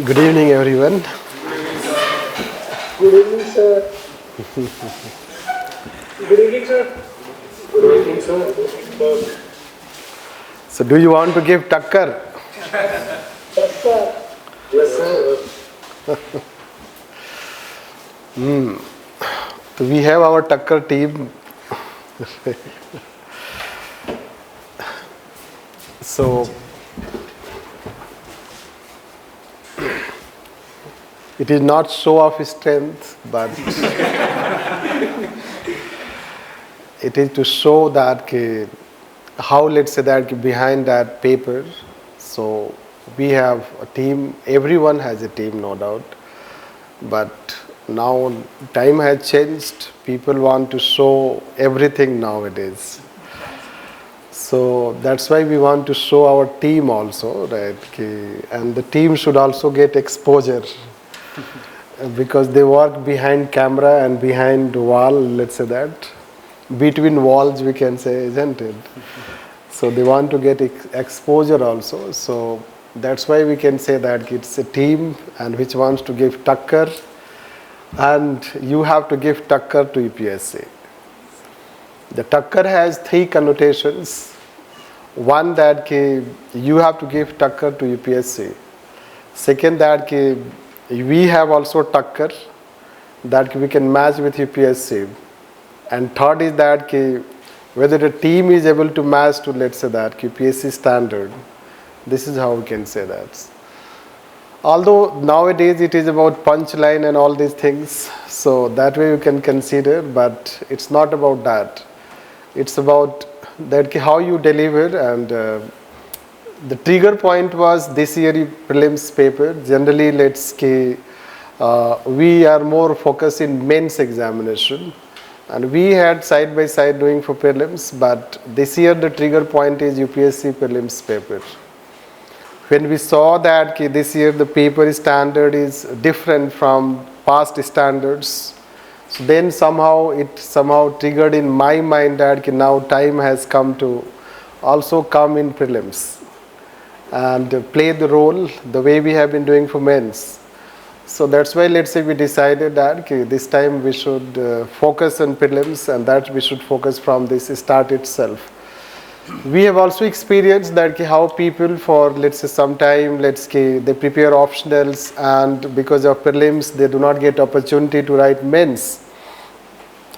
Good evening, everyone. Good evening, sir. Good evening, sir. Good evening, sir. So, do you want to give Takkar? Yes, sir. Yes, sir. So we have our Takkar team. So, it is not show of strength, but it is to show that how, let's say, that behind that paper. So we have a team, everyone has a team, no doubt, but now time has changed. People want to show everything nowadays, so that's why we want to show our team also, right? And the team should also get exposure because they work behind camera and behind wall, let's say that, between walls we can say, isn't it? So they want to get exposure also. So that's why we can say that it's a team and which wants to give Takkar, and you have to give Takkar to UPSC. The Takkar has three connotations. One, that you have to give Takkar to UPSC. Second, that we have also Takkar that we can match with UPSC. And third is that whether the team is able to match to, let's say that, UPSC standard. This is how we can say that. Although nowadays it is about punchline and all these things, so that way you can consider, but it's not about that. It's about that how you deliver, and the trigger point was this year prelims paper. Generally, we are more focused in mains examination, and we had side by side doing for prelims, but this year the trigger point is UPSC prelims paper. When we saw that this year the paper standard is different from past standards, so then somehow triggered in my mind that now time has come to also come in prelims and play the role the way we have been doing for mains. So that's why, let's say, we decided that this time we should focus on prelims, and that we should focus from this start itself. We have also experienced that how people for, let's say, some time, they prepare optionals, and because of prelims they do not get opportunity to write mains.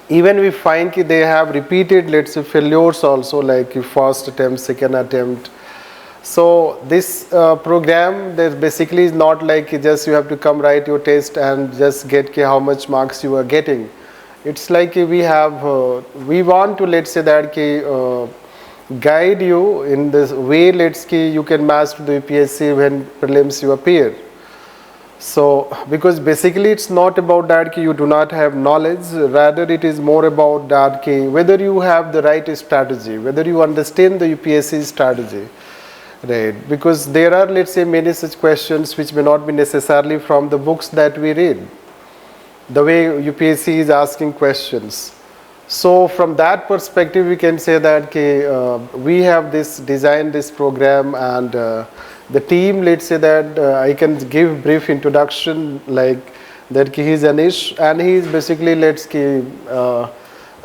Even we find they have repeated, let's say, failures also, like first attempt, second attempt. So this program, there basically is not like just you have to come write your test and just get how much marks you are getting. It's like we want to, let's say that guide you in this way, you can match to the UPSC when prelims you appear. So because basically it's not about that you do not have knowledge, rather it is more about that whether you have the right strategy, whether you understand the UPSC strategy. Right, because there are, let's say, many such questions which may not be necessarily from the books that we read, the way UPSC is asking questions. So from that perspective we can say that we have designed this program, and the team, let's say that I can give brief introduction, like that he is Anish, and he is basically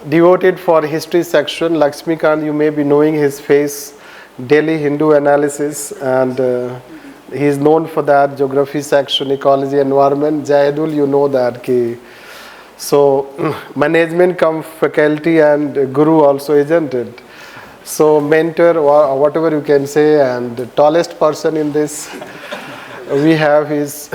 devoted for history section. Lakshmikant, you may be knowing his face, Delhi Hindu analysis, and he is known for that, geography section, ecology, environment. Jayadul, you know that so management come faculty, and guru also, isn't it? So mentor, or whatever you can say, and the tallest person in this we have is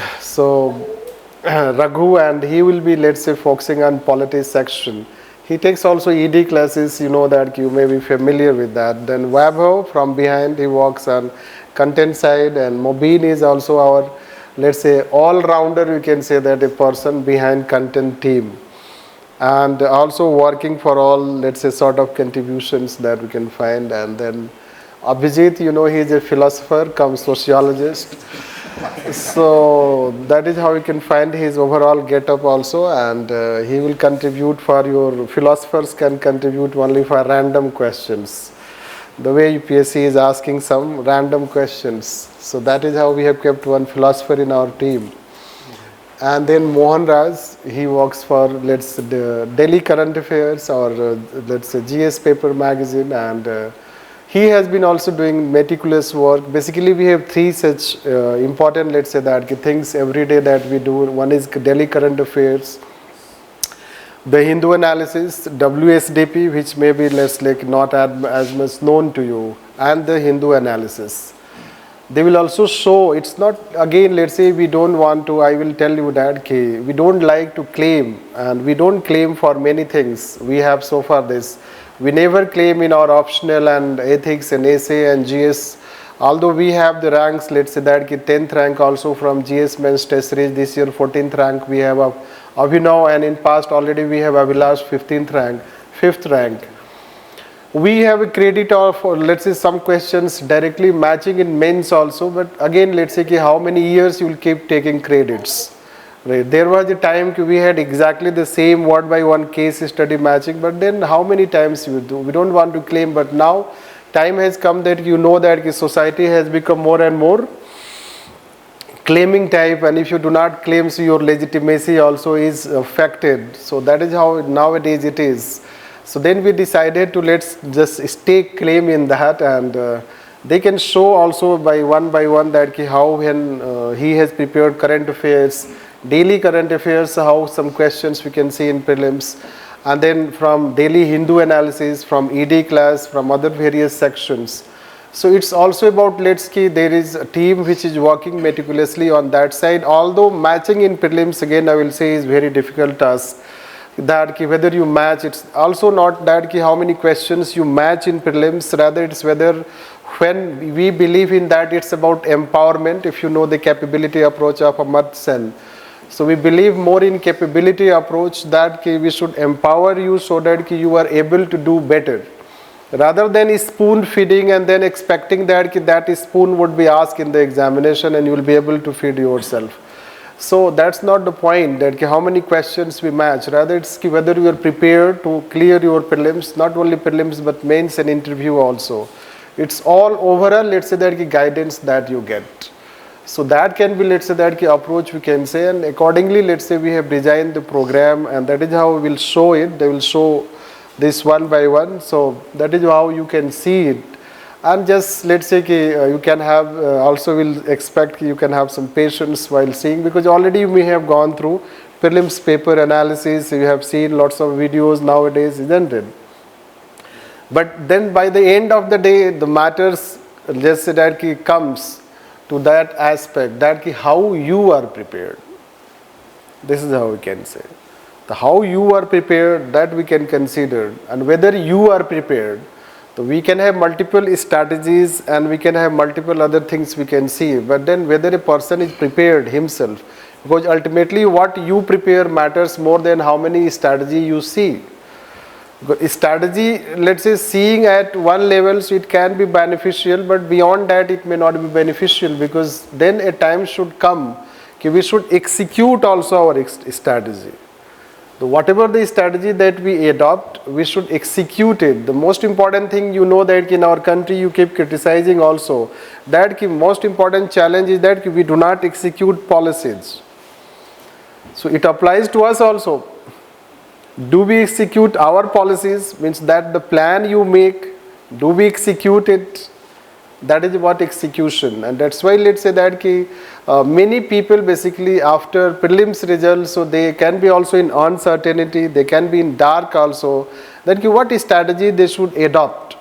Raghu, and he will be, let's say, focusing on politics section. He takes also ED classes, you know that, you may be familiar with that. Then Vaibhav, from behind, he works on content side, and Mobeen is also our, let's say, all-rounder, you can say that, a person behind content team. And also working for all, let's say, sort of contributions that we can find. And then Abhijit, you know, he is a philosopher cum sociologist. So that is how you can find his overall get-up also, and he will contribute for your philosophers can contribute only for random questions. the way UPSC is asking some random questions. So that is how we have kept one philosopher in our team. And then Mohan Raj, he works for, let's say, the Delhi Current Affairs, or let's say GS Paper Magazine, and he has been also doing meticulous work. Basically, we have three such important, let's say, that things every day that we do. One is Delhi Current Affairs, the Hindu analysis, WSDP, which may be less like not as much known to you, and the Hindu analysis. They will also show, it's not, again, let's say we don't want to, I will tell you that we don't like to claim, and we don't claim for many things. We have so far this. We never claim in our optional and ethics and essay and GS, although we have the ranks, let's say that 10th rank also from GS Mains Test Series. This year 14th rank we have Abhinav, and in past already we have Abhilash 15th rank, 5th rank. We have a credit of, let's say, some questions directly matching in mains also, but again, let's say how many years you will keep taking credits. Right. There was a time we had exactly the same word by one case study matching, but then how many times you do? We don't want to claim, but now time has come that you know that society has become more and more claiming type, and if you do not claim, so your legitimacy also is affected. So that is how nowadays it is. So then we decided to let's just stake claim in that, and they can show also by one that how when he has prepared current affairs, daily current affairs, how some questions we can see in prelims, and then from daily Hindu analysis, from ED class, from other various sections. So it's also about, let's say, there is a team which is working meticulously on that side, although matching in prelims, again I will say, is very difficult task. That whether you match, it's also not that how many questions you match in prelims, rather it's whether when we believe in that it's about empowerment, if you know the capability approach of Amartya Sen. So we believe more in capability approach, that we should empower you so that you are able to do better, rather than spoon feeding and then expecting that that spoon would be asked in the examination and you will be able to feed yourself. So that's not the point, that how many questions we match, rather it's whether you are prepared to clear your prelims, not only prelims but mains and interview also. It's all overall, let's say, that guidance that you get. So that can be, let's say, that approach we can say, and accordingly, let's say, we have designed the program, and that is how we will show it. They will show this one by one, so that is how you can see it. And just let's say you can have also will expect you can have some patience while seeing, because already we have gone through prelims paper analysis, you have seen lots of videos nowadays, isn't it? But then by the end of the day, the matters, let's say, that comes to that aspect, that how you are prepared. This is how we can say. The how you are prepared, that we can consider, and whether you are prepared. So we can have multiple strategies and we can have multiple other things we can see, but then whether a person is prepared himself, because ultimately what you prepare matters more than how many strategy you see. Strategy, let's say, seeing at one level, so it can be beneficial, but beyond that it may not be beneficial, because then a time should come we should execute also our strategy. So whatever the strategy that we adopt, we should execute it. The most important thing, you know, that in our country you keep criticizing also, that the most important challenge is that we do not execute policies. So it applies to us also. Do we execute our policies? Means that the plan you make, do we execute it? That is what execution, and that's why let's say that many people basically after prelims results, so they can be also in uncertainty, they can be in dark also, that what strategy they should adopt.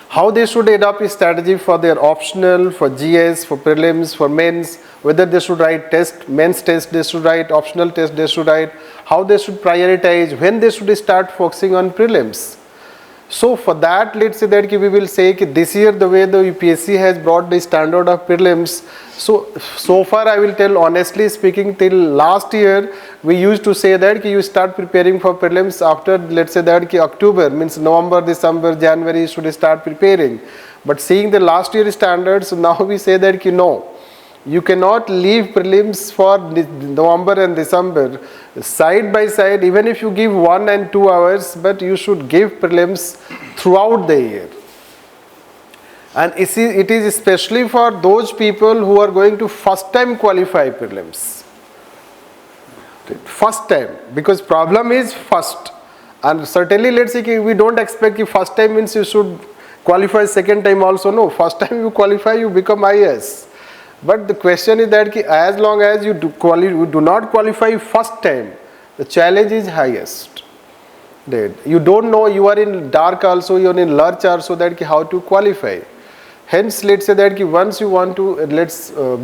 How they should adopt a strategy for their optional, for GS, for prelims, for mains, whether they should write test, mains test they should write, optional test they should write, how they should prioritize, when they should start focusing on prelims. So for that, let's say that we will say this year the way the UPSC has brought the standard of prelims, so far I will tell honestly speaking, till last year we used to say that you start preparing for prelims after, let's say that October, means November, December, January you should start preparing. But seeing the last year standards, now we say that no, you cannot leave prelims for November and December. Side by side, even if you give 1 and 2 hours, but you should give prelims throughout the year. And it is especially for those people who are going to first time qualify prelims. First time, because problem is first. And certainly let's say we don't expect first time means you should qualify second time also. No, first time you qualify, you become IAS. But the question is that as long as you do not qualify first time, the challenge is highest. You don't know, you are in dark also, you are in lurch also, that how to qualify. Hence, let's say that once you want to,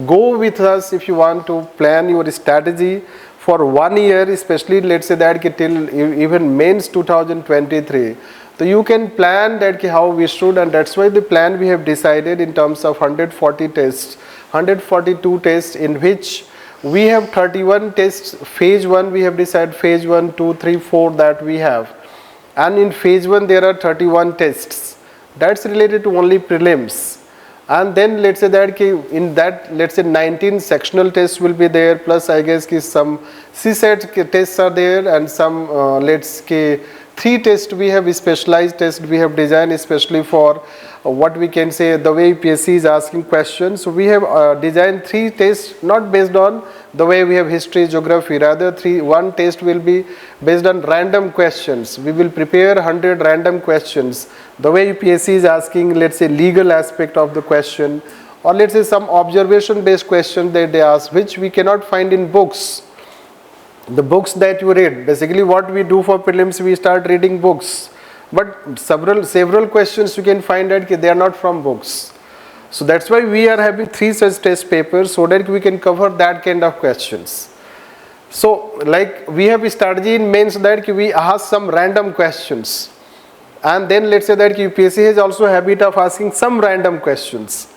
go with us if you want to plan your strategy for 1 year, especially let's say that till even mains 2023. So you can plan that how we should, and that's why the plan we have decided in terms of 140 tests, 142 tests, in which we have 31 tests. Phase 1 we have decided, phase 1, 2, 3, 4 that we have, and in phase 1 there are 31 tests. That's related to only prelims. And then let's say that in that, let's say 19 sectional tests will be there, plus I guess some CSET tests are there, and some 3 tests we have, specialized tests we have designed especially for what we can say the way UPSC is asking questions. So we have designed 3 tests, not based on the way we have history, geography, rather 1 test will be based on random questions. We will prepare 100 random questions. The way UPSC is asking, let's say legal aspect of the question, or let's say some observation based question that they ask, which we cannot find in books. The books that you read, basically what we do for prelims, we start reading books, but several questions you can find that they are not from books. So that's why we are having 3 such test papers, so that we can cover that kind of questions. So like we have a strategy in mains that we ask some random questions, and then let's say that UPSC has also a habit of asking some random questions.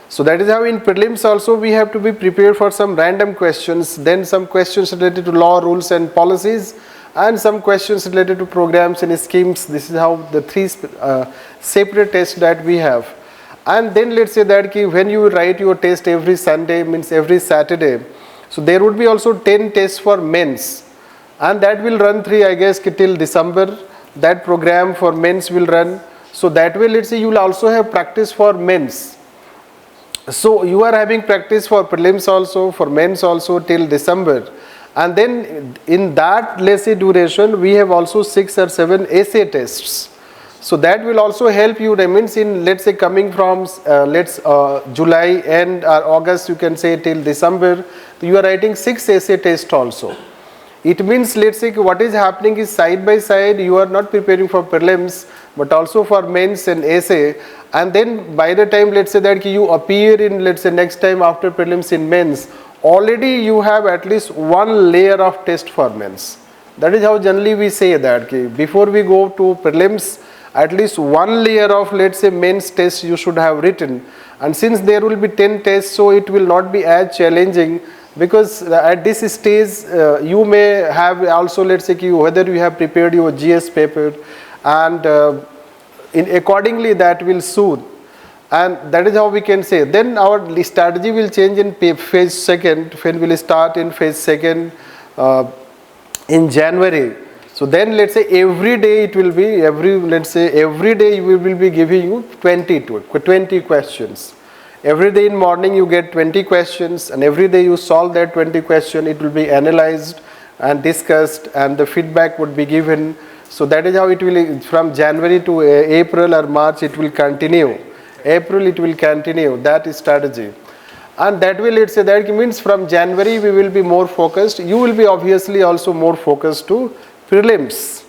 So that is how in prelims also we have to be prepared for some random questions, then some questions related to law, rules and policies, and some questions related to programs and schemes. This is how the 3 separate tests that we have. And then let's say that when you write your test every Sunday, means every Saturday, so there would be also 10 tests for mains, and that will run I guess till December. That program for mains will run. So that way, let's say you will also have practice for mains. So you are having practice for prelims also, for mains also till December. And then in that, let's say, duration, we have also 6 or 7 essay tests. So that will also help you, that means in, let's say, coming from July and August, you can say till December, you are writing 6 essay tests also. It means, let's say, what is happening is side by side, you are not preparing for prelims, but also for mains and essay. And then by the time, let's say that you appear in, let's say, next time after prelims in mains, already you have at least 1 layer of test for mains. That is how generally we say that before we go to prelims, at least 1 layer of, let's say, mains test you should have written. And since there will be 10 tests, so it will not be as challenging, because at this stage you may have also, let's say, whether you have prepared your GS paper, and accordingly that will suit. And that is how we can say. Then our strategy will change in phase 2nd, when we will start in phase 2nd in January. So then let's say every day it will be, every day we will be giving you 20 questions. Every day in morning you get 20 questions, and every day you solve that 20 question. It will be analyzed and discussed, and the feedback would be given. So that is how it will, from January to April or March it will continue. April it will continue, that is strategy. And that will, let's say, that means from January we will be more focused. You will be obviously also more focused to prelims.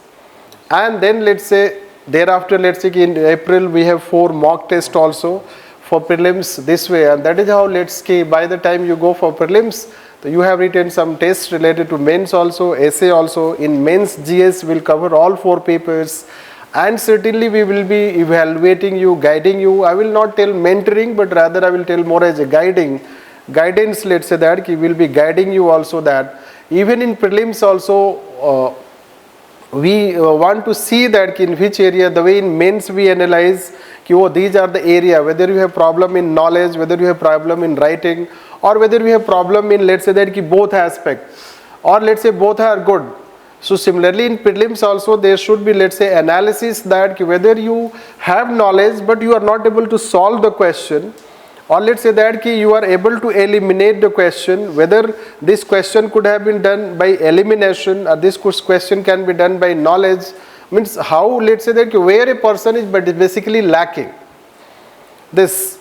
And then let's say thereafter, let's say in April we have 4 mock tests also for prelims this way. And that is how, let's say, by the time you go for prelims, you have written some tests related to mains also, essay also. In mains GS will cover all 4 papers, and certainly we will be evaluating you, guiding you. I will not tell mentoring, but rather I will tell more as a guidance, let's say, that we will be guiding you also, that even in prelims also we want to see that in which area, the way in mains we analyze, these are the area, whether you have problem in knowledge, whether you have problem in writing, or whether we have problem in, let's say, that both aspects, or let's say both are good. So similarly in prelims also there should be, let's say, analysis that whether you have knowledge but you are not able to solve the question, or let's say that you are able to eliminate the question, whether this question could have been done by elimination or this question can be done by knowledge, means how, let's say that where a person is but is basically lacking this,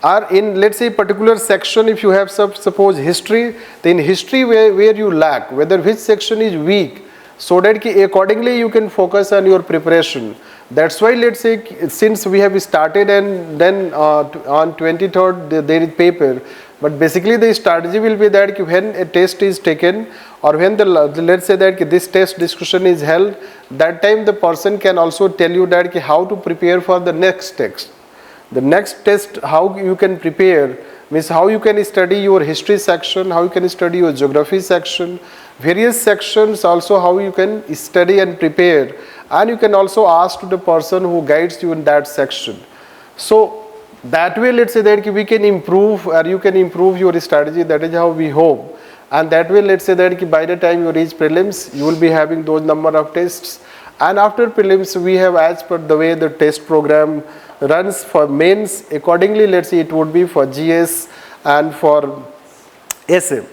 or in, let's say, particular section, if you have suppose history, then history where you lack, whether which section is weak, so that accordingly you can focus on your preparation. That's why, let's say, since we have started and then on 23rd there is paper, but basically the strategy will be that when a test is taken, or when let's say that this test discussion is held, that time the person can also tell you that how to prepare for the next text. The next test, how you can prepare, means how you can study your history section, how you can study your geography section, various sections also how you can study and prepare, and you can also ask to the person who guides you in that section. So that way, let's say that we can improve, or you can improve your strategy. That is how we hope, and that way, let's say that by the time you reach prelims you will be having those number of tests. And after prelims we have, as per the way the test program runs for mains, accordingly let's say it would be for GS and for essay.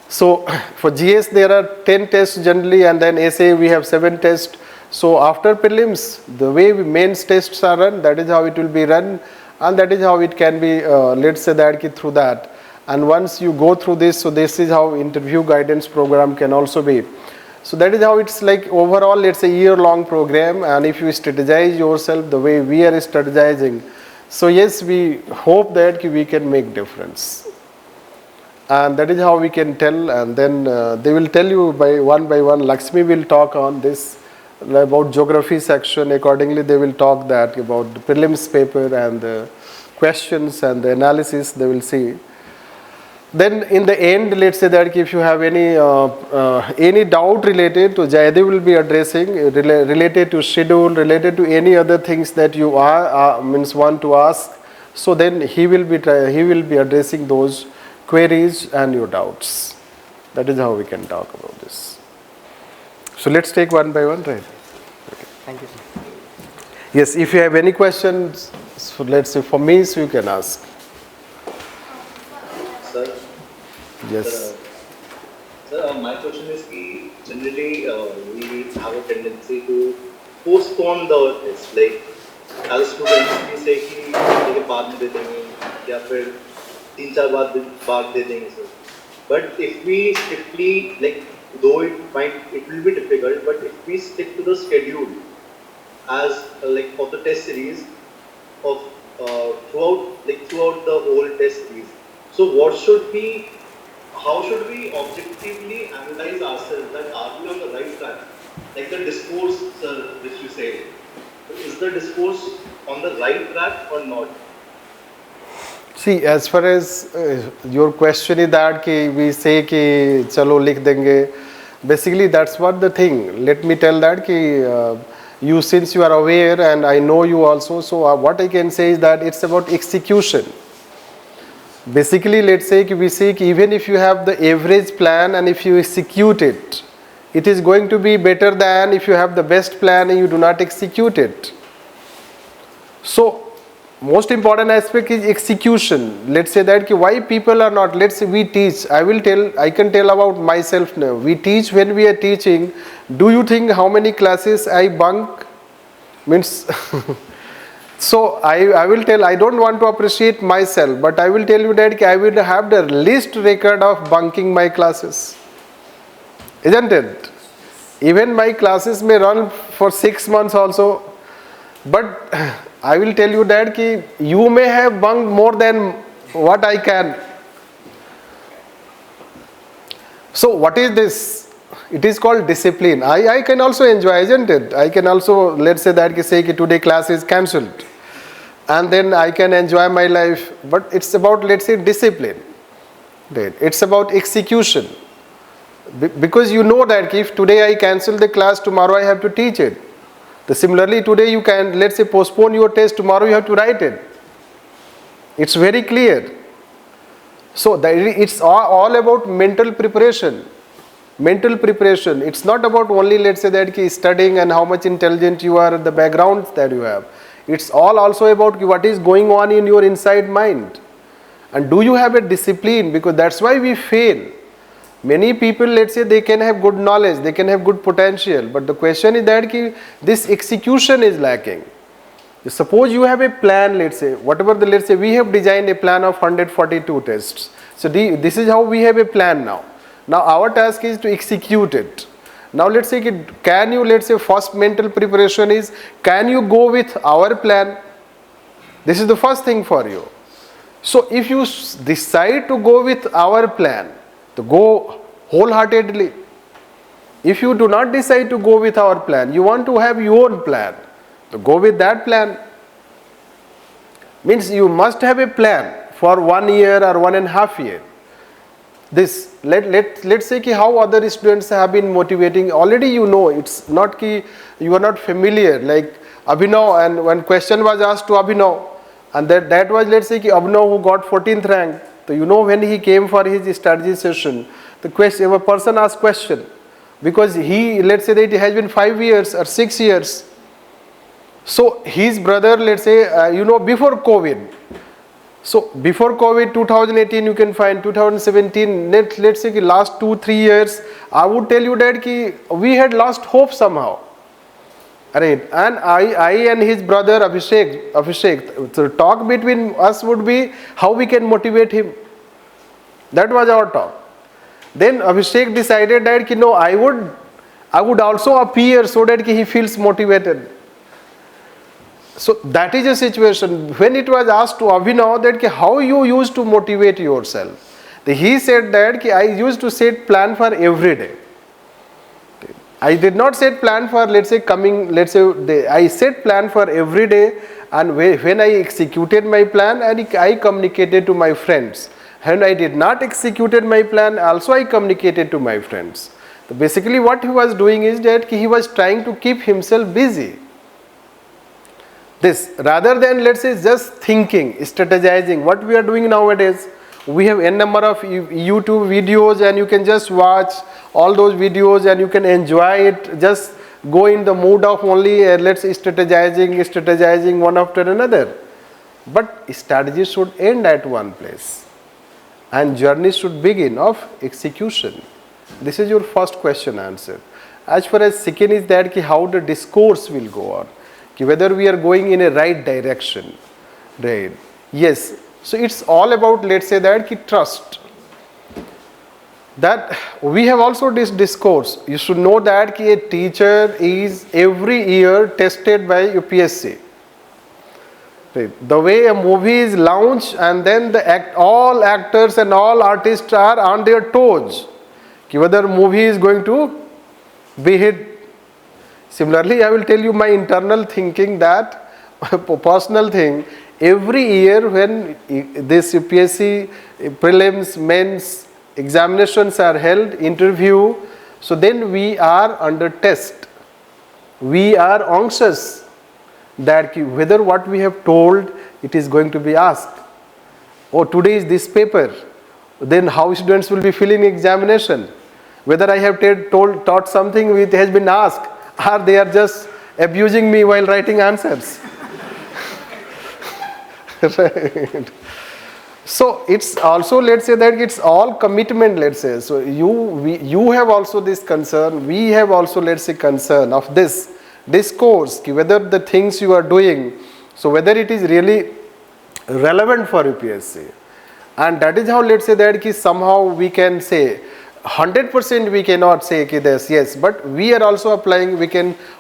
So for GS there are 10 tests generally, and then essay we have 7 tests. So after prelims, the way mains tests are run, that is how it will be run, and that is how it can be, let's say that through that. And once you go through this, so this is how interview guidance program can also be. So that is how it's like overall, let's say, year-long program, and if you strategize yourself the way we are strategizing, so yes, we hope that we can make difference. And that is how we can tell, and then they will tell you by one. Lakshmi will talk on this about geography section. Accordingly, they will talk that about the prelims paper and the questions and the analysis they will see. Then in the end, let's say that if you have any doubt related to, Jaydev will be addressing related to schedule, related to any other things that you want to ask. So then he will be addressing those queries and your doubts. That is how we can talk about this. So let's take one by one, right? Okay. Thank you, sir. Yes, if you have any questions, so let's say for me, so you can ask. Sir? Yes. Sir, my question is कि generally we have a tendency to postpone the test. Like as students we say कि ये बाद में दे देंगे या फिर 3-4 बार दे देंगे sir. But if we strictly, like, though it will be difficult, but if we stick to the schedule as like of the test series of throughout the whole test series, so how should we objectively analyze ourselves that are we on the right track? Like the discourse, sir, which you say, is the discourse on the right track or not? See, as far as your question is that we say कि चलो लिख देंगे, basically that's what the thing. Let me tell that you, since you are aware and I know you also, so what I can say is that it's about execution. Basically, let's say we say even if you have the average plan and if you execute it, it is going to be better than if you have the best plan and you do not execute it. So most important aspect is execution. Let's say that why people are not, let's say we teach, I can tell about myself now. We teach, when we are teaching, do you think how many classes I bunk? Means so I will tell, I don't want to appreciate myself, but I will tell you that I will have the least record of bunking my classes. Isn't it? Even my classes may run for 6 months also, but I will tell you that you may have bunked more than what I can. So what is this? It is called discipline. I can also enjoy, isn't it? I can also, let's say that say today class is cancelled, and then I can enjoy my life. But it's about, let's say, discipline. Right? It's about execution. Because you know that if today I cancel the class, tomorrow I have to teach it. Similarly, today you can, let's say, postpone your test, tomorrow you have to write it. It's very clear. So it's all about mental preparation. mental preparation. It's not about only, let's say, that ki studying and how much intelligent you are, the background that you have. It's all also about what is going on in your inside mind. And do you have a discipline? Because that's why we fail. Many people, let's say, they can have good knowledge, they can have good potential, but the question is that ki this execution is lacking. Suppose you have a plan, let's say, whatever the, let's say, we have designed a plan of 142 tests. So this is how we have a plan now. Now our task is to execute it. Now let's say, can you, let's say, first mental preparation is, can you go with our plan? This is the first thing for you. So if you decide to go with our plan, to go wholeheartedly. If you do not decide to go with our plan, you want to have your own plan, to go with that plan. Means you must have a plan for 1 year or 1.5 years. This, let's say ki how other students have been motivating. Already you know, it's not ki you are not familiar. Like Abhinav, and when question was asked to Abhinav, and that was, let's say, ki Abhinav who got 14th rank. So you know, when he came for his strategy session, the question, a person asked question, because he, let's say that it has been 5 years or 6 years. So his brother, let's say, you know, before COVID. So before COVID, 2018, you can find 2017, let's say last 2-3 years, I would tell you that we had lost hope somehow. Right? And I and his brother Abhishek, so talk between us would be how we can motivate him. That was our talk. Then Abhishek decided that no, I would also appear so that he feels motivated. So that is a situation. When it was asked to Abhinav that how you used to motivate yourself, he said that I used to set plan for every day. I did not set plan for, let's say, coming, let's say, I set plan for every day, and when I executed my plan, and I communicated to my friends. When I did not executed my plan, also I communicated to my friends. So basically what he was doing is that he was trying to keep himself busy. This, rather than, let's say, just thinking, strategizing, what we are doing nowadays, we have n number of YouTube videos, and you can just watch all those videos and you can enjoy it, just go in the mood of only let's say strategizing one after another. But strategy should end at one place and journey should begin of execution. This is your first question answered. As far as second is that how the discourse will go on, whether we are going in a right direction, right? Yes. So it's all about, let's say, that trust. That we have also this discourse. You should know that a teacher is every year tested by UPSC. Right. The way a movie is launched, and then all actors and all artists are on their toes, whether movie is going to be hit. Similarly, I will tell you my internal thinking, that personal thing. Every year when this UPSC prelims, mains examinations are held, interview, so then we are under test. We are anxious that whether what we have told, it is going to be asked. Oh, today is this paper. Then how students will be filling examination. Whether I have taught something which has been asked, or they are just abusing me while writing answers. Right. So it's also, let's say, that it's all commitment, let's say. So you have also this concern, we have also, let's say, concern of this discourse, whether the things you are doing, so whether it is really relevant for UPSC. And that is how, let's say, that somehow we can say 100% we cannot say this, yes, but we are also applying,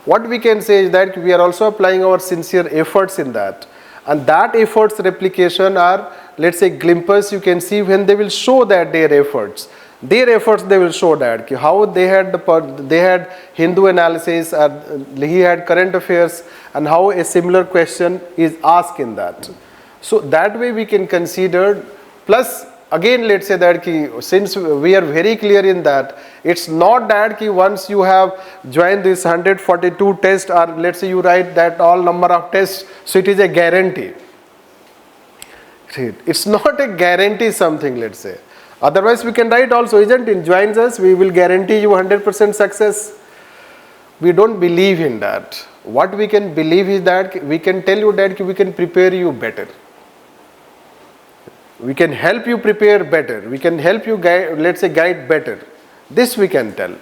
what we can say is that we are also applying our sincere efforts in that. And that efforts replication are, let's say, glimpses you can see when they will show that their efforts they will show that how they had Hindu analysis, he had current affairs, and how a similar question is asked in that. So that way we can consider. Plus again, let's say that since we are very clear in that, it's not that once you have joined this 142 tests, or let's say you write that all number of tests, so it is a guarantee. It's not a guarantee something, let's say. Otherwise we can write also, isn't it? Joins us, we will guarantee you 100% success. We don't believe in that. What we can believe is that we can tell you that we can prepare you better. We can help you prepare better. We can help you guide, let's say guide better. This we can tell.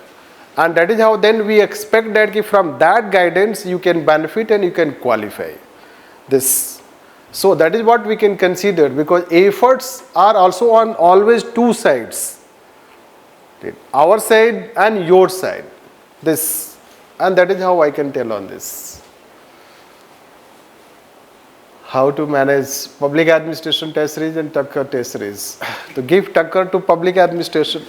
And that is how then we expect that from that guidance you can benefit and you can qualify. This. So that is what we can consider, because efforts are also on always two sides. Our side and your side. This. And that is how I can tell on this. How to manage public administration test series and Takkar test series. To give Takkar to public administration.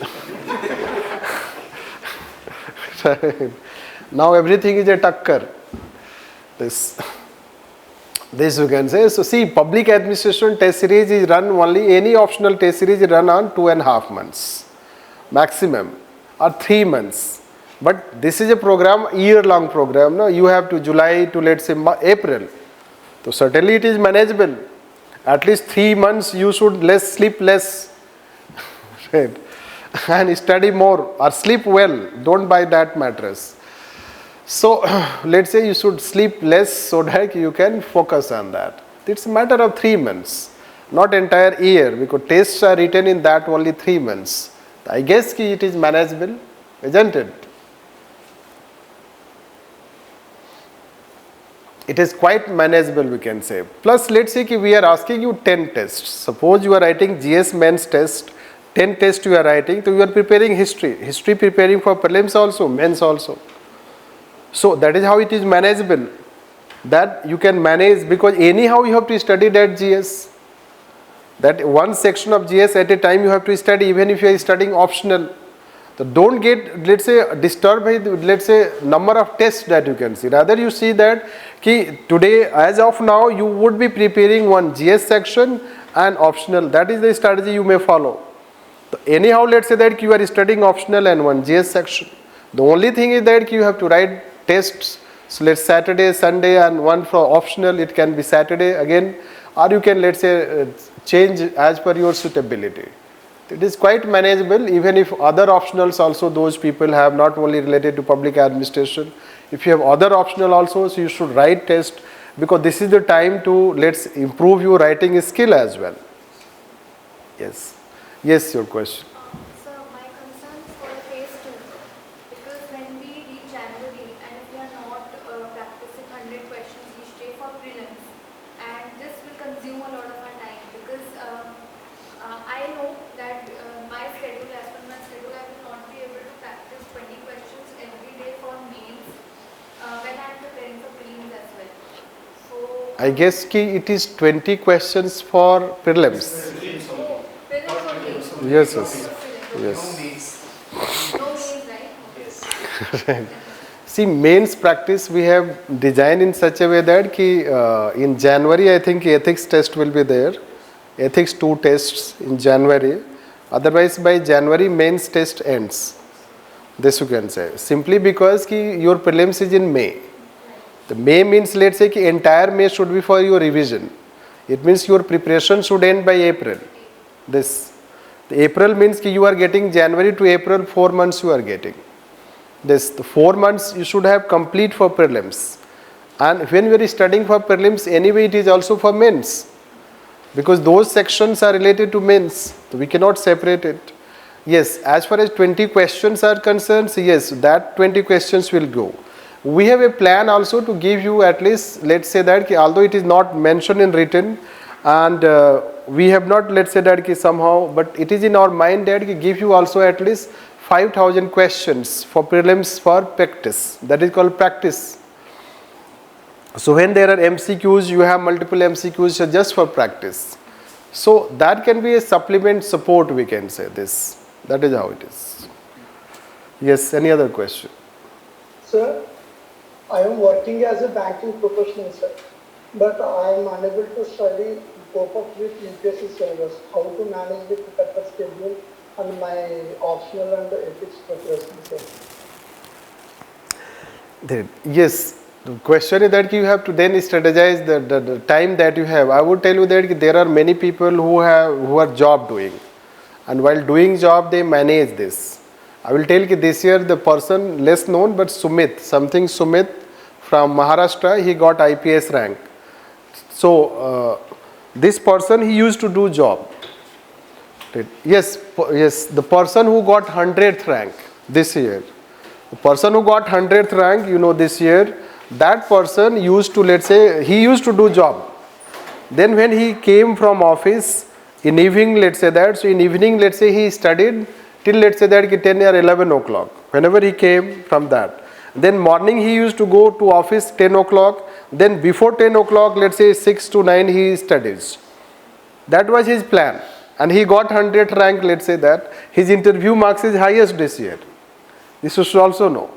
Now everything is a Takkar. This you can say. So see, public administration test series is run only, any optional test series is run on 2.5 months maximum, or 3 months. But this is a program, year-long program. No, you have to July to let's say April. So certainly it is manageable. At least 3 months you should sleep less, right? And study more or sleep well. Don't buy that mattress. So let's say you should sleep less so that you can focus on that. It's a matter of 3 months, not entire year, because tests are written in that only 3 months. I guess it is manageable, isn't it? It is quite manageable, we can say. Plus, let's say we are asking you 10 tests. Suppose you are writing GS mains test, 10 tests you are writing, so you are preparing history. History preparing for prelims also, mains also. So that is how it is manageable. That you can manage, because anyhow you have to study that GS. That one section of GS at a time you have to study, even if you are studying optional. So don't get, let's say, disturbed by, let's say, number of tests that you can see. Rather you see that today, as of now, you would be preparing one GS section and optional. That is the strategy you may follow. So anyhow, let's say that you are studying optional and one GS section. The only thing is that you have to write tests. So let's Saturday, Sunday, and one for optional. It can be Saturday again, or you can, let's say, change as per your suitability. It is quite manageable, even if other optionals also those people have, not only related to public administration. If you have other optional also, so you should write test, because this is the time to let's improve your writing skill as well. Yes. Yes, your question. Sir, my concern is for phase 2, because when we reach January and if we are not practicing 100 questions each day for prelims, and this will consume a lot of our time, because I know that my schedule, as per my schedule, I will not be able to practice 20 questions every day for mains when I am preparing for prelims as well. So I guess it is 20 questions for prelims. oh, prelims only. Yes, yes. Yes. No mains, right? Right. See, mains practice we have designed in such a way that in January I think ethics test will be there. Ethics 2 tests in January. Otherwise by January mains test ends. This you can say. Simply because your prelims is in May. The May means, let's say entire May should be for your revision. It means your preparation should end by April. This. The April means you are getting January to April, 4 months you are getting. This, the 4 months you should have complete for prelims. And when we are studying for prelims, anyway it is also for mains. Because those sections are related to mains. So we cannot separate it. Yes, as far as 20 questions are concerned, so yes, that 20 questions will go. We have a plan also to give you at least, let's say that although it is not mentioned in written, and we have not, let's say that somehow, but it is in our mind that give you also at least 5,000 questions for prelims for practice. That is called practice. So when there are MCQs, you have multiple MCQs just for practice. So that can be a supplement support, we can say this. That is how it is. Yes, any other question? Sir, I am working as a banking professional, sir, but I am unable to study cope up with UPSC syllabus. How to manage the Takkar schedule and my optional and ethics preparation, sir? Yes. The question is that you have to then strategize the time that you have. I would tell you that there are many people who are job doing, and while doing job they manage this. I will tell you this year the person less known, but Sumit from Maharashtra, he got IPS rank. So this person, he used to do job. Yes, the person who got 100th rank this year, the person who got 100th rank, this year, that person used to, let's say, he used to do job. Then when he came from office in evening, let's say that, so in evening, let's say he studied till, let's say that 10 or 11 o'clock, whenever he came from that. Then morning he used to go to office 10 o'clock, then before 10 o'clock, let's say 6 to 9 he studies. That was his plan. And he got 100th rank, let's say that. His interview marks is highest this year. This you should also know.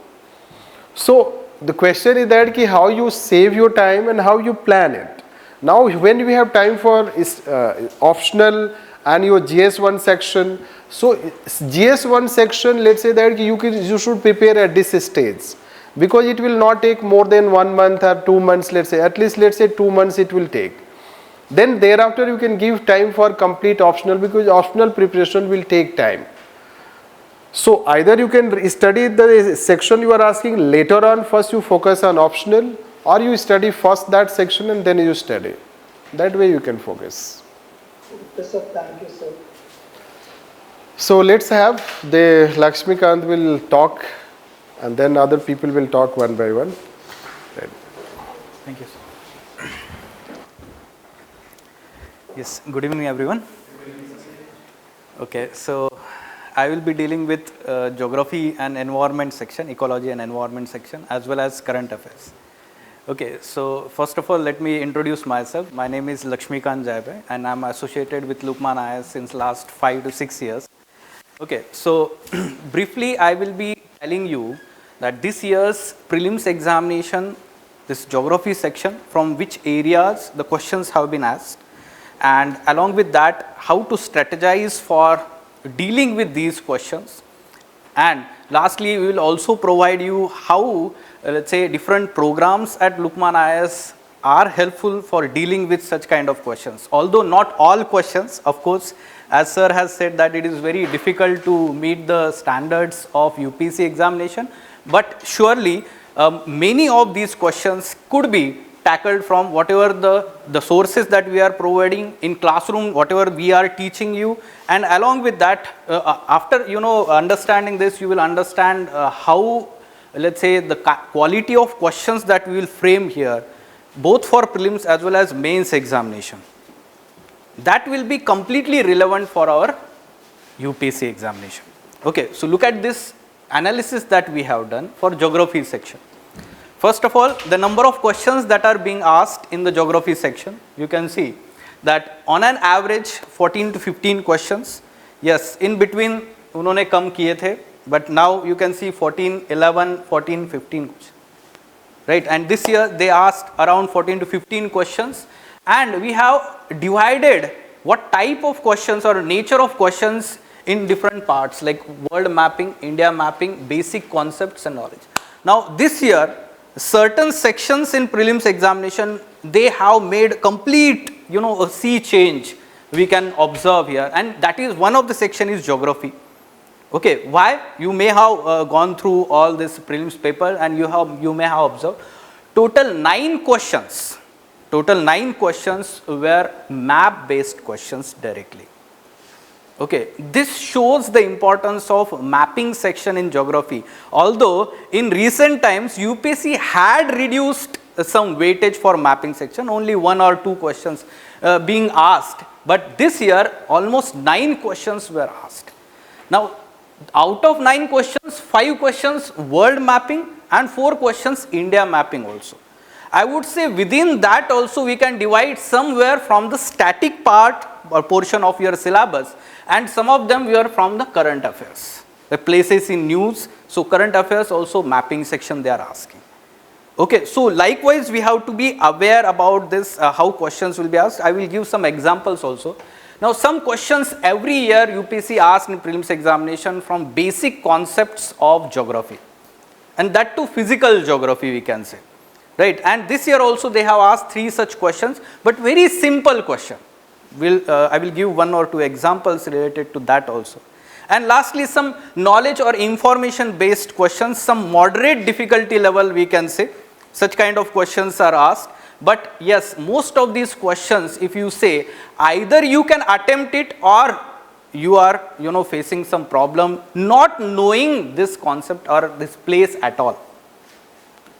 So the question is that how you save your time and how you plan it. Now when we have time for optional and your GS1 section, so GS1 section, let's say that you should prepare at this stage, because it will not take more than 1 month or 2 months, let's say, at least let's say 2 months it will take. Then thereafter you can give time for complete optional, because optional preparation will take time. So either you can study the section you are asking later on, first you focus on optional, or you study first that section and then you study. That way you can focus. Okay, sir. Thank you, sir. So let's have the Lakshmikant will talk and then other people will talk one by one. Right. Thank you, sir. Yes, good evening everyone. Okay, so I will be dealing with geography and environment section, ecology and environment section, as well as current affairs. Okay, so first of all, let me introduce myself. My name is Lakshmikant Jaibai and I'm associated with LUKMAAN IAS since last 5 to 6 years. Okay, so briefly I will be telling you that this year's prelims examination, this geography section, from which areas the questions have been asked, and along with that, how to strategize for dealing with these questions. And lastly, we will also provide you how, let's say, different programs at LUKMAAN IAS are helpful for dealing with such kind of questions. Although not all questions, of course, as sir has said that it is very difficult to meet the standards of UPSC examination, but surely many of these questions could be tackled from whatever the sources that we are providing in classroom, whatever we are teaching you, and along with that, after understanding this, you will understand how, let's say, the quality of questions that we will frame here, both for prelims as well as mains examination. That will be completely relevant for our UPSC examination. Okay, so look at this analysis that we have done for geography section. First of all, the number of questions that are being asked in the geography section, you can see that on an average 14 to 15 questions. Yes, in between उन्होंने कम किए थे, but now you can see 14, 11, 14, 15 questions. Right, and this year they asked around 14 to 15 questions, and we have divided what type of questions or nature of questions in different parts, like world mapping, India mapping, basic concepts and knowledge. Now this year, certain sections in prelims examination, they have made complete, a sea change we can observe here, and that is one of the section is geography. Okay, why? You may have gone through all this prelims paper and you may have observed total 9 questions. Total 9 questions were map based questions directly. Okay, this shows the importance of mapping section in geography. Although in recent times UPSC had reduced some weightage for mapping section, only 1 or 2 questions being asked, but this year almost 9 questions were asked. Now out of 9 questions, 5 questions world mapping and 4 questions India mapping also. I would say within that also we can divide somewhere from the static part or portion of your syllabus, and some of them were from the current affairs, the places in news. So current affairs also mapping section they are asking. Okay, so likewise we have to be aware about this, how questions will be asked. I will give some examples also. Now some questions every year UPSC asks in prelims examination from basic concepts of geography, and that too physical geography we can say, right? And this year also they have asked 3 such questions, but very simple question. I will give one or two examples related to that also. And lastly, some knowledge or information based questions, some moderate difficulty level we can say, such kind of questions are asked. But yes, most of these questions, if you say, either you can attempt it or you are facing some problem not knowing this concept or this place at all.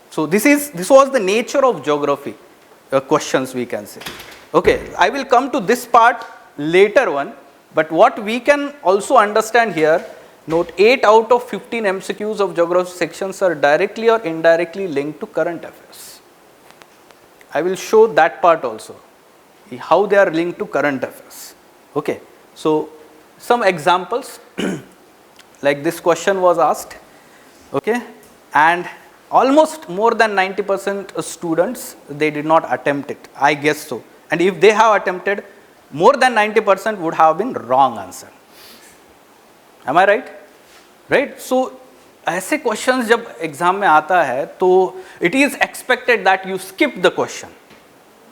So this was the nature of geography questions we can say. Okay, I will come to this part later one, but what we can also understand here, note 8 out of 15 MCQs of geography sections are directly or indirectly linked to current affairs. I will show that part also, how they are linked to current affairs. Okay, so some examples, like this question was asked, okay, and almost more than 90% students, they did not attempt it, I guess so. And if they have attempted, more than 90% would have been wrong answer. Am I right? Right? So, ऐसे questions जब exam में आता है, तो it is expected that you skip the question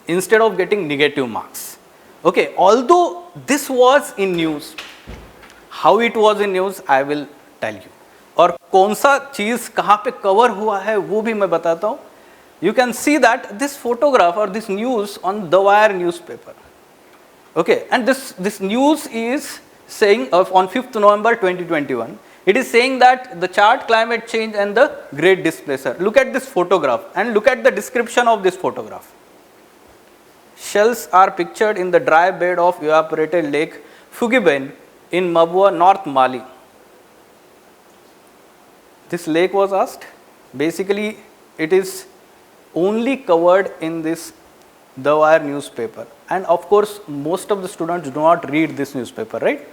instead of getting negative marks. Okay, although this was in news, how it was in news, I will tell you. और कौन सा चीज़ कहाँ पे cover हुआ है, वो भी मैं बताता हूँ. You can see that this photograph or this news on The Wire newspaper. Okay, and this news is saying on 5th November 2021, it is saying that the chart climate change and the great displacer. Look at this photograph and look at the description of this photograph. Shells are pictured in the dry bed of evaporated lake Fugiben in Mabua, North Mali. This lake was asked. Basically, it is only covered in this The Wire newspaper. And of course, most of the students do not read this newspaper, right?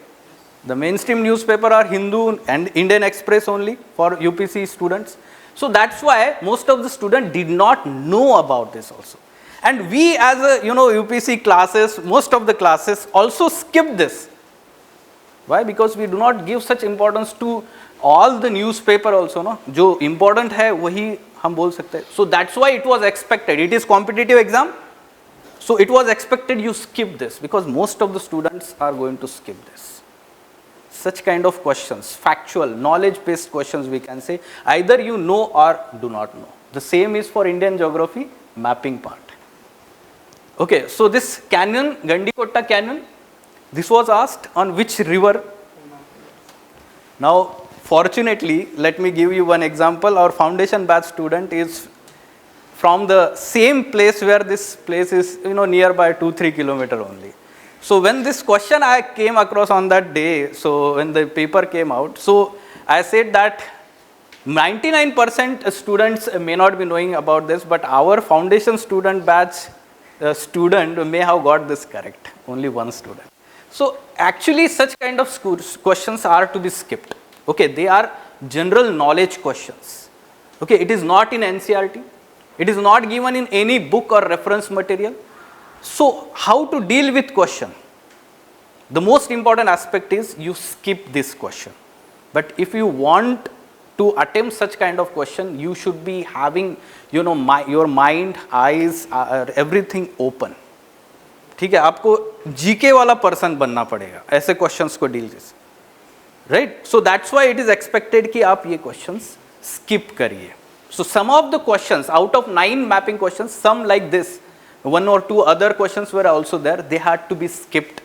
The mainstream newspaper are Hindu and Indian Express only for UPC students. So that's why most of the students did not know about this also. And we as a UPC classes, most of the classes also skip this. Why? Because we do not give such importance to all the newspaper also, no? जो important है वही हम बोल सकते हैं. So that's why it was expected. It is competitive exam. So it was expected you skip this because most of the students are going to skip this. Such kind of questions, factual, knowledge-based questions we can say, either you know or do not know. The same is for Indian geography mapping part. Okay, so this canyon, Gandikotta canyon, this was asked on which river? Now, fortunately, let me give you one example. Our foundation batch student is from the same place where this place is, nearby 2-3 kilometer only. So when this question I came across on that day, so when the paper came out, so I said that 99% students may not be knowing about this, but our foundation student batch student may have got this correct, only one student. So actually such kind of questions are to be skipped. Okay, they are general knowledge questions. Okay, it is not in NCERT. It is not given in any book or reference material. So how to deal with question? The most important aspect is you skip this question. But if you want to attempt such kind of question, you should be having your mind, eyes, everything open. ठीक है, आपको GK वाला person बनना पड़ेगा ऐसे questions को deal जैसे, right? So that's why it is expected कि आप ये क्वेश्चंस स्किप करिए. So some of the questions out of 9 mapping questions, some like this, 1 or 2 other questions were also there. They had to be skipped.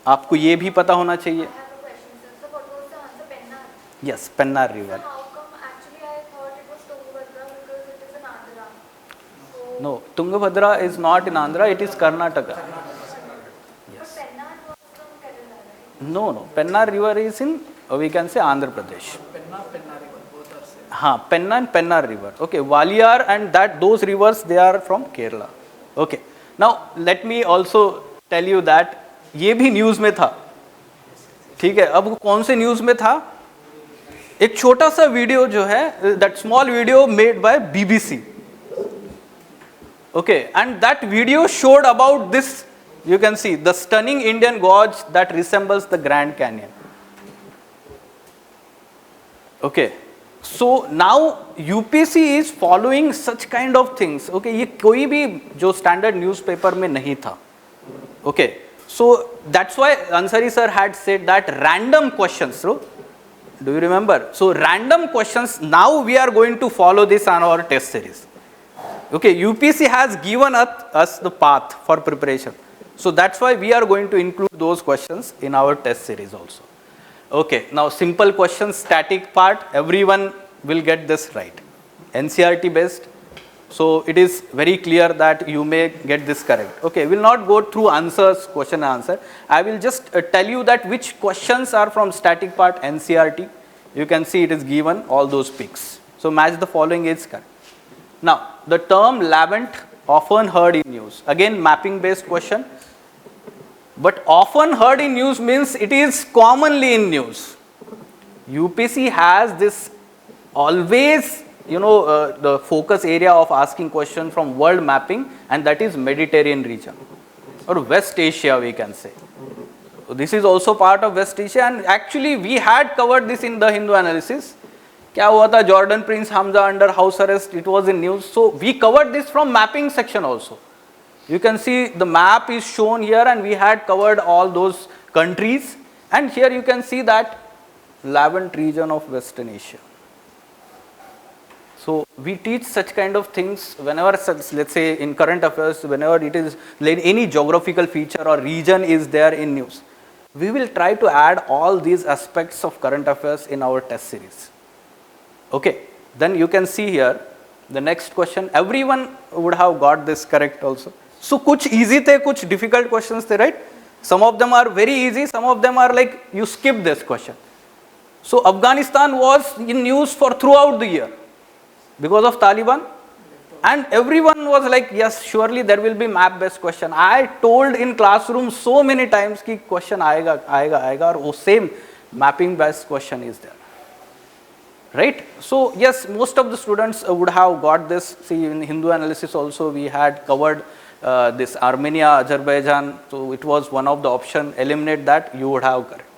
आपको ये भी पता होना चाहिए. I have a question, sir. So what was the answer? Pennar? Yes, Pennar River. So how come actually I thought it was Tungabhadra because it is in Andhra. So No, Tungabhadra is not in Andhra. It is Karnataka. but Pennar was from Kerala, right? No. Pennar River is in, we can say, Andhra Pradesh. हाँ, Penna and Pennar River. Okay, Valiyar and those rivers, they are from Kerala. Okay. Now let me also tell you that ये भी news में था. ठीक है, अब कौन से न्यूज़ में था? एक छोटा सा वीडियो जो है, that small video made by BBC. Okay, and that video showed about this. You can see the stunning Indian gorge that resembles the Grand Canyon. Okay. So now UPC is following such kind of things. Okay, ये कोई भी जो standard newspaper में नहीं था. Okay, So that's why Ansari Sir had said that random questions, do you remember? So random questions, now we are going to follow this on our test series. Okay, UPSC has given us the path for preparation. So that's why we are going to include those questions in our test series also. Okay, now simple questions, static part, everyone will get this right. NCERT based. So it is very clear that you may get this correct. Okay, we will not go through answers, question and answer. I will just tell you that which questions are from static part NCERT. You can see it is given all those picks. So match the following is correct. Now the term lament often heard in news. Again mapping based question. But often heard in news means it is commonly in news. UPSC has this always, the focus area of asking question from world mapping, and that is Mediterranean region or West Asia, we can say. So this is also part of West Asia, and actually we had covered this in the Hindu analysis. Kya hua tha, Jordan Prince Hamza under house arrest, it was in news. So we covered this from mapping section also. You can see the map is shown here, and we had covered all those countries, and here you can see that Levant region of Western Asia. So we teach such kind of things whenever, let's say in current affairs, whenever it is any geographical feature or region is there in news, we will try to add all these aspects of current affairs in our test series. Okay, then you can see here the next question. Everyone would have got this correct also. So kuch easy the, kuch difficult questions the, right? Some of them are very easy, some of them are like you skip this question. So Afghanistan was in news for throughout the year because of Taliban, and everyone was like, yes, surely there will be map based question. I told in classroom so many times ki question aega, or same mapping based question is there. Right? So yes, most of the students would have got this. See, in Hindu analysis also we had covered this Armenia, Azerbaijan, so it was one of the option. Eliminate that, you would have correct.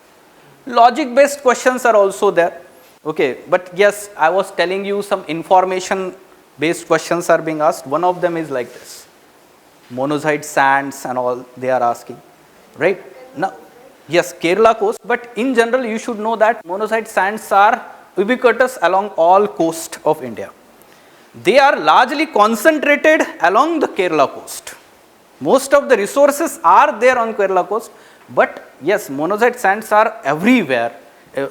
Logic based questions are also there. Okay, but yes, I was telling you some information based questions are being asked. One of them is like this. Monazite sands and all they are asking. Right? Now, yes, Kerala coast, but in general you should know that monazite sands are ubiquitous along all coast of India. They are largely concentrated along the Kerala coast. Most of the resources are there on Kerala coast, but yes, monazite sands are everywhere,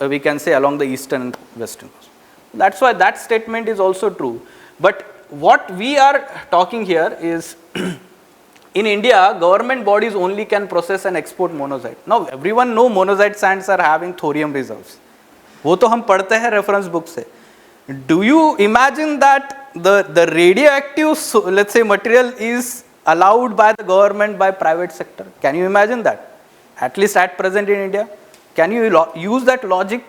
we can say along the eastern and western coast. That's why that statement is also true. But what we are talking here is in India, government bodies only can process and export monazite. Now everyone know monazite sands are having thorium reserves. वो तो हम पढ़ते हैं reference book से. Do you imagine that the radioactive, let's say, material is allowed by the government, by private sector? Can you imagine that? At least at present in India, can you use that logic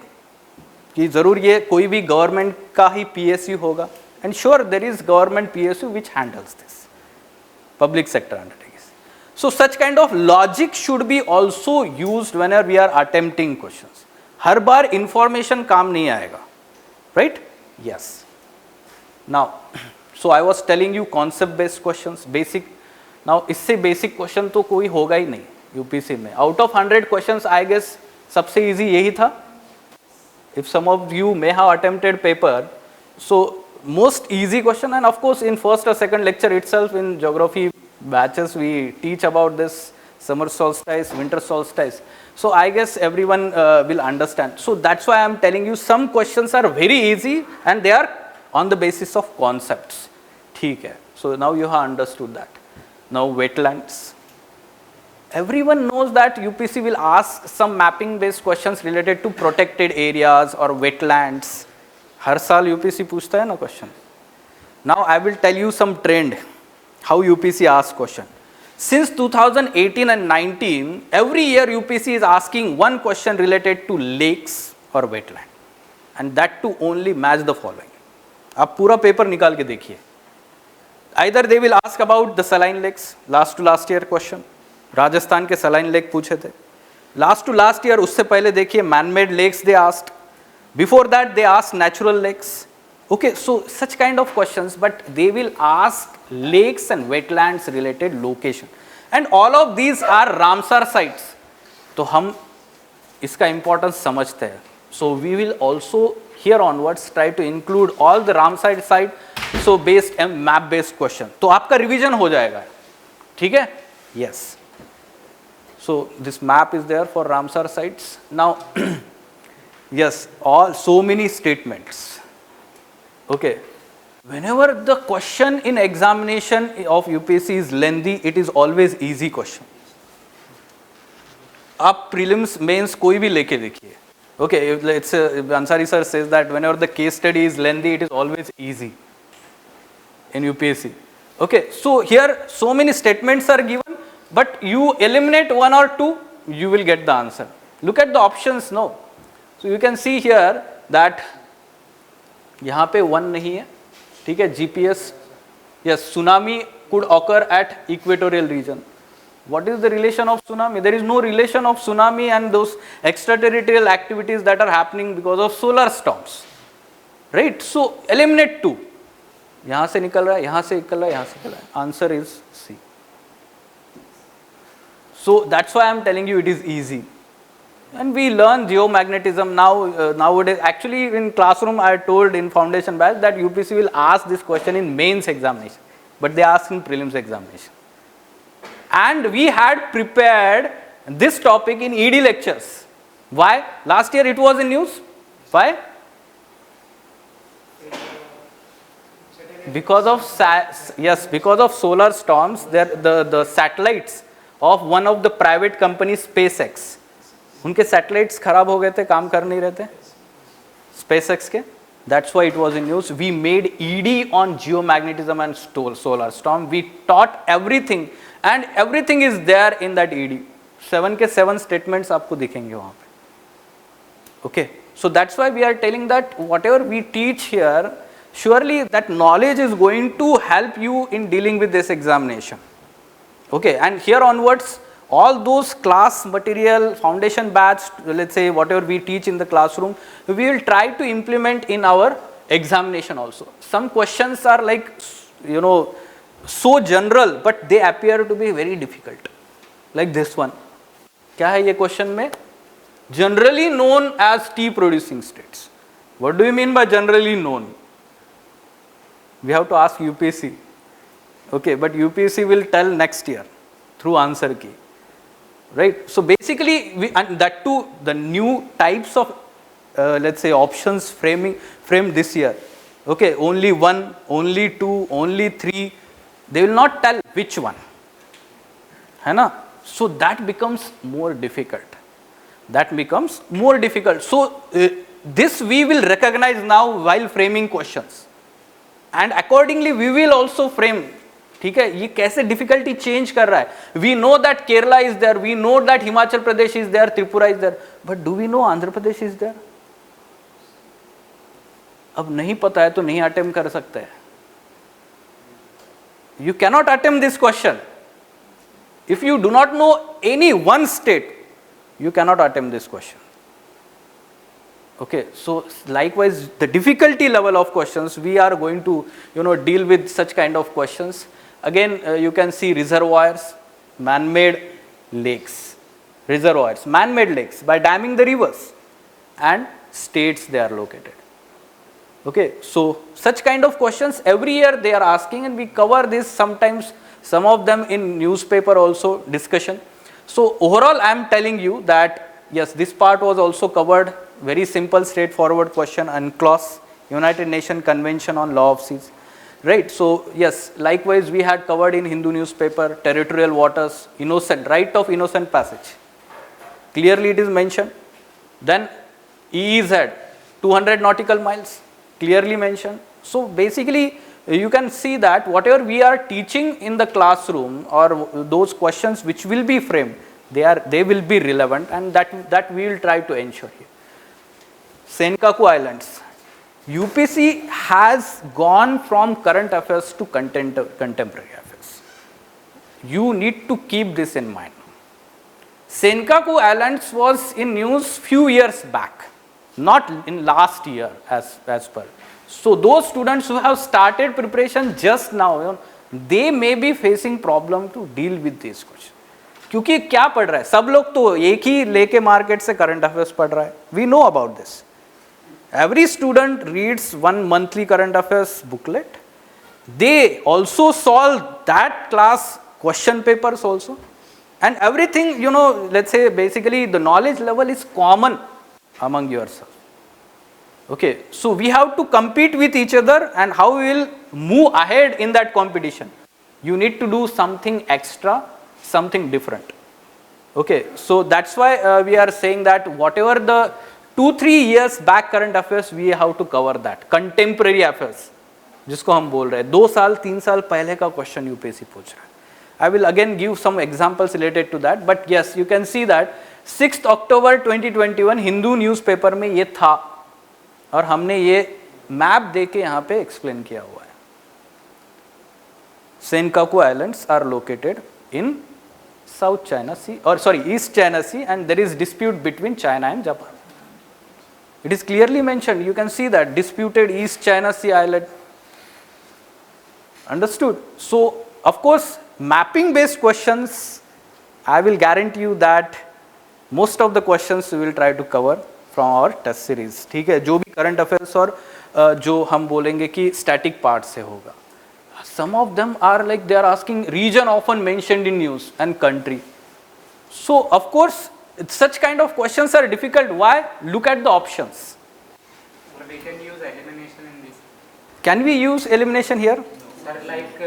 कि जरूर ये कोई भी government का ही PSU होगा? And sure, there is government PSU which handles this, public sector undertakings. So such kind of logic should be also used whenever we are attempting questions. Her bar information काम नहीं आएगा, right? Yes. Now, so I was telling you concept based questions, basic. Now इससे basic question तो कोई होगा ही नहीं UPSC में. Out of 100 questions, I guess सबसे easy यही था. If some of you may have attempted paper, so most easy question, and of course in first or second lecture itself in geography batches we teach about this summer solstice, winter solstice. So I guess everyone will understand. So that's why I am telling you some questions are very easy and they are on the basis of concepts. ठीक है. So now you have understood that. Now wetlands. Everyone knows that UPSC will ask some mapping based questions related to protected areas or wetlands. हर साल UPSC पूछता है ना question. Now I will tell you some trend how UPSC asks question. Since 2018 and 19, every year UPSC is asking one question related to lakes or wetland, and that too only match the following. आप पूरा paper निकाल के देखिए. Either they will ask about the saline lakes, last to last year question. Rajasthan के saline lake पूछे थे. Last to last year उससे पहले देखिए man-made lakes they asked. Before that they asked natural lakes. Okay, so such kind of questions, but they will ask lakes and wetlands related location. and all of these are Ramsar sites. तो हम इसका importance समझते हैं. So we will also here onwards try to include all the Ramsar site, so based and map based question. तो आपका revision हो जाएगा, ठीक है? Yes. So this map is there for Ramsar sites. Now, yes, all so many statements. Okay. Whenever the question in examination of UPSC is lengthy, it is always easy question. आप prelims mains कोई भी लेके देखिए. Okay, let's Ansari Sir says that whenever the case study is lengthy, it is always easy in UPSC. Okay, so here so many statements are given, but you eliminate one or two, you will get the answer. Look at the options now. So you can see here that यहाँ पे one नहीं है, ठीक है? GPS, yes, tsunami could occur at equatorial region. What is the relation of tsunami? There is no relation of tsunami and those extraterritorial activities that are happening because of solar storms, right? So eliminate two. यहाँ से निकल रहा है, यहाँ से निकल रहा है, यहाँ से निकल रहा है. Answer is C. So that's why I am telling you it is easy. And we learn geomagnetism now nowadays. Actually, in classroom, I told in foundation batch that UPSC will ask this question in mains examination, but they ask in prelims examination. And we had prepared this topic in ED lectures. Why? Last year it was in news. Why? Because of because of solar storms, the satellites of one of the private companies, SpaceX, उनके satellites खराब हो गए थे, काम कर नहीं रहे थे, SpaceX के. That's why it was in news. We made ED on geomagnetism and solar storm. We taught everything, and everything is there in that ED. 7 के 7 statements आपको दिखेंगे वहाँ पे. Okay, so that's why we are telling that whatever we teach here, surely that knowledge is going to help you in dealing with this examination. Okay, and here onwards, all those class material, foundation batch, let's say whatever we teach in the classroom, we will try to implement in our examination also. Some questions are like, you know, so general, but they appear to be very difficult. Like this one. क्या है ये question में? Generally known as tea producing states. What do you mean by generally known? We have to ask UPSC. Okay, but UPSC will tell next year through answer key. Right? So basically, and that too, the new types of, let's say, options framed this year. Okay, only 1, only 2, only 3. They will not tell which one. है ना? So that becomes more difficult. That becomes more difficult. So this we will recognize now while framing questions. And accordingly, we will also frame. ठीक है, ये कैसे difficulty change कर रहा है. We know that Kerala is there, we know that Himachal Pradesh is there, Tripura is there, but do we know Andhra Pradesh is there? अब नहीं पता है तो नहीं अटेम्प्ट कर सकते हैं. You cannot attempt this question. If you do not know any one state, you cannot attempt this question. Okay, so likewise the difficulty level of questions we are going to deal with such kind of questions. Again you can see reservoirs, man-made lakes, reservoirs, man-made lakes by damming the rivers, and states they are located. Okay, so such kind of questions every year they are asking, and we cover this sometimes, some of them in newspaper also discussion. So overall I am telling you that yes, this part was also covered, very simple straightforward question, UNCLOS, United Nations Convention on Law of Seas, right? So yes, likewise we had covered in Hindu newspaper, territorial waters, innocent, right of innocent passage, clearly it is mentioned. Then EEZ, 200 nautical miles, clearly mentioned. So basically you can see that whatever we are teaching in the classroom, or those questions which will be framed, they will be relevant, and that we will try to ensure here. Senkaku Islands, UPSC has gone from current affairs to contemporary affairs. You need to keep this in mind. Senkaku Islands was in news few years back, not in last year as per. So those students who have started preparation just now, they may be facing problem to deal with these questions. क्योंकि क्या पढ़ रहा है, सब लोग तो एक ही लेके मार्केट से करंट अफेयर्स पढ़ रहा है. We know about this. Every student reads one monthly current affairs booklet. They also solve that class question papers also. And everything, you know, let's say basically the knowledge level is common among yourself. Okay, so we have to compete with each other, and how we will move ahead in that competition. You need to do something extra, something different. Okay, so that's why we are saying that whatever the 2-3 years back current affairs, we have to cover that. Contemporary affairs, जिसको हम बोल रहे हैं 2 साल 3 साल पहले का question UPSC पूछ रहा है. I will again give some examples related to that, but yes, you can see that 6th October 2021 Hindu newspaper में ये था, और हमने ये मैप देके यहाँ पे एक्सप्लेन किया हुआ है. Senkaku Islands are located in South China Sea, or sorry, East China Sea, and there is dispute between China and Japan. It is clearly mentioned. You can see that disputed East China Sea island. Understood? So, of course, mapping based questions, I will guarantee you that most of the questions we will try to cover from our test series. ठीक है, जो भी current affairs और जो हम बोलेंगे कि static part से होगा. Some of them are like they are asking region often mentioned in news and country. So, of course, such kind of questions are difficult. Why? Look at the options. We can use elimination in this. Can we use elimination here? Sir, like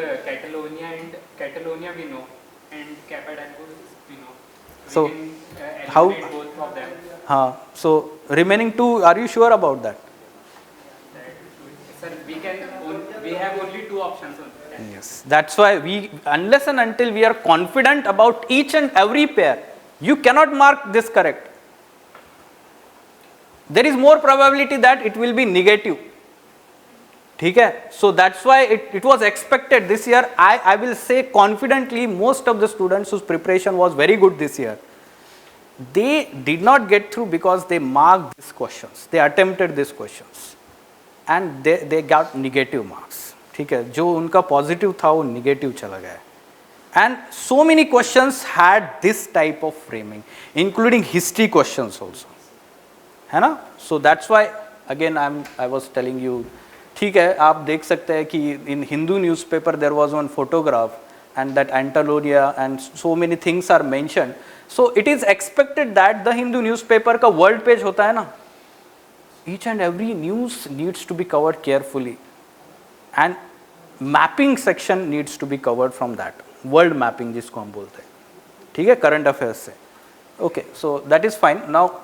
Catalonia we know, and Cappadocia we know. So, we can how- eliminate both of them. So, remaining 2, are you sure about that? Sir, we have only 2 options. Yes. That's why we, unless and until we are confident about each and every pair, you cannot mark this correct. There is more probability that it will be negative. ठीक है? So that's why it was expected this year. I will say confidently, most of the students whose preparation was very good this year, they did not get through because they marked these questions. They attempted these questions and they got negative marks. ठीक है? जो उनका positive था वो negative चला गया. And so many questions had this type of framing, including history questions also. है ना? So that's why again I was telling you, ठीक है, आप देख सकते हैं कि in Hindu newspaper there was one photograph and that Antilonia and so many things are mentioned. So it is expected that the Hindu newspaper का world page होता है ना, each and every news needs to be covered carefully, and mapping section needs to be covered from that. World mapping जिसको हम बोलते हैं. ठीक है, current affairs से. Okay, so that is fine. Now,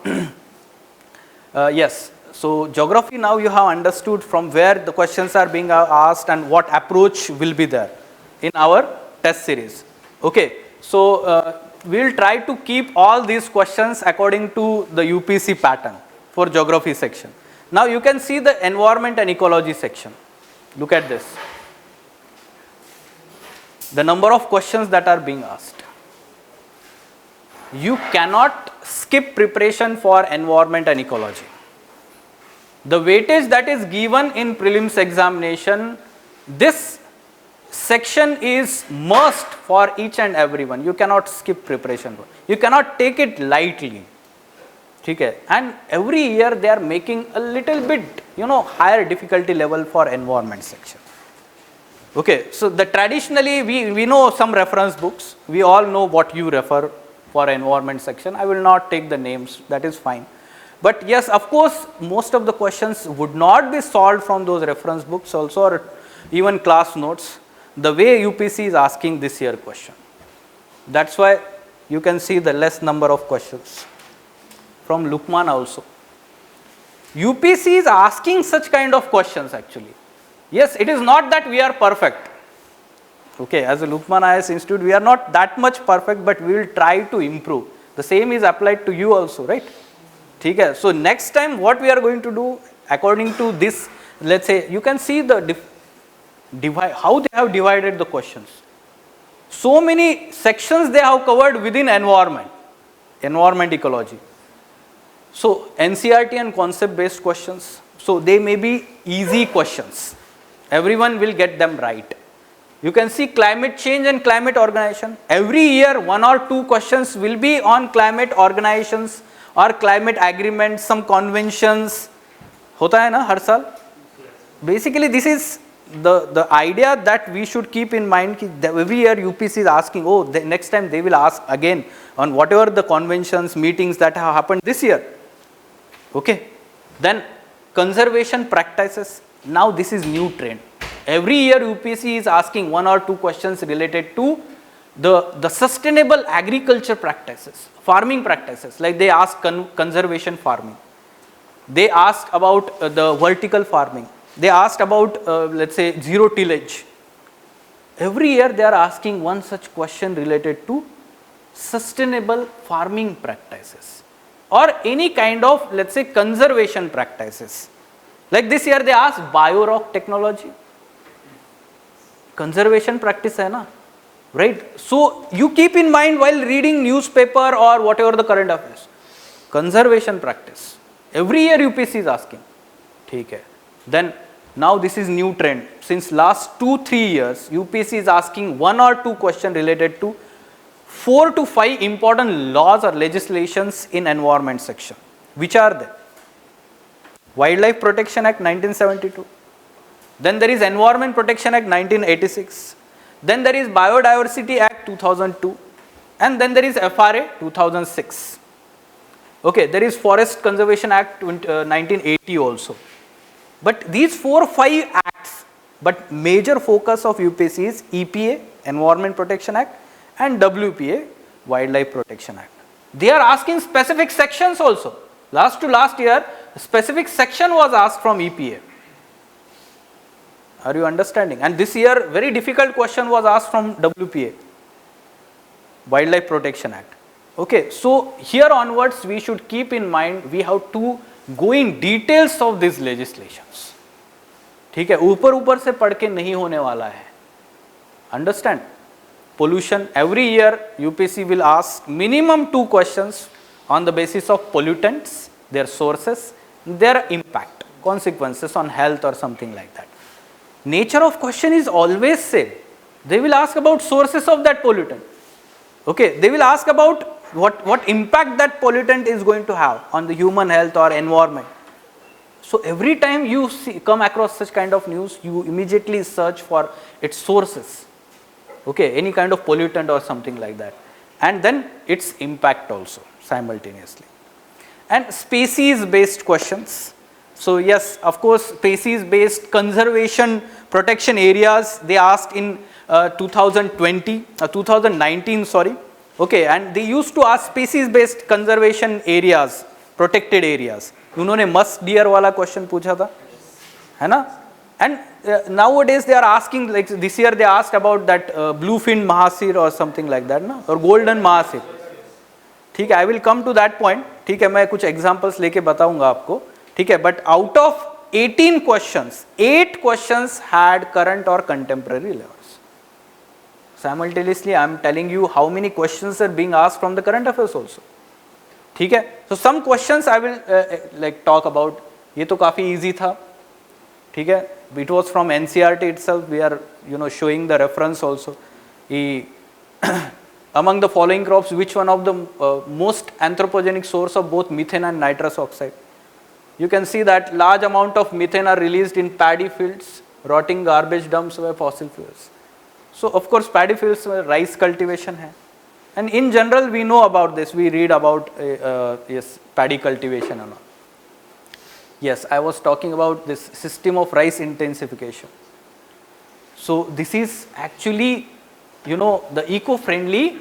yes. So geography, now you have understood from where the questions are being asked and what approach will be there in our test series. Okay, so we will try to keep all these questions according to the UPC pattern for geography section. Now you can see the environment and ecology section. Look at this. The number of questions that are being asked. You cannot skip preparation for environment and ecology. The weightage that is given in prelims examination, this section is must for each and everyone. You cannot skip preparation. You cannot take it lightly. Okay? And every year they are making a little bit, higher difficulty level for environment section. Okay, so traditionally we know some reference books. We all know what you refer for environment section. I will not take the names, that is fine. But yes, of course, most of the questions would not be solved from those reference books also, or even class notes, the way UPC is asking this year question. That's why you can see the less number of questions. From LUKMAAN also. UPC is asking such kind of questions actually. Yes, it is not that we are perfect. Okay, as a LUKMAAN IAS Institute, we are not that much perfect, but we will try to improve. The same is applied to you also, right? Okay, so next time what we are going to do, according to this, let's say, you can see the how they have divided the questions. So many sections they have covered within environment ecology. So NCERT and concept based questions, so they may be easy questions. Everyone will get them right. You can see climate change and climate organization. Every year 1 or 2 questions will be on climate organizations or climate agreements, some conventions. होता है ना हर साल? Basically this is the idea that we should keep in mind that every year UPSC is asking, oh, next time they will ask again on whatever the conventions, meetings that have happened this year. Okay. Then conservation practices. Now this is new trend. Every year UPSC is asking 1 or 2 questions related to the sustainable agriculture practices, farming practices. Like they ask conservation farming. They ask about the vertical farming. They asked about, let's say, zero tillage. Every year they are asking one such question related to sustainable farming practices or any kind of, let's say, conservation practices. Like this year they asked bio-rock technology. Conservation practice hai na, right? So you keep in mind while reading newspaper or whatever the current affairs. Conservation practice. Every year UPSC is asking. ठीक है. Then now this is new trend. Since last 2-3 years, UPSC is asking 1 or 2 questions related to 4 to 5 important laws or legislations in environment section. Which are they? Wildlife Protection Act 1972. Then there is Environment Protection Act 1986. Then there is Biodiversity Act 2002. And then there is FRA 2006. Okay, there is Forest Conservation Act 1980 also. But these 4 or 5 acts, but major focus of UPSC is EPA, Environment Protection Act, and WPA, Wildlife Protection Act. They are asking specific sections also. Last to last year, a specific section was asked from EPA. Are you understanding? And this year, very difficult question was asked from WPA, Wildlife Protection Act. Okay, so here onwards, we should keep in mind, we have to go in details of these legislations. ठीक है, ऊपर से पढ़ के नहीं होने वाला है. Understand? Pollution, every year UPSC will ask minimum 2 questions on the basis of pollutants, their sources, their impact, consequences on health or something like that. Nature of question is always same. They will ask about sources of that pollutant. Okay, they will ask about what impact that pollutant is going to have on the human health or environment. So every time you come across such kind of news, you immediately search for its sources. Okay, any kind of pollutant or something like that. And then its impact also simultaneously. And species based questions. So yes, of course, species based conservation protection areas they asked in 2019, sorry. Okay, and they used to ask species based conservation areas, protected areas. उन्होंने must deer वाला question पूछा था, है ना? And nowadays they are asking, like this year they asked about that bluefin mahasir or something like that, ना? Or golden mahasir. ठीक है, I will come to that point. ठीक है, मैं कुछ examples लेके बताऊंगा आपको. ठीक है, but out of 18 questions, 8 questions had current or contemporary levels. Simultaneously, I am telling you how many questions are being asked from the current affairs also. ठीक है, so some questions I will like talk about. ये तो काफी easy था. ठीक है, it was from NCERT itself. We are showing the reference also. Among the following crops, which one of the most anthropogenic source of both methane and nitrous oxide? You can see that large amount of methane are released in paddy fields, rotting garbage dumps where fossil fuels. So of course paddy fields में rice cultivation है. And in general we know about this, we read about yes, paddy cultivation and all. Yes, I was talking about this system of rice intensification. So this is actually the eco-friendly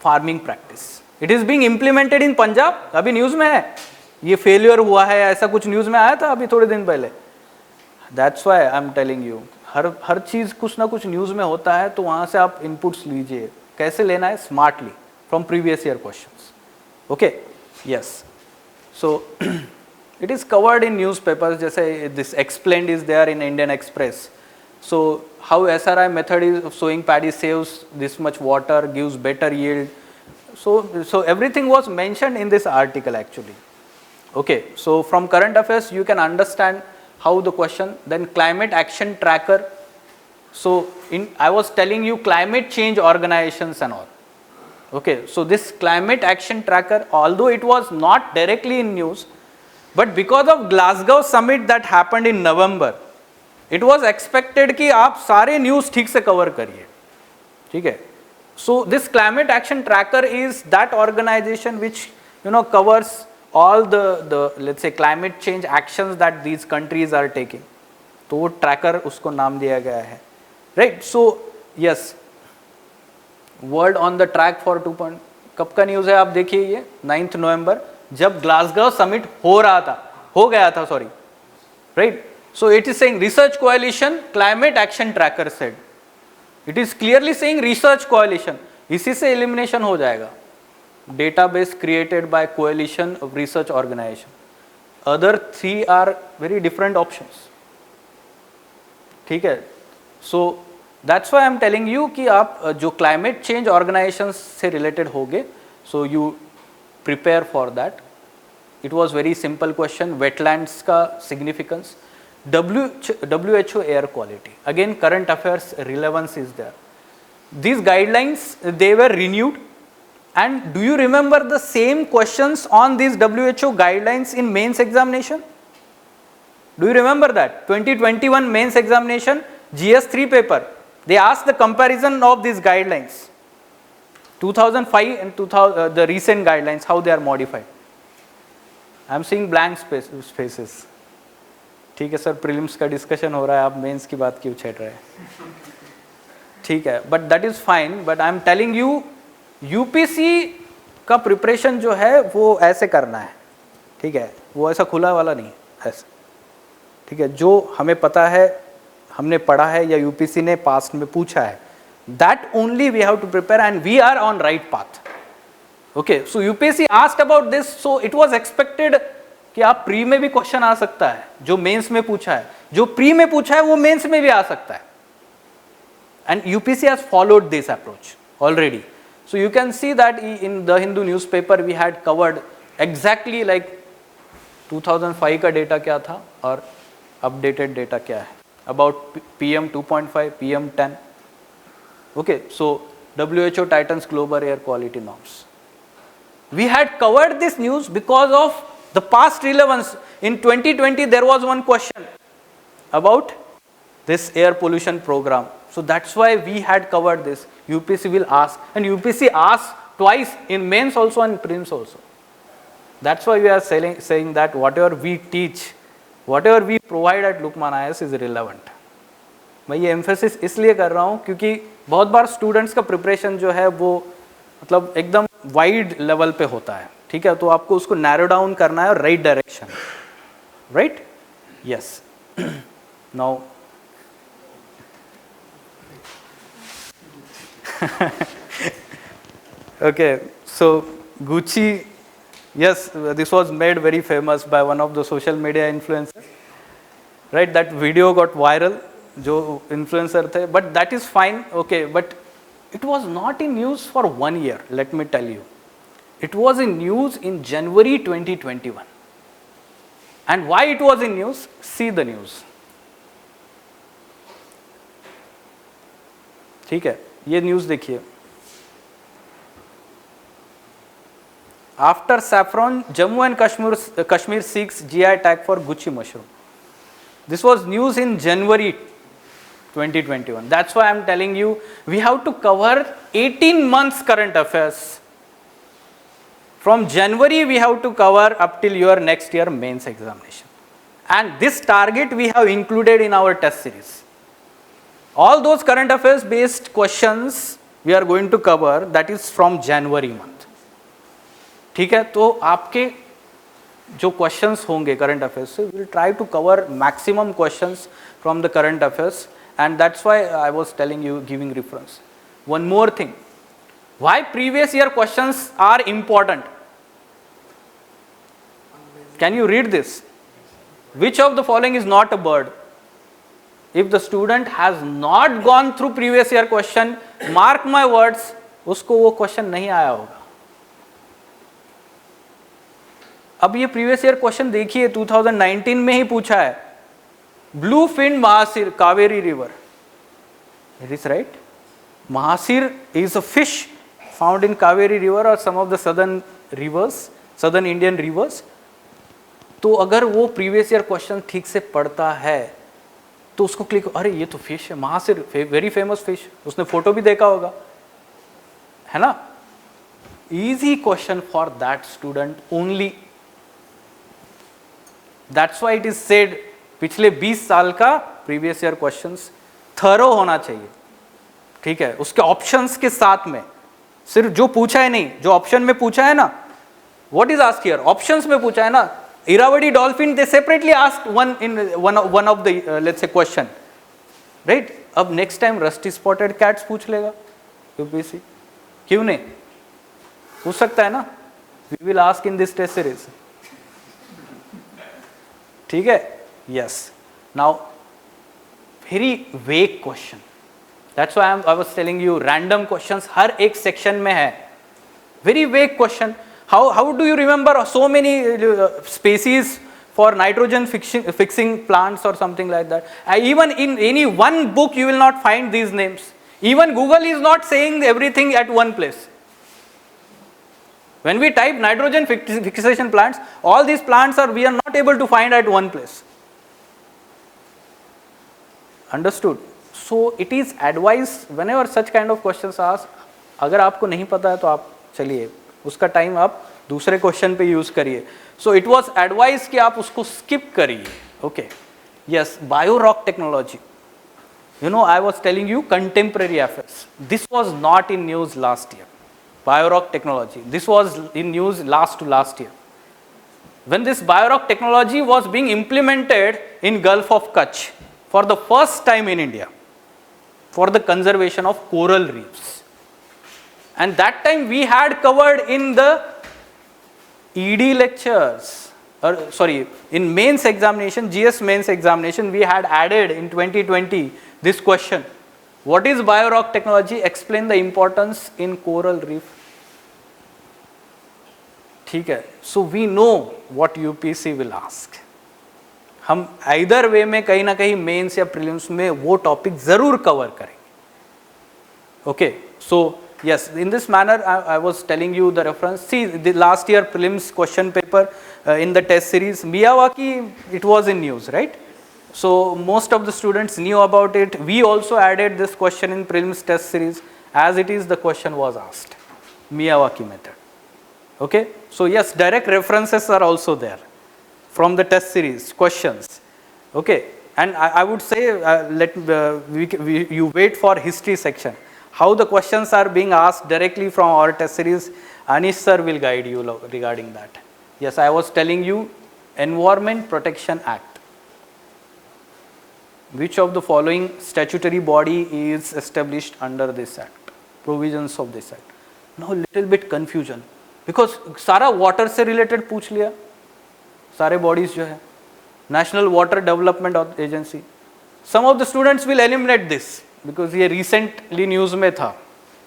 farming practice. It is being implemented in Punjab. अभी news में है, ये failure हुआ है, ऐसा कुछ news में आया था अभी थोड़े दिन पहले. That's why I am telling you, हर चीज़ कुछ ना कुछ न्यूज़ में होता है, तो वहाँ से आप इनपुट्स लीजिए. कैसे लेना है? Smartly from previous year questions. Okay, yes. So it is covered in newspapers, जैसे this explained is there in Indian Express. So how SRI method is of sowing paddy saves this much water, gives better yield. So everything was mentioned in this article actually. Okay, so from current affairs you can understand how the question. Then climate action tracker. So I was telling you climate change organizations and all. Okay, so this climate action tracker, although it was not directly in news, but because of Glasgow summit that happened in November, it was expected कि आप सारे news ठीक से cover करिए, ठीक है? So this climate action tracker is that organization which covers all the let's say climate change actions that these countries are taking. तो वो tracker उसको नाम दिया गया है, right? So yes, world on the track for 2 point, कब का news है आप देखिए, ये 9 नवंबर, जब ग्लासगो समिट हो गया था, sorry, right? So it is saying research coalition climate action tracker said, it is clearly saying research coalition, इसी से एलिमिनेशन हो जाएगा, database created by coalition of research organization, other 3 are very different options, ठीक है? So that's why I am telling you कि आप जो climate change organization से रिलेटेड होगे, so you prepare for that. It was very simple question, wetlands का significance, WHO air quality, again current affairs relevance is there. These guidelines, they were renewed, and do you remember the same questions on these WHO guidelines in mains examination? Do you remember that 2021 mains examination GS3 paper, they asked the comparison of these guidelines 2005 and 2000 the recent guidelines, how they are modified. I am seeing blank spaces. ठीक है sir, prelims का discussion हो रहा है, आप mains की बात क्यों छेड़ रहे हैं? ठीक है, but that is fine, but I am telling you UPC का प्रिपरेशन जो है वो ऐसे करना है, ठीक है? वो ऐसा खुला वाला नहीं, ऐसे, ठीक है? जो हमें पता है, हमने पढ़ा है या यूपीसी ने पास्ट में पूछा है, that only we have to prepare and we are on right path. Okay, so UPSC asked about this, so it was expected कि आप प्री में भी क्वेश्चन आ सकता है, जो मेंस में पूछा है, जो प्री में पूछा है वो मेंस में भी आ सकता है. And UPSC has followed this approach already. So you can see that in the Hindu newspaper we had covered exactly like 2005 का डेटा क्या था और updated डेटा क्या है about PM 2.5, PM 10. Okay, so WHO tightens global air quality norms. We had covered this news because of the past relevance. In 2020 there was one question about this air pollution program. So that's why we had covered this. UPSC will ask, and UPSC asks twice in mains also and prelims also. That's why we are saying that whatever we teach, whatever we provide at LUKMAAN IAS is relevant. मैं ये emphasis इसलिए कर रहा हूँ क्योंकि बहुत बार students का preparation जो है वो मतलब एकदम wide level पे होता है, ठीक है? तो आपको उसको narrow down करना है right direction, right? Yes. Now okay, so Gucci, yes, this was made very famous by one of the social media influencers, right? That video got viral, जो influencer थे, but that is fine, okay, but it was not in news for 1 year, let me tell you. It was in news in January 2021. And why it was in news? See the news. ठीक है, ये news देखिए. After saffron, Jammu and Kashmir seeks GI tag for Gucci mushroom. This was news in January 2021. That's why I am telling you, we have to cover 18 months current affairs. From January, we have to cover up till your next year mains examination. And this target we have included in our test series. All those current affairs based questions we are going to cover, that is from January month. ठीक है? तो आपके जो questions होंगे current affairs से, we will try to cover maximum questions from the current affairs, and that's why I was telling you, giving reference. One more thing, why previous year questions are important? Can you read this? Which of the following is not a bird? If the student has not gone through previous year question, mark my words, उसको वो question नहीं आया होगा. अब ये previous year question देखिए, 2019 में ही पूछा है. Blue fin mahseer Kaveri river, It is right. Mahasir is a fish found in Kaveri river or some of the southern rivers, southern Indian rivers. तो अगर वो प्रीवियस ईयर क्वेश्चन ठीक से पढ़ता है तो उसको क्लिक, अरे ये तो फिश है, महासिर, वेरी फेमस फिश, उसने फोटो भी देखा होगा, है ना. Easy question for that student only. That's why it is said पिछले 20 साल का प्रीवियस ईयर क्वेश्चंस थरो होना चाहिए. ठीक है, उसके ऑप्शंस के साथ में, सिर्फ जो पूछा है नहीं, जो ऑप्शन में पूछा है ना, what is asked here, options में पूछा है ना. Irrawaddy dolphin, they separately asked one of the let's say question, right? अब next time rusty spotted cats पूछ लेगा UPSC, क्यों नहीं पूछ सकता है ना. We will ask in this test series. ठीक है. Yes. Now very vague question. That's why I was telling you random questions हर एक section में है. Very vague question. How do you remember so many species for nitrogen fixing plants or something like that? Even in any one book you will not find these names. Even Google is not saying everything at one place. When we type nitrogen fixation plants, all these plants we are not able to find at one place. Understood? So it is advised whenever such kind of questions are asked, अगर आपको नहीं पता है तो आप चलिए उसका time आप दूसरे क्वेश्चन पे यूज करिए. सो इट वाज एडवाइस कि आप उसको स्किप करिए. Okay. Yes, bio rock technology, you know I was telling you contemporary affairs, this was not in news last year. Bio rock technology, this was in news last to last year. When this bio-rock technology was being implemented in Gulf of Kutch for the first time in India for the conservation of coral reefs. And that time we had covered in the ED lectures, in mains examination, GS mains examination, we had added in 2020 this question. What is bio-rock technology? Explain the importance in coral reef. ठीक है. So we know what UPSC will ask. हम either way में कहीं ना कहीं mains या prelims में वो topic जरूर cover करेंगे. Okay. So yes, in this manner I was telling you the reference. See, the last year prelims question paper in the test series, Miyawaki, it was in news, right? So most of the students knew about it. We also added this question in prelims test series. As it is, the question was asked. Miyawaki method. Okay. So yes, direct references are also there from the test series questions. Okay. And I would say you wait for history section. How the questions are being asked directly from our test series, Anish Sir will guide you regarding that. Yes, I was telling you Environment Protection Act. Which of the following statutory body is established under this act? Provisions of this act. Now little bit confusion because सारा water से related पूछ लिया, सारे bodies जो है, National Water Development Agency. Some of the students will eliminate this because ये recently news में था,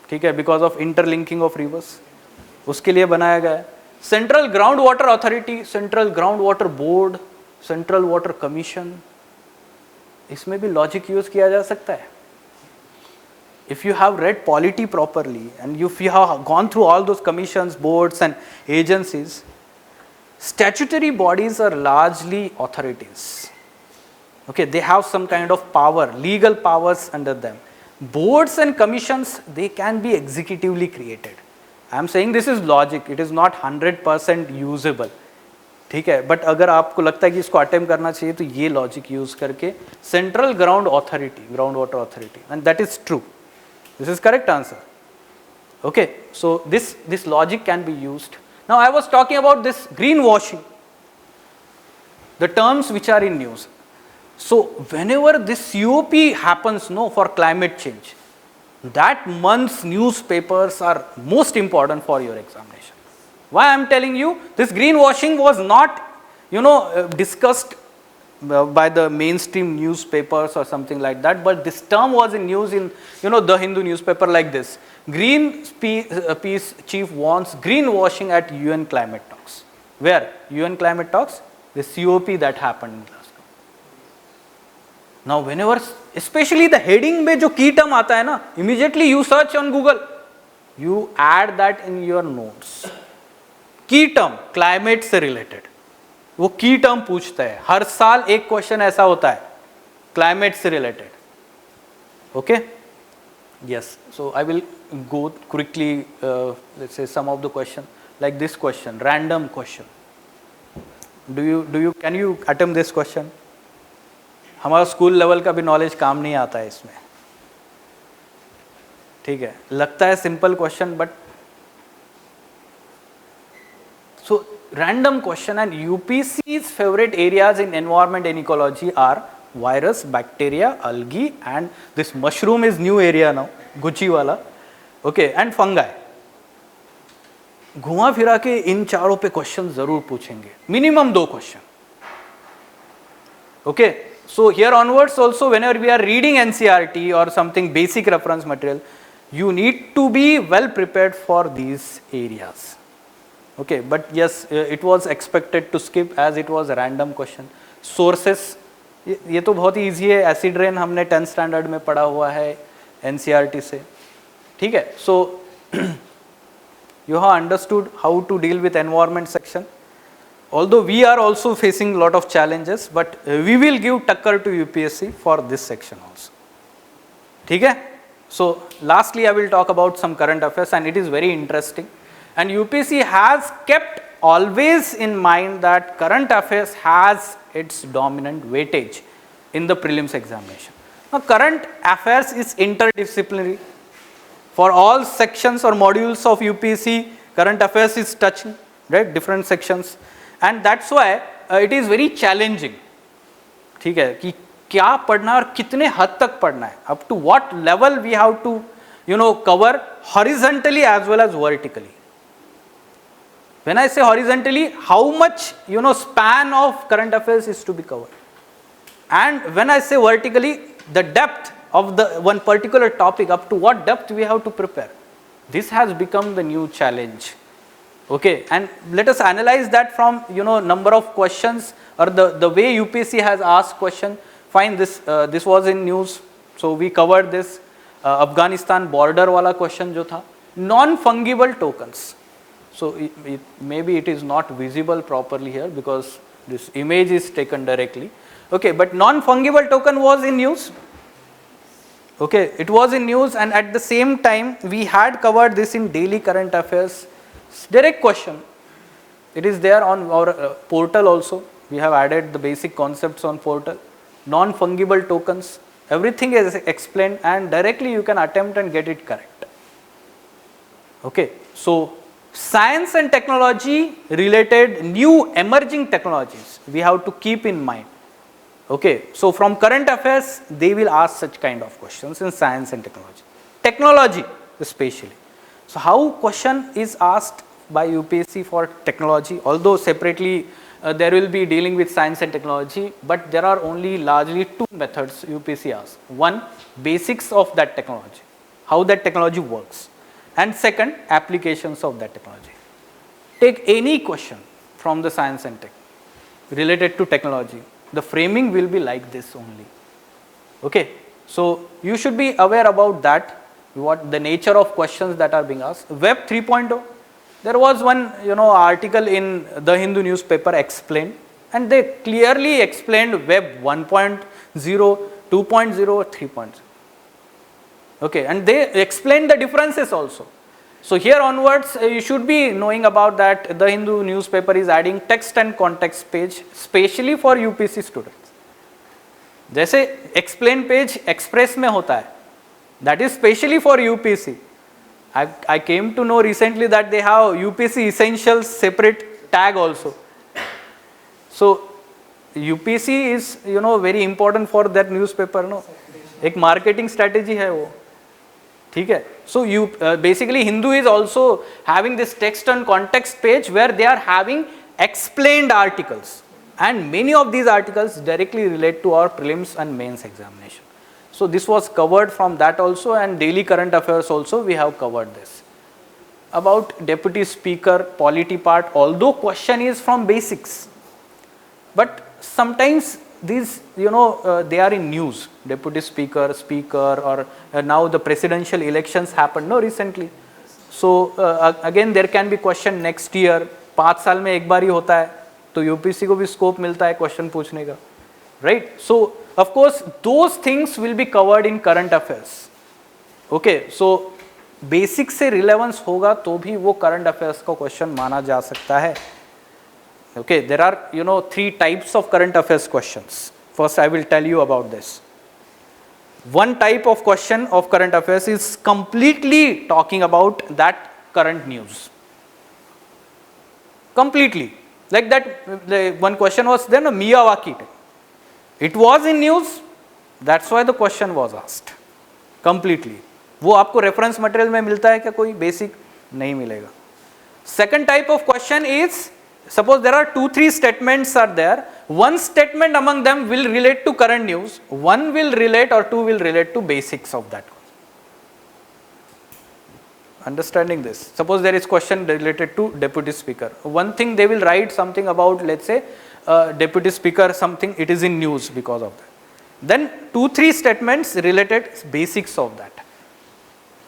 ठीक है, because of interlinking of rivers, उसके लिए बनाया गया है. Central Groundwater Authority, Central Groundwater Board, Central Water Commission, इसमें भी लॉजिक यूज किया जा सकता है. If you have read polity properly and if you have gone through all those commissions, boards and agencies, statutory bodies are largely authorities. Okay, they have some kind of power, legal powers under them. Boards and commissions, they can be executively created. I am saying this is logic, it is not 100% usable. ठीक है, but अगर आपको लगता है कि इसको attempt करना चाहिए तो ये लॉजिक यूज करके central ground authority, ground water authority, and that is true. This is correct answer. Okay, so this logic can be used. Now I was talking about this green washing, the terms which are in news. So whenever this COP happens for climate change, that month's newspapers are most important for your examination. Why I am telling you this greenwashing was not discussed by the mainstream newspapers or something like that, but this term was in news in the Hindu newspaper like this. Greenpeace chief wants greenwashing at UN climate talks. Where UN climate talks? The COP that happened in Glasgow. Now whenever, especially the heading में जो key term आता है ना, immediately you search on Google, you add that in your notes. Key term climate से related, वो key term पूछता है. हर साल एक question ऐसा होता है climate से related. Okay? Yes. So I will go quickly. Let's say some of the question, like this question, random question. Can you attempt this question? हमारा स्कूल लेवल का भी नॉलेज काम नहीं आता है इसमें. ठीक है, लगता है simple question, but so random question. And UPC's favorite areas in environment and ecology are virus, bacteria, algae, and this mushroom is new area now, Gucci वाला. Okay, and fungi. घुमा फिरा के इन चारों पे क्वेश्चन जरूर पूछेंगे, minimum 2 question. Okay, so here onwards also, whenever we are reading NCERT or something basic reference material, you need to be well prepared for these areas. Okay, but yes, it was expected to skip as it was a random question. Sources, ये तो बहुत ही easy है, acid rain हमने 10th standard में पढ़ा हुआ है NCERT से. ठीक है, so you have understood how to deal with environment section. Although we are also facing a lot of challenges, but we will give Takkar to UPSC for this section also. ठीक है, so lastly I will talk about some current affairs, and it is very interesting. And UPSC has kept always in mind that current affairs has its dominant weightage in the prelims examination. Now current affairs is interdisciplinary. For all sections or modules of UPSC, current affairs is touching, right, different sections, and that's why it is very challenging. ठीक है, कि क्या पढ़ना और कितने हद तक पढ़ना है, up to what level we have to, cover horizontally as well as vertically. When I say horizontally, how much, span of current affairs is to be covered. And when I say vertically, the depth of the one particular topic, up to what depth we have to prepare. This has become the new challenge. Okay, and let us analyze that from, number of questions or the way UPSC has asked question. Fine, this was in news, so we covered this. Afghanistan border wala question jo tha, non-fungible tokens. So maybe it is not visible properly here because this image is taken directly. Okay, but non-fungible token was in news. Okay, it was in news, and at the same time we had covered this in daily current affairs. Direct question. It is there on our portal also. We have added the basic concepts on portal. Non-fungible tokens. Everything is explained, and directly you can attempt and get it correct. Okay, so science and technology related new emerging technologies we have to keep in mind. Okay, so from current affairs they will ask such kind of questions in science and technology. Technology especially. So how question is asked by UPSC for technology, although separately there will be dealing with science and technology, but there are only largely 2 methods UPSC asks. One, basics of that technology, how that technology works, and second, applications of that technology. Take any question from the science and tech related to technology, the framing will be like this only. Okay, so you should be aware about that, what the nature of questions that are being asked. Web 3.0, there was one article in the Hindu newspaper explained, and they clearly explained Web 1.0, 2.0, 3.0. Okay, and they explained the differences also. So here onwards you should be knowing about that. The Hindu newspaper is adding text and context page specially for UPSC students. जैसे explain page express में होता है, that is specially for UPSC. I came to know recently that they have UPSC essentials separate tag also. So UPSC is very important for that newspaper, no? एक marketing strategy है वो. ठीक है, so you basically Hindu is also having this text and context page where they are having explained articles, and many of these articles directly relate to our prelims and mains examination. So this was covered from that also, and daily current affairs also we have covered this. About deputy speaker, polity part, although question is from basics, but sometimes these, they are in news. Deputy speaker, or now the presidential elections happened, no, recently. So again, there can be question next year. 5 साल में एक बार ही होता है, तो UPSC को भी scope मिलता है क्वेश्चन पूछने का, right? So of course those things will be covered in current affairs. Okay, so basic से रिलेवेंस होगा तो भी वो करंट अफेयर्स का क्वेश्चन माना जा सकता है. Okay, there are 3 types of current affairs questions. First I will tell you about this. One type of question of current affairs is completely talking about that current news. Completely. Like that, one question was then a Miyawaki. It was in news, that's why the question was asked. Completely. वो आपको reference material में मिलता है क्या? कोई basic नहीं मिलेगा. Second type of question is, suppose there are 2-3 statements are there. One statement among them will relate to current news. One will relate or two will relate to basics of that. Understanding this? Suppose there is question related to deputy speaker. One thing they will write something about, let's say, deputy speaker, something, it is in news because of that. Then 2-3 statements related basics of that.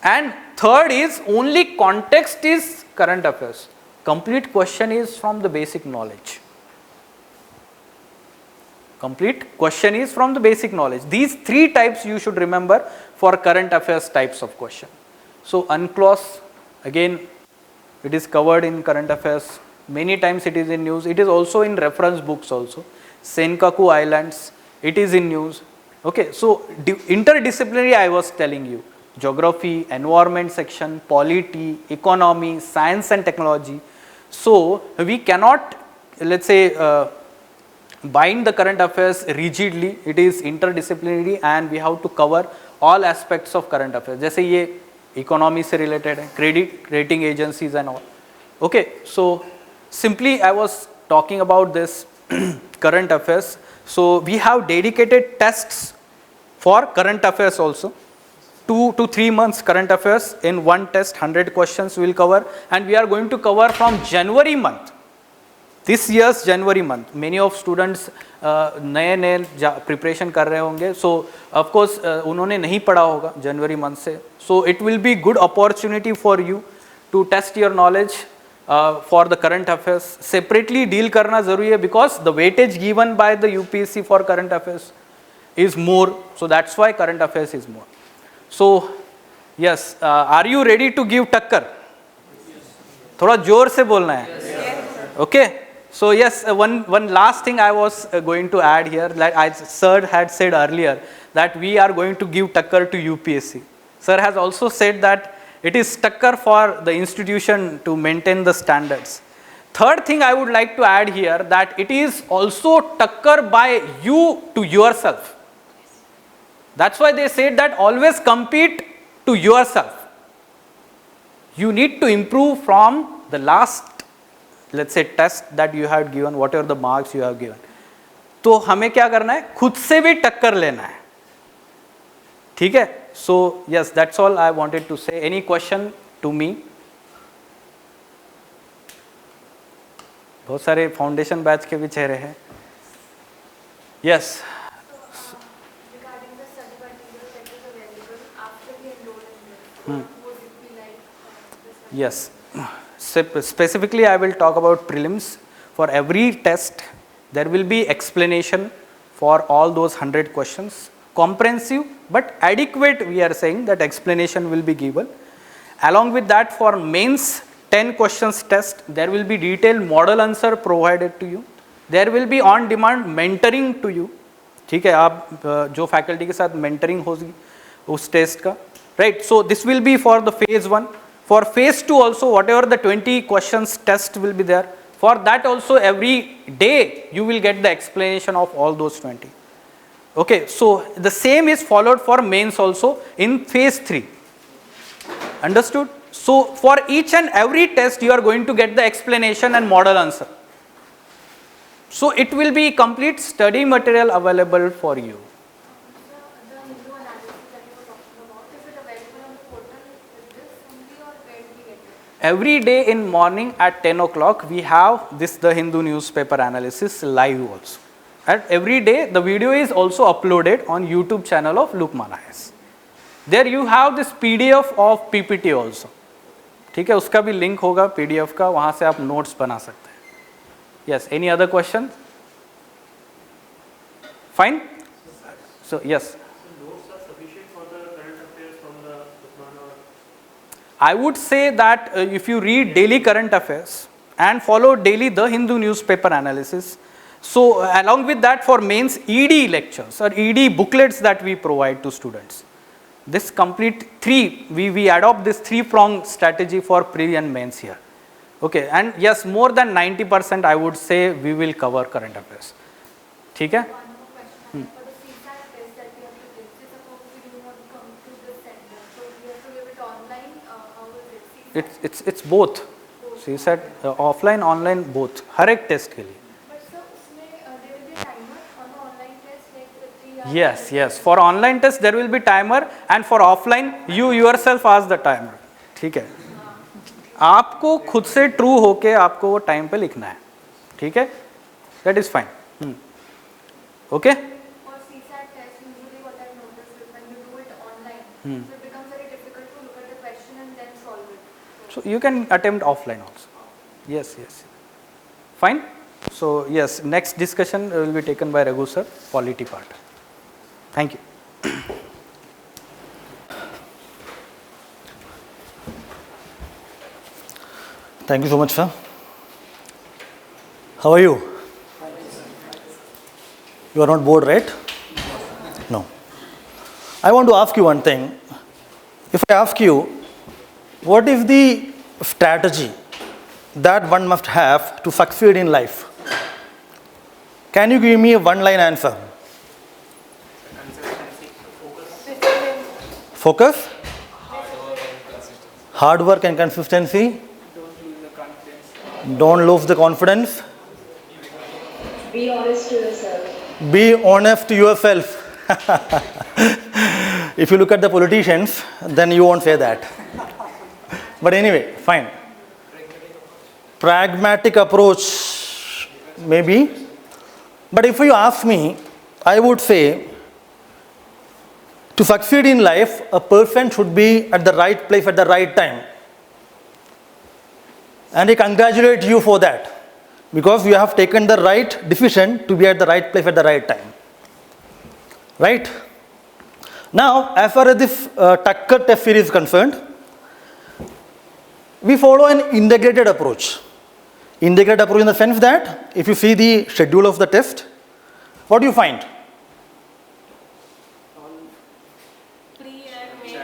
And third is only context is current affairs. Complete question is from the basic knowledge. Complete question is from the basic knowledge. These 3 types you should remember for current affairs types of question. So unclause, again, it is covered in current affairs. Many times it is in news. It is also in reference books also. Senkaku Islands, it is in news. Okay, so interdisciplinary I was telling you. Geography, environment section, polity, economy, science and technology. So we cannot, let's say, bind the current affairs rigidly. It is interdisciplinary and we have to cover all aspects of current affairs. जैसे ये economy से related है, credit rating agencies and all. Okay, so simply I was talking about this current affairs. So we have dedicated tests for current affairs also. 2 to 3 months current affairs in one test, 100 questions we will cover, and we are going to cover from January month. This year's January month. Many of students नए preparation कर रहे होंगे, so of course उन्होंने नहीं पढ़ा होगा January month से. So it will be good opportunity for you to test your knowledge for the current affairs. Separately deal करना ज़रूरी है because the weightage given by the UPSC for current affairs is more. So that's why current affairs is more. So yes, are you ready to give टक्कर? थोड़ा जोर से बोलना है. Okay. So yes, one last thing I was going to add here, like Sir had said earlier that we are going to give Takkar to UPSC. Sir has also said that it is Takkar for the institution to maintain the standards. Third thing I would like to add here, that it is also Takkar by you to yourself. That's why they said that always compete to yourself. You need to improve from the last, let's say, test that you had given, whatever the marks you have given. तो हमें क्या करना है? खुद से भी टक्कर लेना है. ठीक है? So yes, that's all I wanted to say. Any question to me? बहुत सारे फाउंडेशन बैच के भी चेहरे हैं. Yes. Regarding the study material that is available after we enroll in this, what would it be like? Yes. Specifically, I will talk about prelims. For every test, there will be explanation for all those 100 questions. Comprehensive but adequate, we are saying that explanation will be given. Along with that, for mains 10 questions test, there will be detailed model answer provided to you. There will be on demand mentoring to you. ठीक है, आप जो faculty के साथ mentoring होगी उस test का, right? So this will be for the phase 1. For phase 2 also, whatever the 20 questions test will be there. For that also, every day you will get the explanation of all those 20. Okay, so the same is followed for mains also in phase 3. Understood? So for each and every test, you are going to get the explanation and model answer. So it will be complete study material available for you. The Hindu analysis that you were talking about, is it available on the portal with this only, or where do we get it? Every day in morning at 10 o'clock, we have this, the Hindu newspaper analysis live also. And every day the video is also uploaded on YouTube channel of LUKMAAN IAS. There you have this PDF of PPT also. ठीक है, उसका भी link होगा PDF का, वहाँ से आप notes बना सकते हैं. Yes, any other question? Fine? So yes. Notes are sufficient for the current affairs from the LUKMAAN or? I would say that if you read daily current affairs and follow daily The Hindu newspaper analysis, so along with that for mains ED lectures or ED booklets that we provide to students, this complete we adopt this 3-pronged strategy for pre and mains here. Okay, and yes, more than 90% I would say we will cover current affairs. ठीक है? One more question. For the CSAT test that we have to give, say suppose we do not come to the center, so we have to give it online. How is it? It's both. CSAT offline, online both. हर एक test के लिए. But sir, उसमें there will be a timer on the online test, like the 3 hours. Yes. For online test there will be timer, and for offline you yourself ask the timer. ठीक है. आपको खुद से true होके आपको वो time पे लिखना है. ठीक है? That is fine. Okay? For CSAT test, usually what I notice is when you do it online, so it becomes very difficult to look at the question and then solve it. So you can attempt offline also. Yes. Fine. So yes, next discussion will be taken by Raghu sir, polity part. Thank you. Thank you so much, sir. How are you? You are not bored, right? No. I want to ask you one thing. If I ask you, what is the strategy that one must have to succeed in life? Can you give me a one-line answer? Focus? Hard work and consistency? Don't lose the confidence. Be honest to yourself. Be honest to yourself. If you look at the politicians, then you won't say that. But anyway, fine. Pragmatic approach, maybe. But if you ask me, I would say, to succeed in life, a person should be at the right place at the right time. And I congratulate you for that, because you have taken the right decision to be at the right place at the right time. Right? Now, as far as this Takkar test series is concerned, we follow an integrated approach. Integrated approach in the sense that if you see the schedule of the test, what do you find? Pre and main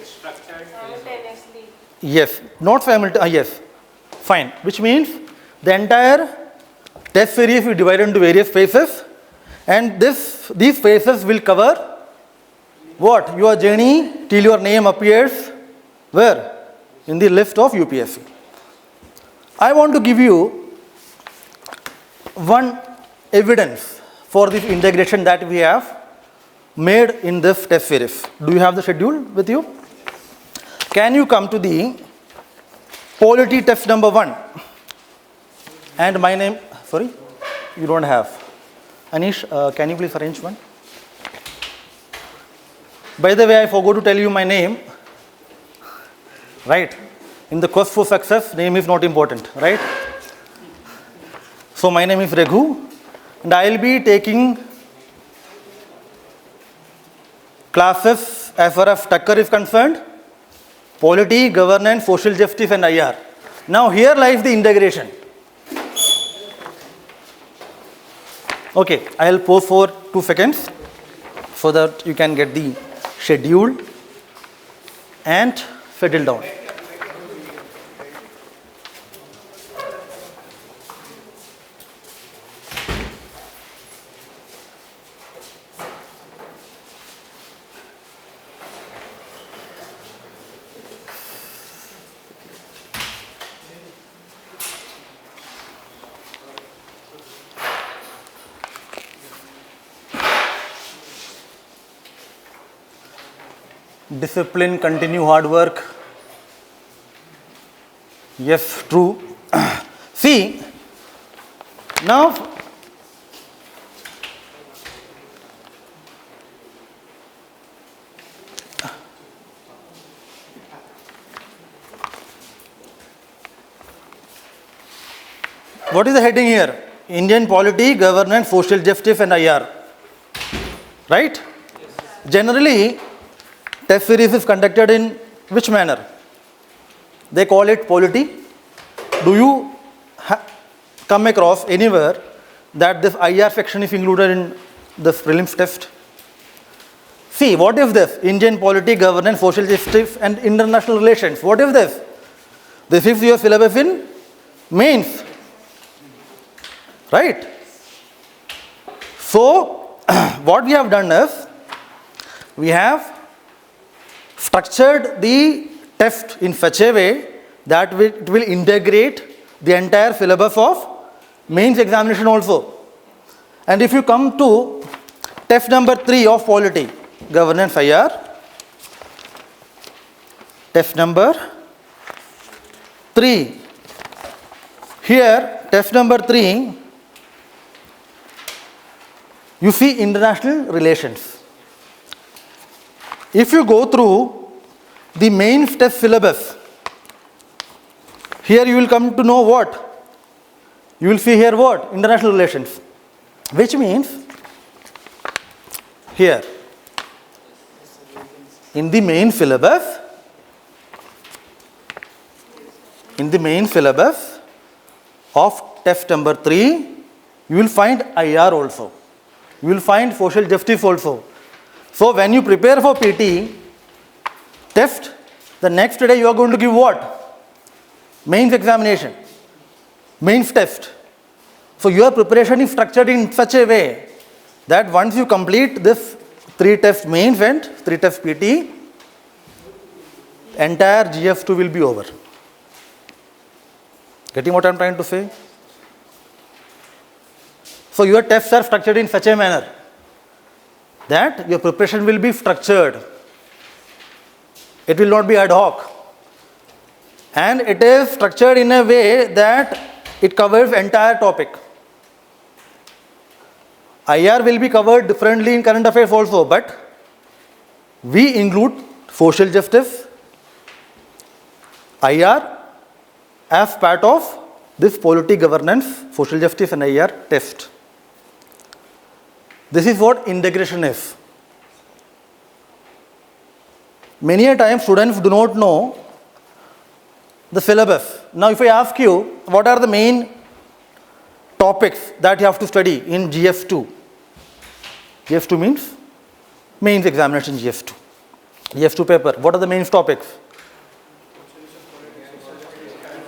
Structured. simultaneously. Yes, not simultaneously. Yes, fine. Which means the entire test series we divide into various phases, and these phases will cover what? Your journey till your name appears where? In the list of UPSC. I want to give you one evidence for this integration that we have made in this test series. Do you have the schedule with you? Can you come to the polity test number 1? And my name, sorry, you don't have. Anish, can you please arrange one? By the way, I forgot to tell you my name. Right? In the quest for success, name is not important, right? So my name is Raghu, and I will be taking classes as far as Takkar is concerned, polity, governance, social justice, and IR. Now here lies the integration. Okay, I will pause for 2 seconds so that you can get the schedule and settle down. Discipline, continue hard work. Yes, true. See, now What is the heading here? Indian polity, governance, social justice and IR. Right? Generally, test series is conducted in which manner? They call it polity. Do you come across anywhere that this IR section is included in this prelims test? See, what is this? Indian polity, governance, social justice and international relations. What is this? This is your syllabus in mains. Right? So, what we have done is, we have structured the test in such a way that it will integrate the entire syllabus of mains examination also. And if you come to test number 3 of polity, governance IR, test number 3. Here, test number 3, you see international relations. If you go through the mains test syllabus, here you will come to know what? You will see here what? International relations. Which means, here, in the main syllabus, of test number 3, you will find IR also. You will find social justice also. So when you prepare for PT test, the next day you are going to give what? Mains examination, mains test. So your preparation is structured in such a way that once you complete this 3 test mains and 3 test PT, entire GS2 will be over. Getting what I am trying to say? So your tests are structured in such a manner that your preparation will be structured. It will not be ad hoc. And it is structured in a way that it covers entire topic. IR will be covered differently in current affairs also, but we include social justice, IR as part of this polity, governance, social justice and IR test. This is what integration is. Many a time students do not know the syllabus. Now if I ask you, what are the main topics that you have to study in GS2? GS2 means mains examination GS2. GS2 paper. What are the main topics?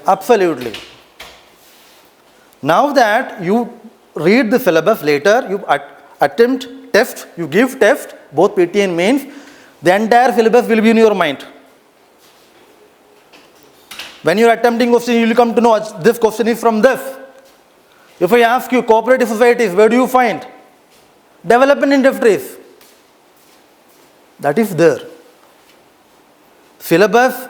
Absolutely. Now that you read the syllabus later, you attempt test, you give test, both PT and mains, the entire syllabus will be in your mind. When you are attempting question, you will come to know this question is from this. If I ask you cooperative societies, where do you find? Development industries. That is there. Syllabus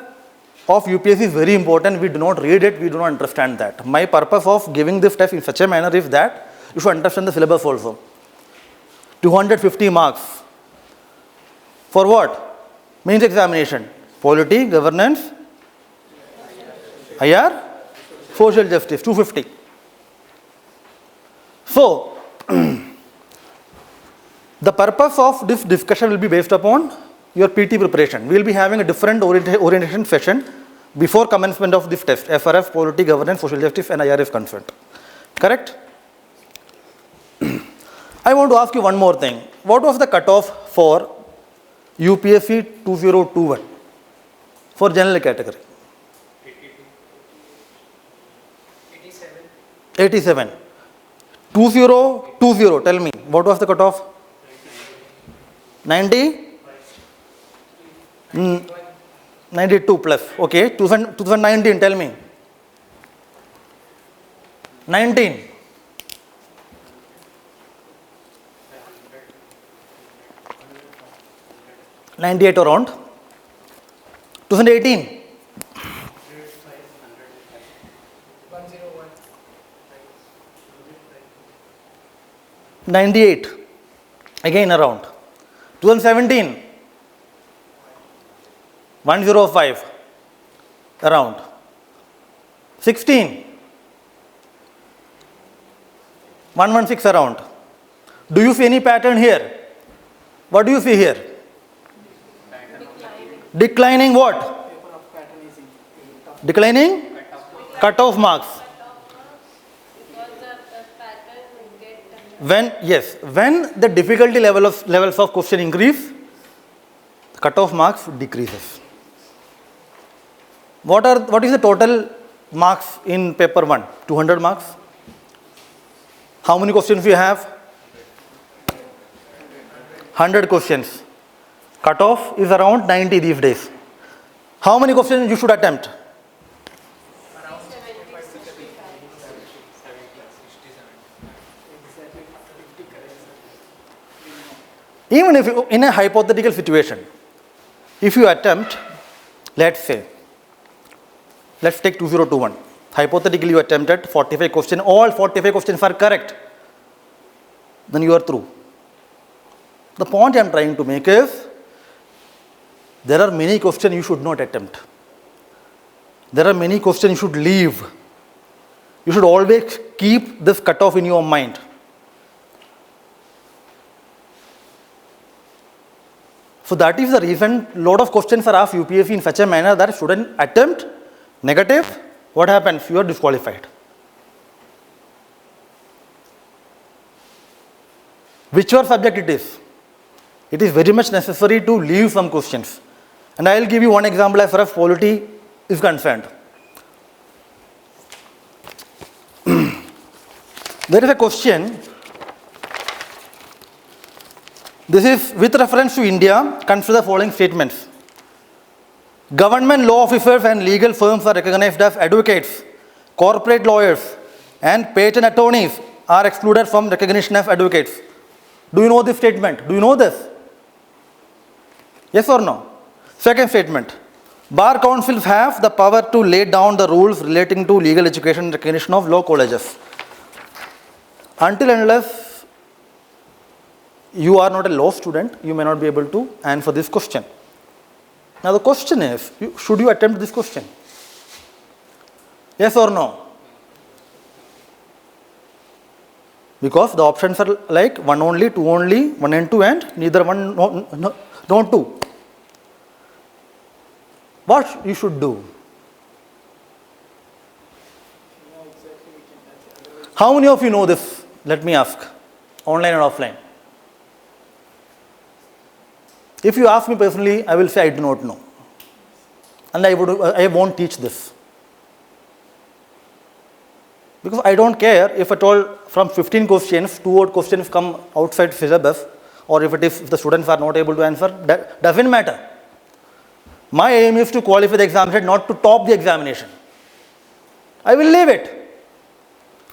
of UPSC is very important. We do not read it, we do not understand that. My purpose of giving this test in such a manner is that you should understand the syllabus also. 250 marks. For what? Mains examination. Polity, governance, IR, social justice, 250. So, the purpose of this discussion will be based upon your PT preparation. We will be having a different orientation session before commencement of this test, as far as polity, governance, social justice and IR is concerned. Correct? I want to ask you one more thing. What was the cutoff for UPSC 2021 for general category? 87. 2020, tell me, what was the cutoff? 90? 92 plus. Okay, 2019, tell me. 19. 98 around. 2018. 98. Again around. 2017. 105 around. 16. 116 around. Do you see any pattern here? What do you see here? Declining what? Declining cutoff marks. When the difficulty levels of question increase, cutoff marks decreases. What is the total marks in paper 1? 200 marks. How many questions you have? 100 questions. Cutoff is around 90 these days. How many questions you should attempt? Even if you, in a hypothetical situation, if you attempt, let's take 2021. Hypothetically, you attempted 45 questions, all 45 questions are correct, then you are through. The point I am trying to make is, there are many questions you should not attempt. There are many questions you should leave. You should always keep this cutoff in your mind. So that is the reason a lot of questions are asked UPSC in such a manner that student attempt negative, what happens? You are disqualified. Whichever subject it is very much necessary to leave some questions. And I will give you one example as far as polity is concerned. There is a question. This is with reference to India. Consider the following statements. Government law officers and legal firms are recognized as advocates. Corporate lawyers and patent attorneys are excluded from recognition as advocates. Do you know this statement? Do you know this? Yes or no? Second statement. Bar councils have the power to lay down the rules relating to legal education and recognition of law colleges. Until and unless you are not a law student, you may not be able to answer this question. Now the question is, should you attempt this question? Yes or no? Because the options are like 1 only, 2 only, 1 and 2, and neither 1 nor 2. What you should do? How many of you know this? Let me ask. Online and offline. If you ask me personally, I will say I do not know. And I won't teach this. Because I don't care if at all from 15 questions, 2 odd questions come outside syllabus, or if the students are not able to answer, that doesn't matter. My aim is to qualify the examination, not to top the examination. I will leave it.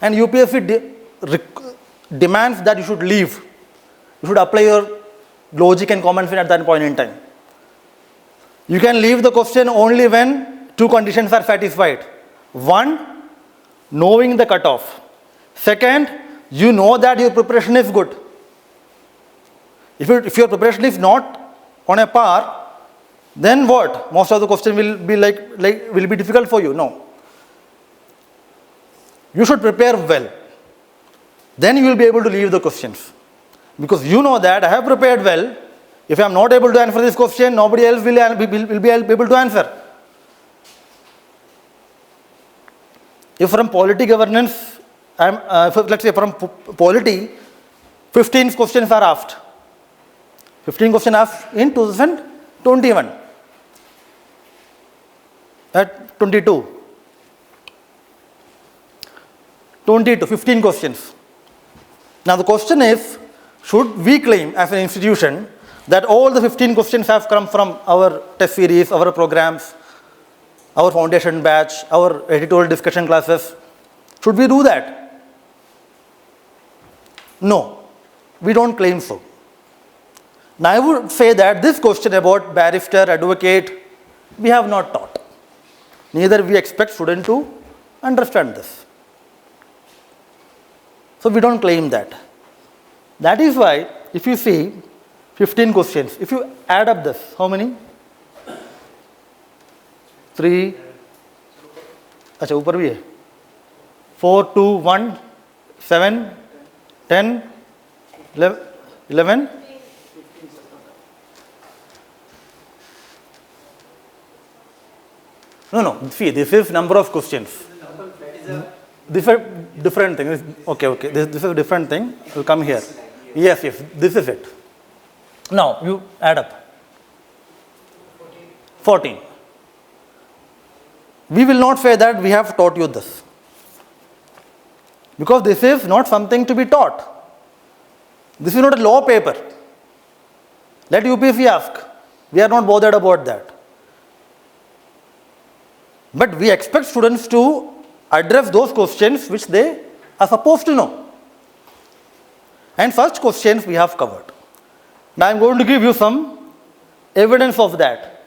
And UPSC demands that you should leave. You should apply your logic and common sense at that point in time. You can leave the question only when 2 conditions are satisfied. 1, knowing the cutoff. 2nd, you know that your preparation is good. If your preparation is not on a par, then what? Most of the questions will be difficult for you. No. You should prepare well. Then you will be able to leave the questions. Because you know that I have prepared well. If I am not able to answer this question, nobody else will be able to answer. If from polity governance, let's say from polity, 15 questions are asked. 15 questions asked in 2021. At 22. 15 questions. Now the question is, should we claim as an institution that all the 15 questions have come from our test series, our programs, our foundation batch, our editorial discussion classes? Should we do that? No, we don't claim so. Now I would say that this question about barrister, advocate, we have not taught. Neither we expect students to understand this. So we don't claim that. That is why, if you see 15 questions, if you add up this, how many? 3, अच्छा ऊपर भी है 4, 2, 1, 7, 10, 11. No, see, this is number of questions. This is a different thing. Okay. This is a different thing. Will come here. Yes, this is it. Now, you add up. 14. We will not say that we have taught you this. Because this is not something to be taught. This is not a law paper. Let UPSC ask. We are not bothered about that. But we expect students to address those questions which they are supposed to know. And such questions we have covered. Now I am going to give you some evidence of that.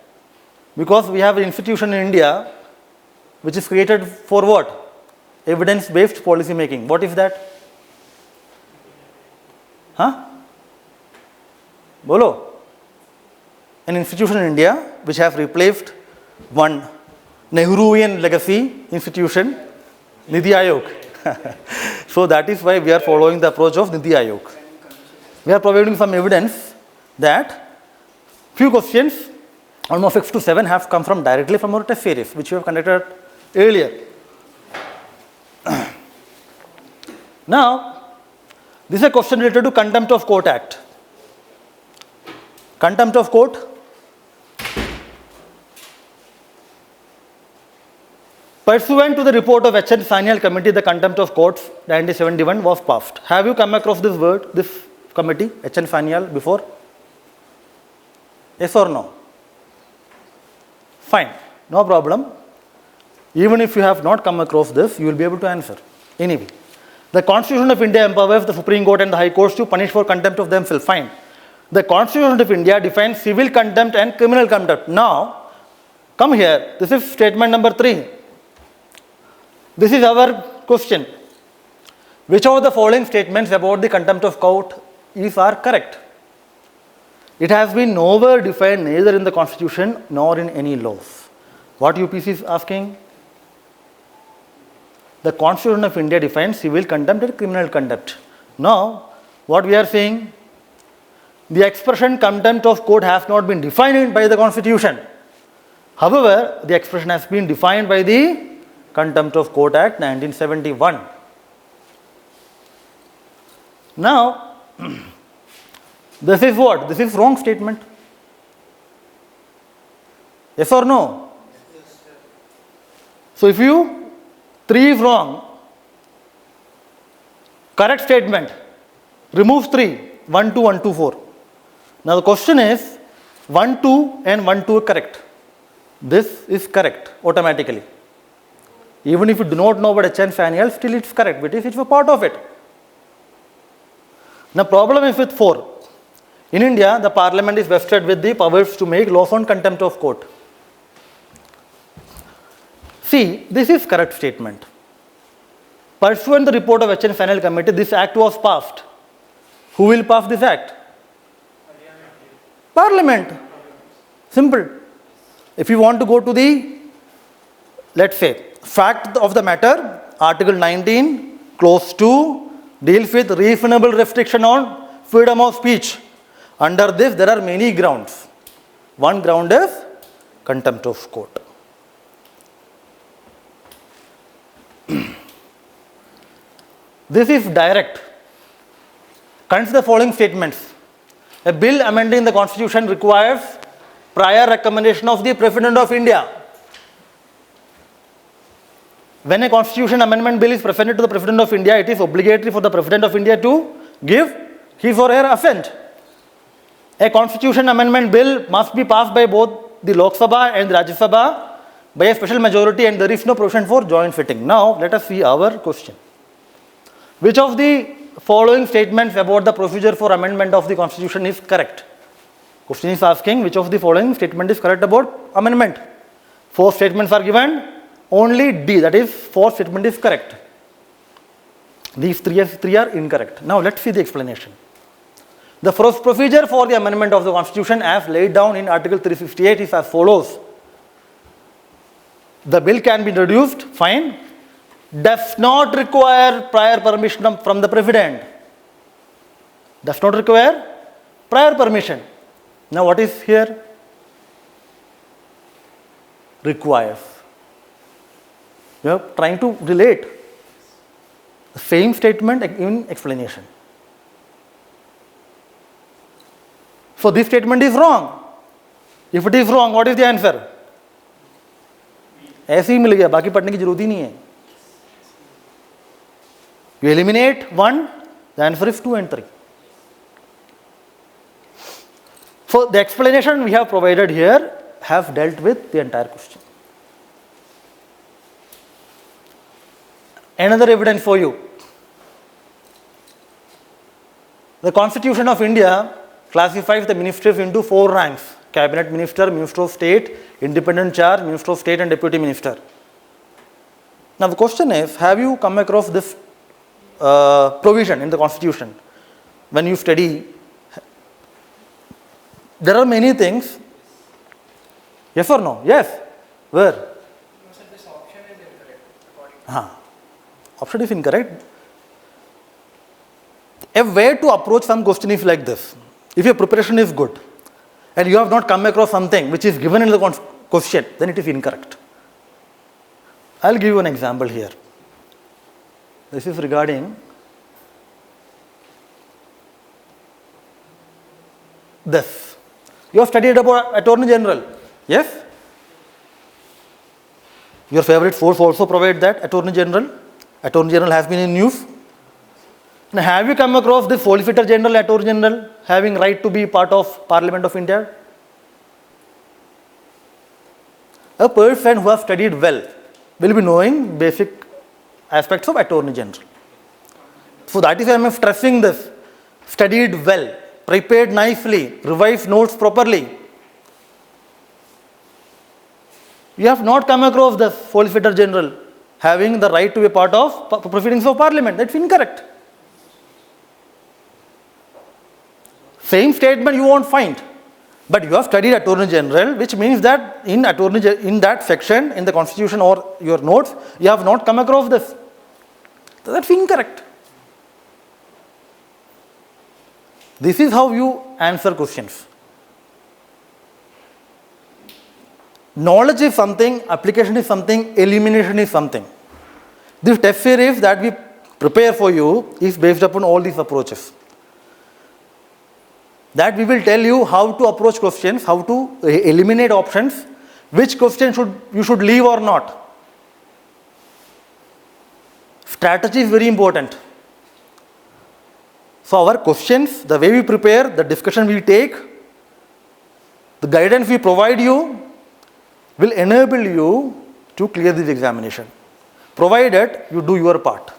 Because we have an institution in India which is created for what? Evidence-based policy making. What is that? Bolo. An institution in India which has replaced one Nehruian legacy institution, Niti Aayog. So that is why we are following the approach of Niti Aayog. We are providing some evidence that few questions, almost 6 to 7, have come from directly from our test series, which we have conducted earlier. Now, this is a question related to Contempt of Court Act. Contempt of Court. Pursuant to the report of H.N. Sanyal Committee, the Contempt of Courts 1971 was passed. Have you come across this word, this committee, H.N. Sanyal, before? Yes or no? Fine, no problem. Even if you have not come across this, you will be able to answer. Anyway, the Constitution of India empowers the Supreme Court and the High Courts to punish for contempt of themselves. Fine. The Constitution of India defines civil contempt and criminal contempt. Now, come here. This is statement number 3. This is our question. Which of the following statements about the contempt of court are correct? It has been nowhere defined neither in the Constitution nor in any laws. What UPSC is asking? The Constitution of India defines civil contempt and criminal contempt. Now, what we are saying? The expression contempt of court has not been defined by the Constitution. However, the expression has been defined by the Contempt of Court Act 1971. Now, this is what? This is wrong statement. Yes or no? Yes. So, if 3 is wrong, correct statement, remove 3, 1, 2, 1, 2, 4. Now, the question is 1, 2 and 1, 2 are correct. This is correct automatically. Even if you do not know about H.N. Sanyal, still it's correct because it's a part of it. Now, problem is with 4. In India, the parliament is vested with the powers to make laws on contempt of court. See, this is correct statement. Pursuant to the report of H.N. Sanyal Committee, this act was passed. Who will pass this act? Parliament. Simple. If you want to go to the, let's say, fact of the matter, Article 19, Clause 2 deals with reasonable restriction on freedom of speech. Under this, there are many grounds. One ground is contempt of court. This is direct. Consider the following statements. A bill amending the Constitution requires prior recommendation of the President of India. When a Constitution amendment bill is presented to the President of India, it is obligatory for the President of India to give his or her assent. A Constitution amendment bill must be passed by both the Lok Sabha and the Rajya Sabha by a special majority, and there is no provision for joint sitting. Now, let us see our question. Which of the following statements about the procedure for amendment of the Constitution is correct? Question is asking which of the following statement is correct about amendment. 4 statements are given. Only D, that is 4th statement is correct. These 3 are incorrect. Now let's see the explanation. The first procedure for the amendment of the Constitution as laid down in Article 368 is as follows. The bill can be introduced, fine, does not require prior permission from the President. Does not require prior permission. Now what is here? Requires. You are trying to relate the same statement in explanation. So this statement is wrong. If it is wrong, what is the answer? ऐसे ही मिल गया, बाकी पढ़ने की जरूरत ही नहीं है. You eliminate 1, the answer is 2 and 3. So the explanation we have provided here have dealt with the entire question. Another evidence for you. The Constitution of India classifies the ministers into 4 ranks: Cabinet Minister, Minister of State, Independent Charge, Minister of State and Deputy Minister. Now the question is, have you come across this provision in the Constitution? When you study, there are many things. Yes or no? Yes. Where? No, sir, this option is incorrect. Option is incorrect. A way to approach some question is like this. If your preparation is good and you have not come across something which is given in the question, then it is incorrect. I'll give you an example here. This is regarding this. You have studied about Attorney General. Yes? Your favorite source also provides that, Attorney General. Attorney General has been in news. Now, have you come across this Solicitor General, Attorney General having right to be part of Parliament of India? A person who has studied well will be knowing basic aspects of Attorney General. So that is why I am stressing this. Studied well, prepared nicely, revised notes properly. You have not come across the Solicitor General having the right to be part of proceedings of Parliament. That's incorrect. Same statement you won't find. But you have studied Attorney General, which means that in that section in the Constitution or your notes, you have not come across this. So that's incorrect. This is how you answer questions. Knowledge is something, application is something, elimination is something. This test series that we prepare for you is based upon all these approaches. That we will tell you how to approach questions, how to eliminate options, which question you should leave or not. Strategy is very important. So our questions, the way we prepare, the discussion we take, the guidance we provide you will enable you to clear this examination, provided you do your part.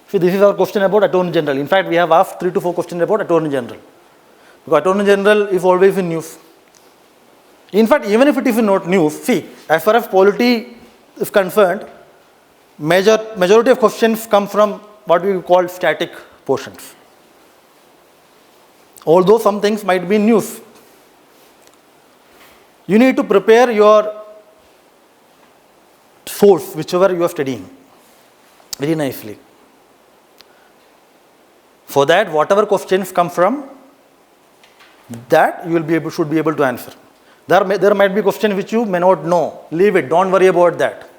See, this is our question about Attorney General. In fact, we have asked 3 to 4 questions about Attorney General. Because Attorney General is always in news. In fact, even if it is not news, see, as far as polity is concerned, majority of questions come from what we call static portions. Although some things might be news. You need to prepare your source, whichever you are studying, very nicely. For that, whatever questions come from, that you will should be able to answer. There might be questions which you may not know. Leave it. Don't worry about that.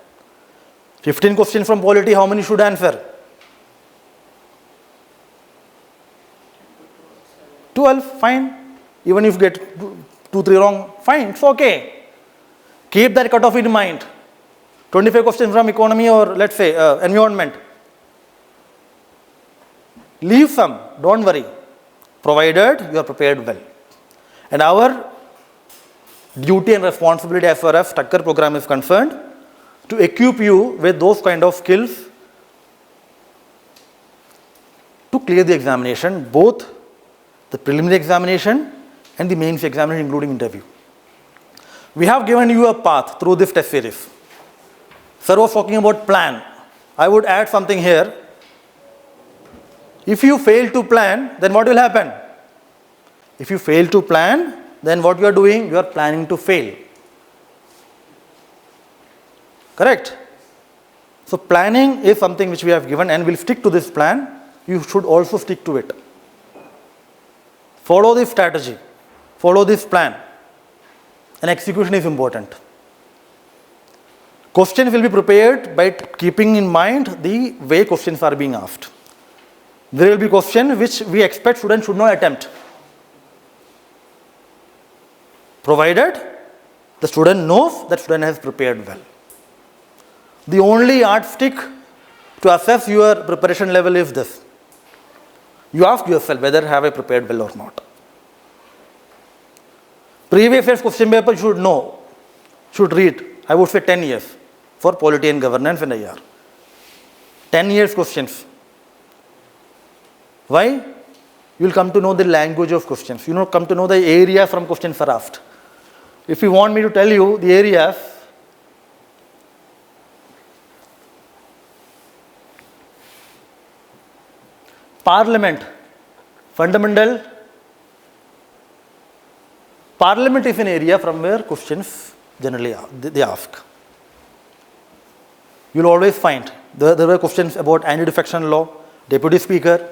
15 questions from polity, how many should answer? 12, fine. Even if you get 2, 3 wrong, fine, it's okay. Keep that cutoff in mind. 25 questions from economy or let's say environment. Leave some, don't worry, provided you are prepared well. And our duty and responsibility as far as Takkar program is concerned, to equip you with those kind of skills to clear the examination, both the preliminary examination and the mains examination, including interview. We have given you a path through this test series. Sir was talking about plan. I would add something here. If you fail to plan, then what will happen? If you fail to plan, then what you are doing? You are planning to fail. Correct? So planning is something which we have given and we'll stick to this plan. You should also stick to it. Follow this strategy. Follow this plan. And execution is important. Questions will be prepared by keeping in mind the way questions are being asked. There will be questions which we expect students should not attempt, provided the student knows that student has prepared well. The only yardstick to assess your preparation level is this. You ask yourself whether have I prepared well or not. Previous year's question paper you should know, should read, I would say 10 years for polity and governance and IR. 10 years questions. Why? You will come to know the language of questions. You will come to know the area from questions are asked. If you want me to tell you the areas, Parliament, fundamental. Parliament is an area from where questions generally they ask. You will always find there were questions about anti-defection law, deputy speaker.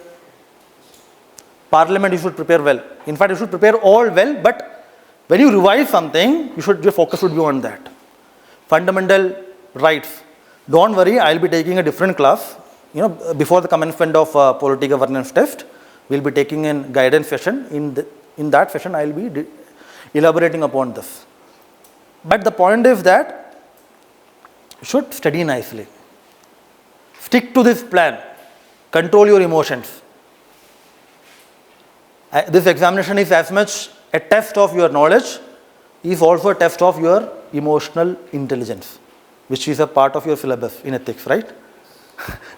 Parliament you should prepare well. In fact, you should prepare all well, but when you revise something, your focus should be on that. Fundamental rights. Don't worry, I will be taking a different class. Before the commencement of polity governance test, we will be taking a guidance session. In that session, I will be elaborating upon this. But the point is that you should study nicely. Stick to this plan. Control your emotions. This examination is as much a test of your knowledge, is also a test of your emotional intelligence, which is a part of your syllabus in ethics, right?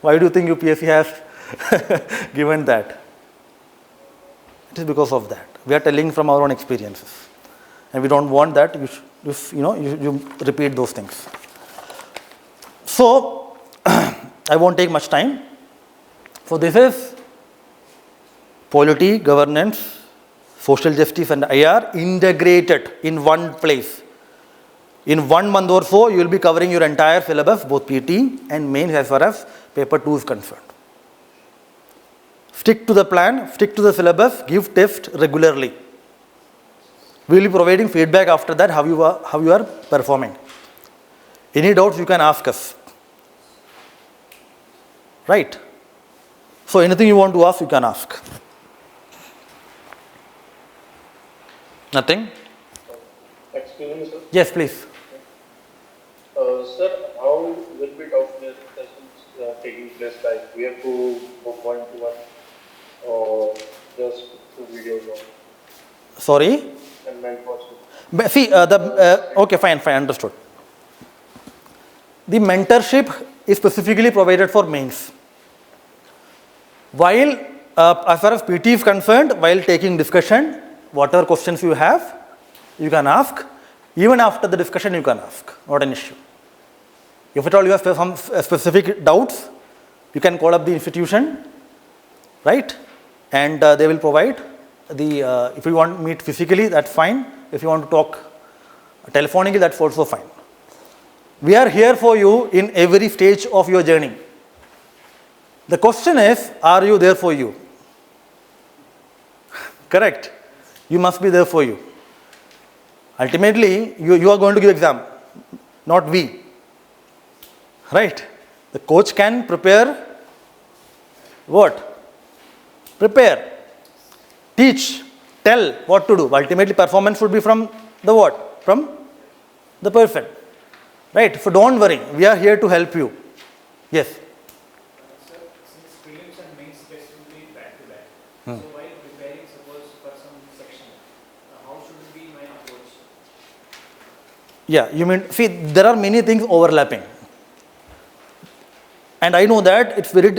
Why do you think UPSC has given that? It is because of that. We are telling from our own experiences. And we don't want that you repeat those things. So, I won't take much time. So, this is polity, governance, social justice and IR integrated in one place. In 1 month or so, you will be covering your entire syllabus, both PT and mains as far as paper 2 is concerned. Stick to the plan, stick to the syllabus, give test regularly. We will be providing feedback after that, how you are performing. Any doubts you can ask us. Right? So anything you want to ask, you can ask. Nothing? Excuse me, sir. Yes, please. Sir, how will be document sessions taking place? Like we have to book 1-to-1 or just through video? Sorry? And mentorship. But see, okay, fine, understood. The mentorship is specifically provided for mains. While, as far as PT is concerned, while taking discussion, whatever questions you have, you can ask. Even after the discussion, you can ask. Not an issue. If at all you have some specific doubts, you can call up the institution, right? And they will provide the, if you want to meet physically, that's fine. If you want to talk telephonically, that's also fine. We are here for you in every stage of your journey. The question is, are you there for you? Correct? You must be there for you. Ultimately, you are going to give exam, not we. Right? The coach can prepare what? Prepare, teach, tell what to do. Ultimately, performance should be from the what? From the person. Right? So don't worry. We are here to help you. Yes? Sir, since prelims and mains test will be back to back, so while preparing, suppose for some section, how should be my approach? Yeah, you mean, see, there are many things overlapping. And I know that it's very,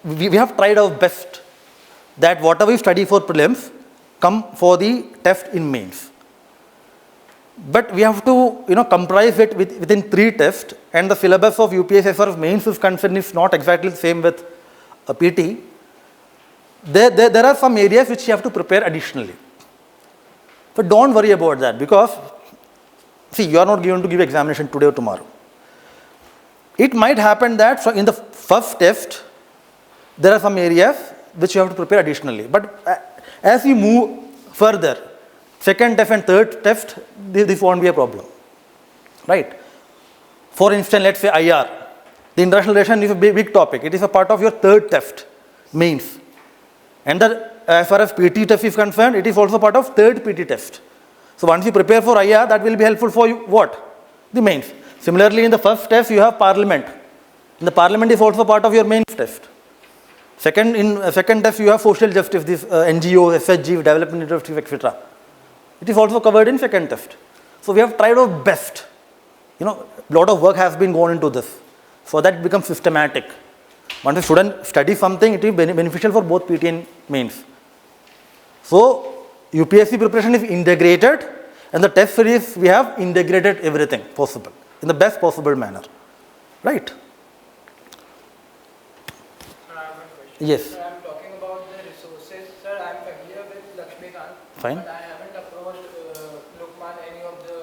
we have tried our best that whatever we study for prelims, come for the test in mains. But we have to, comprise it within 3 tests, and the syllabus of UPSC as far as mains is concerned is not exactly the same with a PT. There are some areas which you have to prepare additionally. But don't worry about that, because see, you are not going to give examination today or tomorrow. It might happen that in the first test, there are some areas which you have to prepare additionally. But as you move further, second test and third test, this won't be a problem, right? For instance, let's say IR. The international relation is a big topic. It is a part of your third test, mains. And as far as PT test is concerned, it is also part of third PT test. So once you prepare for IR, that will be helpful for you, what? The mains. Similarly, in the first test, you have parliament. And the parliament is also part of your mains test. In second test, you have social justice, this NGO, SHG, development initiative, etc. It is also covered in second test. So we have tried our best. A lot of work has been gone into this. So that becomes systematic. Once a student studies something, it is beneficial for both PT and mains. So UPSC preparation is integrated, and the test series we have integrated everything possible in the best possible manner, right? Yes. Sir, I'm talking about the resources. Sir, I'm familiar with Lakshmikant. Fine. But I haven't approached LUKMAAN any of the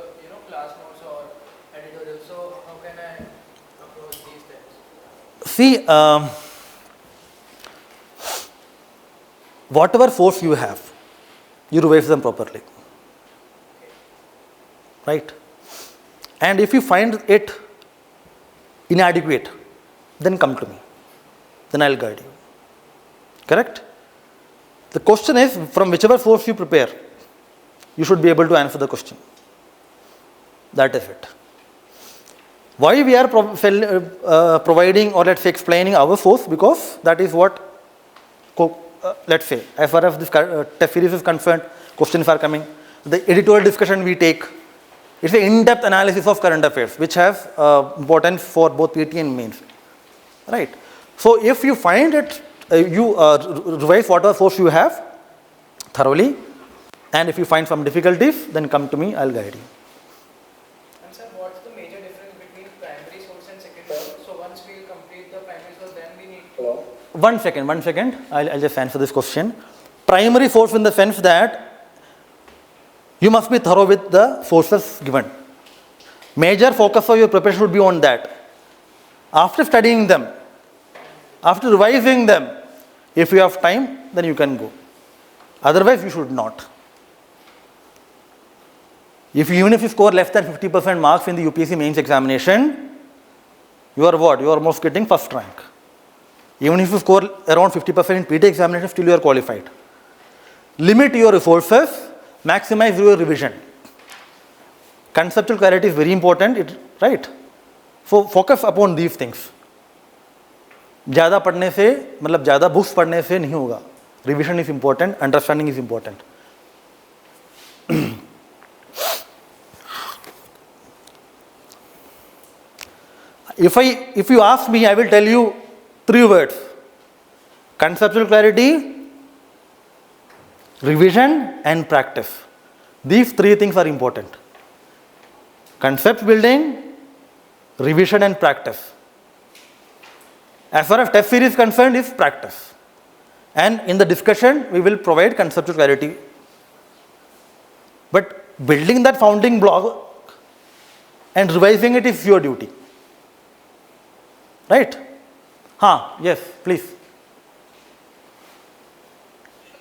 class notes or editorial. So how can I approach these things? See, whatever source you have, you revise them properly, right? And if you find it inadequate, then come to me. Then I'll guide you. Correct? The question is, from whichever source you prepare, you should be able to answer the question. That is it. Why we are providing, or let's say explaining our source? Because that is what, let's say, as far as this test series is concerned, questions are coming. The editorial discussion we take, it's an in-depth analysis of current affairs, which has importance for both PT and mains, right? So if you find it, you revise whatever source you have thoroughly, and if you find some difficulties, then come to me, I'll guide you. And sir, what's the major difference between primary source and secondary source? So once we complete the primary source, then we need to... One second. I'll just answer this question. Primary source in the sense that you must be thorough with the sources given. Major focus of your preparation should be on that. After studying them, after revising them, if you have time, then you can go. Otherwise, you should not. Even if you score less than 50% marks in the UPSC mains examination, you are what? You are almost getting first rank. Even if you score around 50% in PT examination, still you are qualified. Limit your resources, maximize your revision. Conceptual clarity is very important, right? So focus upon these things. ज़्यादा पढ़ने से, मतलब ज़्यादा books पढ़ने से नहीं होगा. Revision is important, understanding is important. If you ask me, I will tell you 3 words: conceptual clarity, revision, and practice. These 3 things are important: concept building, revision, and practice. As far as test series is concerned, is practice. And in the discussion, we will provide conceptual clarity. But building that founding block and revising it is your duty. Right? Yes, please.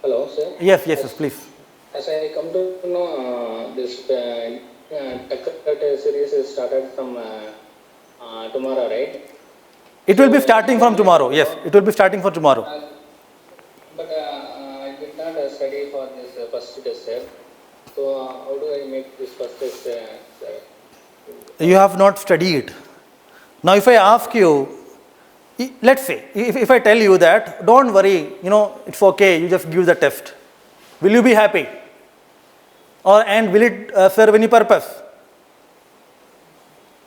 Hello, sir. Yes, please. As I come to know, this Takkar series is started from tomorrow, right? It will be starting from tomorrow. Yes, it will be starting for tomorrow. But I did not study for this first test, sir. So how do I make this first test, sir? You have not studied. Now, if I ask you, let's say, if I tell you that, don't worry, it's okay, you just give the test. Will you be happy? And will it serve any purpose?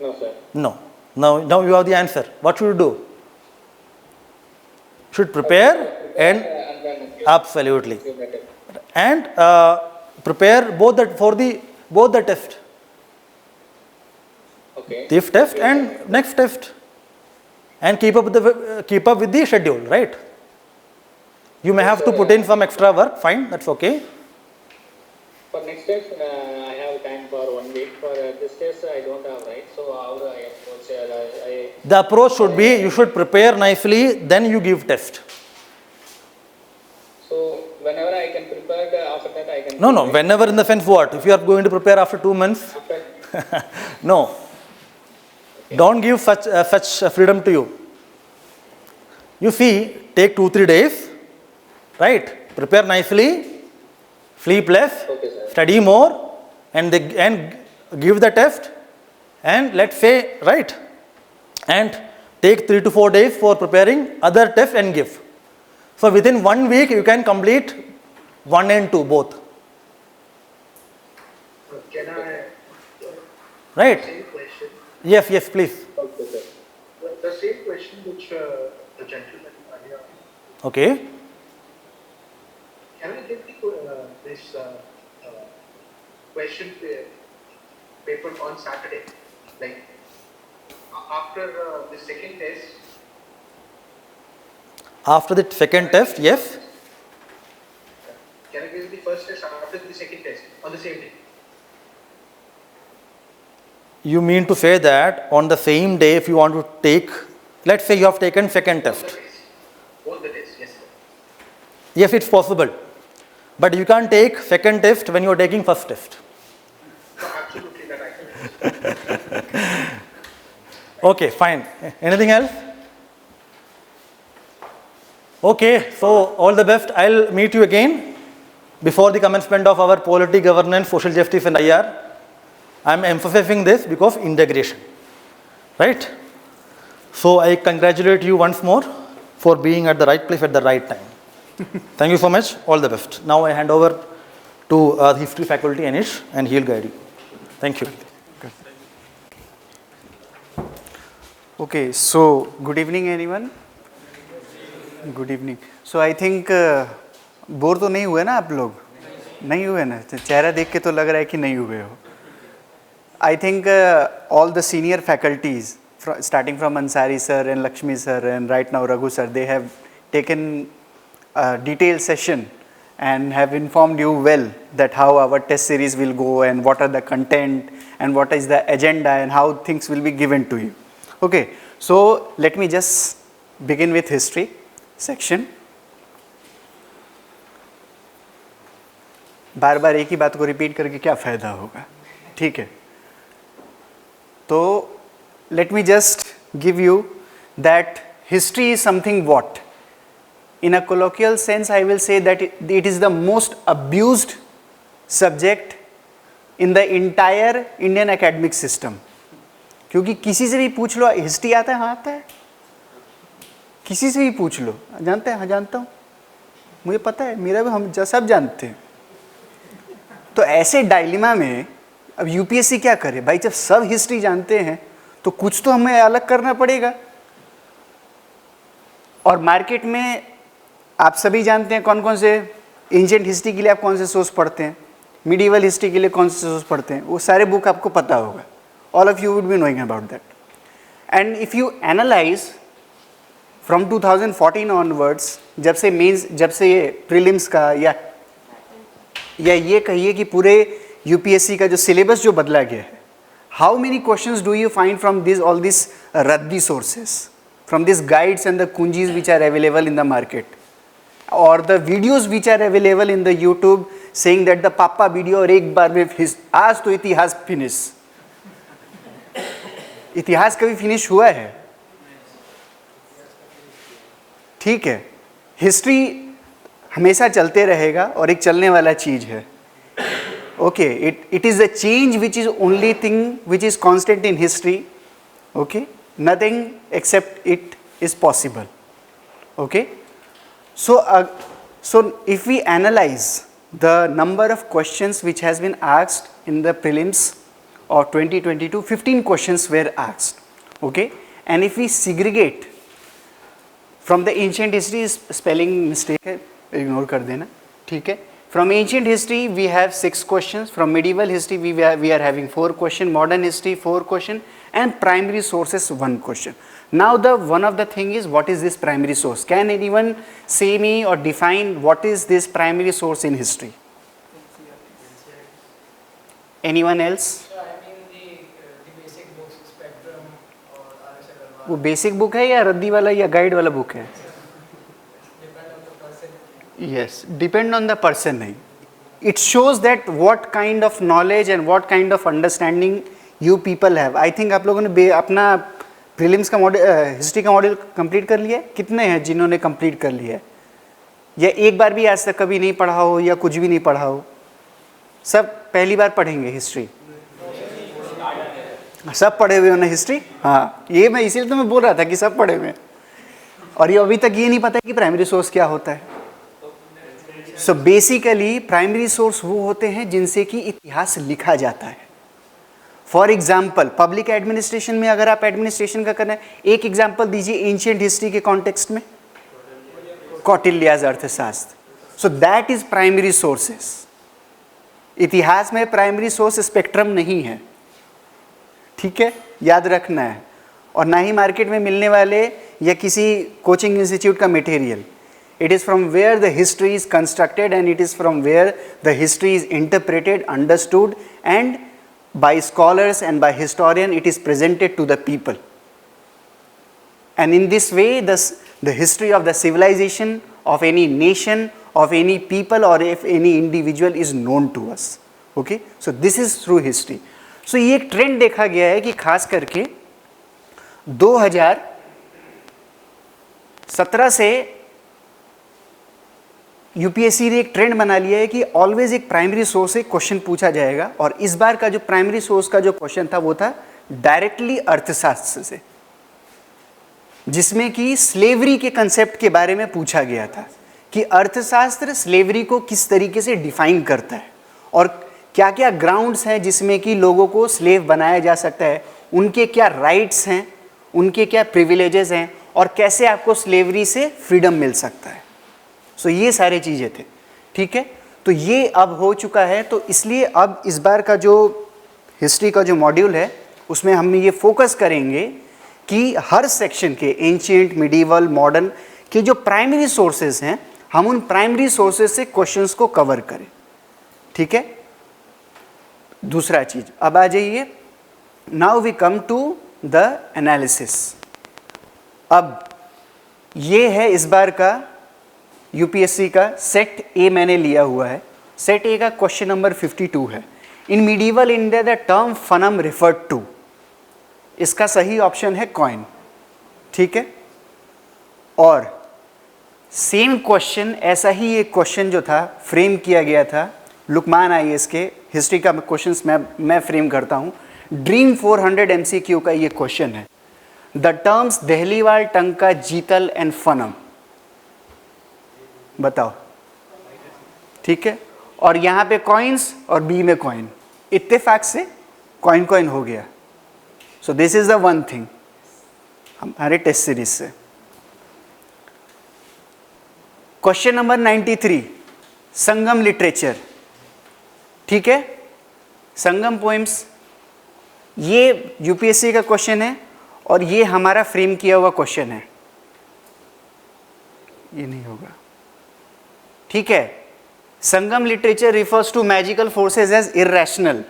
No, sir. No. Now you have the answer. What should you do? Should prepare and absolutely, and prepare both the test. Okay. This test and next test, and keep up with the schedule, right? You may have to put in some extra work. Fine, that's okay. For next test, I have time for 1 week. For this test, I don't have, right? So how do I approach it? The approach should be, you should prepare nicely, then you give test. So whenever I can prepare, after that I can... No, whenever in the sense what? If you are going to prepare after 2 months, no. Okay. Don't give such freedom to you. You see, take 2-3 days, right? Prepare nicely, sleep less, study more, and give the test, and let's say, right? And take 3 to 4 days for preparing other tests and give. So within 1 week, you can complete 1 and 2 both. Can I? Right? Same question. Yes, please. Okay, sir. The same question which the gentleman earlier. Okay. Can I get this question paper on Saturday? Like after the second test. After the second test, yes. Can I give the first test after the second test on the same day? You mean to say that on the same day, if you want to take, let's say you have taken second test. Both the tests, yes, sir. Yes, it's possible. But you can't take second test when you are taking first test. No, absolutely, that I can. Okay, fine. Anything else? Okay, so all the best. I'll meet you again before the commencement of our polity, governance, social justice and IR. I'm emphasizing this because integration, right? So I congratulate you once more for being at the right place at the right time. Thank you so much. All the best. Now I hand over to the history faculty, Anish, and he'll guide you. Thank you. Okay, so good evening everyone. Good evening. So I think bore तो नहीं हुए ना आप लोग? नहीं हुए ना? चेहरा देख के तो लग रहा है कि नहीं हुए हो. I think all the senior faculties, starting from Ansari Sir and Lakshmi Sir and right now Raghu Sir, they have taken a detailed session and have informed you well that how our test series will go and what are the content and what is the agenda and how things will be given to you. Okay, so let me just begin with history section. बार बार एक ही बात को repeat करके क्या फ़ायदा होगा, ठीक है? So let me just give you that history is something what? In a colloquial sense, I will say that it is the most abused subject in the entire Indian academic system. क्योंकि किसी से भी पूछ लो history आता है, हाँ आता है. किसी से भी पूछ लो, जानते हैं, हाँ जानता हूँ, मुझे पता है, मेरा भी हम सब जानते हैं. तो ऐसे डायलेमा में अब यूपीएससी क्या करे भाई? जब सब हिस्ट्री जानते हैं तो कुछ तो हमें अलग करना पड़ेगा. और मार्केट में आप सभी जानते हैं कौन कौन से एंशिएंट हिस्ट्री के लिए आप कौन से सोर्स पढ़ते हैं, मिडीवल हिस्ट्री के लिए कौन से सोर्स पढ़ते हैं, वो सारे बुक आपको पता होगा. All of you would be knowing about that. And if you analyse from 2014 onwards, जब से मेंस, जब से ये प्रीलिम्स का या ये कहिए कि पूरे यूपीएससी का जो सिलेबस जो बदला गया है, how many questions do you find from this all this raddi sources, from this guides and the कुंजीज which are available in the market, और the videos which are available in the YouTube saying that the papa video और एक बार में आज तो इतिहास finish. इतिहास कभी फिनिश हुआ है? ठीक है, हिस्ट्री हमेशा चलते रहेगा और एक चलने वाला चीज है. Okay, it is a change which is only thing which is constant in history. Okay, nothing except it is possible. Okay, so if we analyze the number of questions which has been asked in the prelims of 2022, 15 questions were asked. Okay, and if we segregate from the ancient history, spelling mistake है, ignore कर देना, ठीक है. From ancient history we have 6 questions, from medieval history we are having 4 questions, modern history 4 questions, and primary sources 1 question. Now one of the thing is, what is this primary source? Can anyone say me or define what is this primary source in history? Anyone else? वो basic book है या रद्दी वाला या guide वाला book है? Yes, depend on the person नहीं. It shows that what kind of knowledge and what kind of understanding you people have. I think आप लोगों ने अपना प्रीलिम्स का मॉड्यूल, हिस्ट्री का मॉड्यूल कंप्लीट कर लिया है? कितने हैं जिन्होंने कंप्लीट कर लिया है, या एक बार भी आज तक कभी नहीं पढ़ा हो या कुछ भी नहीं पढ़ा हो? सब पहली बार पढ़ेंगे हिस्ट्री? सब पढ़े हुए हो ना हिस्ट्री? हाँ, ये मैं इसीलिए तो मैं बोल रहा था कि सब पढ़े हुए हैं. और ये अभी तक ये नहीं पता है कि प्राइमरी सोर्स क्या होता है. सो बेसिकली प्राइमरी सोर्स वो होते हैं जिनसे कि इतिहास लिखा जाता है. फॉर एग्जाम्पल पब्लिक एडमिनिस्ट्रेशन में अगर आप एडमिनिस्ट्रेशन का करना है, एक एग्जाम्पल दीजिए एंशिएंट हिस्ट्री के कॉन्टेक्स्ट में. कौटिल्याज अर्थशास्त्र. So that is primary sources. इतिहास में प्राइमरी सोर्स स्पेक्ट्रम नहीं है, ठीक है, याद रखना है. और ना ही मार्केट में मिलने वाले या किसी कोचिंग इंस्टीट्यूट का material. It is from where the history is constructed and it is from where the history is interpreted, understood, and by scholars and by historian it is presented to the people. And in this way the history of the civilization of any nation, of any people or if any individual is known to us. Okay? So this is through history. So ये एक trend देखा गया है कि खास करके 2017 से UPSC ने एक ट्रेंड बना लिया है कि ऑलवेज एक प्राइमरी सोर्स से क्वेश्चन पूछा जाएगा. और इस बार का जो प्राइमरी सोर्स का जो क्वेश्चन था वो था डायरेक्टली अर्थशास्त्र से, जिसमें कि स्लेवरी के कंसेप्ट के बारे में पूछा गया था कि अर्थशास्त्र स्लेवरी को किस तरीके से डिफाइन करता है और क्या क्या ग्राउंड्स हैं जिसमें कि लोगों को स्लेव बनाया जा सकता है, उनके क्या राइट्स हैं, उनके क्या प्रिविलेजेस हैं और कैसे आपको स्लेवरी से फ्रीडम मिल सकता है. सो ये सारी चीज़ें थे, ठीक है. तो ये अब हो चुका है. तो इसलिए अब इस बार का जो हिस्ट्री का जो मॉड्यूल है उसमें हम ये फोकस करेंगे कि हर सेक्शन के एंशिएंट, मिडीवल, मॉडर्न के जो प्राइमरी सोर्सेज हैं हम उन प्राइमरी सोर्सेज से क्वेश्चंस को कवर करें, ठीक है. दूसरा चीज अब आ जाइए, now we come to the analysis. अब ये है इस बार का यूपीएससी का सेट ए मैंने लिया हुआ है. सेट ए का क्वेश्चन नंबर 52 है. In medieval India the term fanam referred to. इसका सही ऑप्शन है कॉइन, ठीक है. और सेम क्वेश्चन, ऐसा ही एक क्वेश्चन जो था फ्रेम किया गया था लुकमान आईएएस के हिस्ट्री का क्वेश्चंस मैं फ्रेम करता हूँ. ड्रीम 400 MCQ का ये क्वेश्चन है. द टर्म्स दहलीवाल, टंका, जीतल एंड फनम, बताओ, ठीक है. और यहाँ पे कॉइन्स और बी में कॉइन, इत्तेफाक से कॉइन हो गया. So this is the one thing हमारे टेस्ट सीरीज से. क्वेश्चन नंबर 93 संगम लिटरेचर, ठीक है. संगम पोएम्स ये यूपीएससी का क्वेश्चन है और ये हमारा फ्रेम किया हुआ क्वेश्चन है. ये नहीं होगा, ठीक है. Sangam literature refers to magical forces as irrational.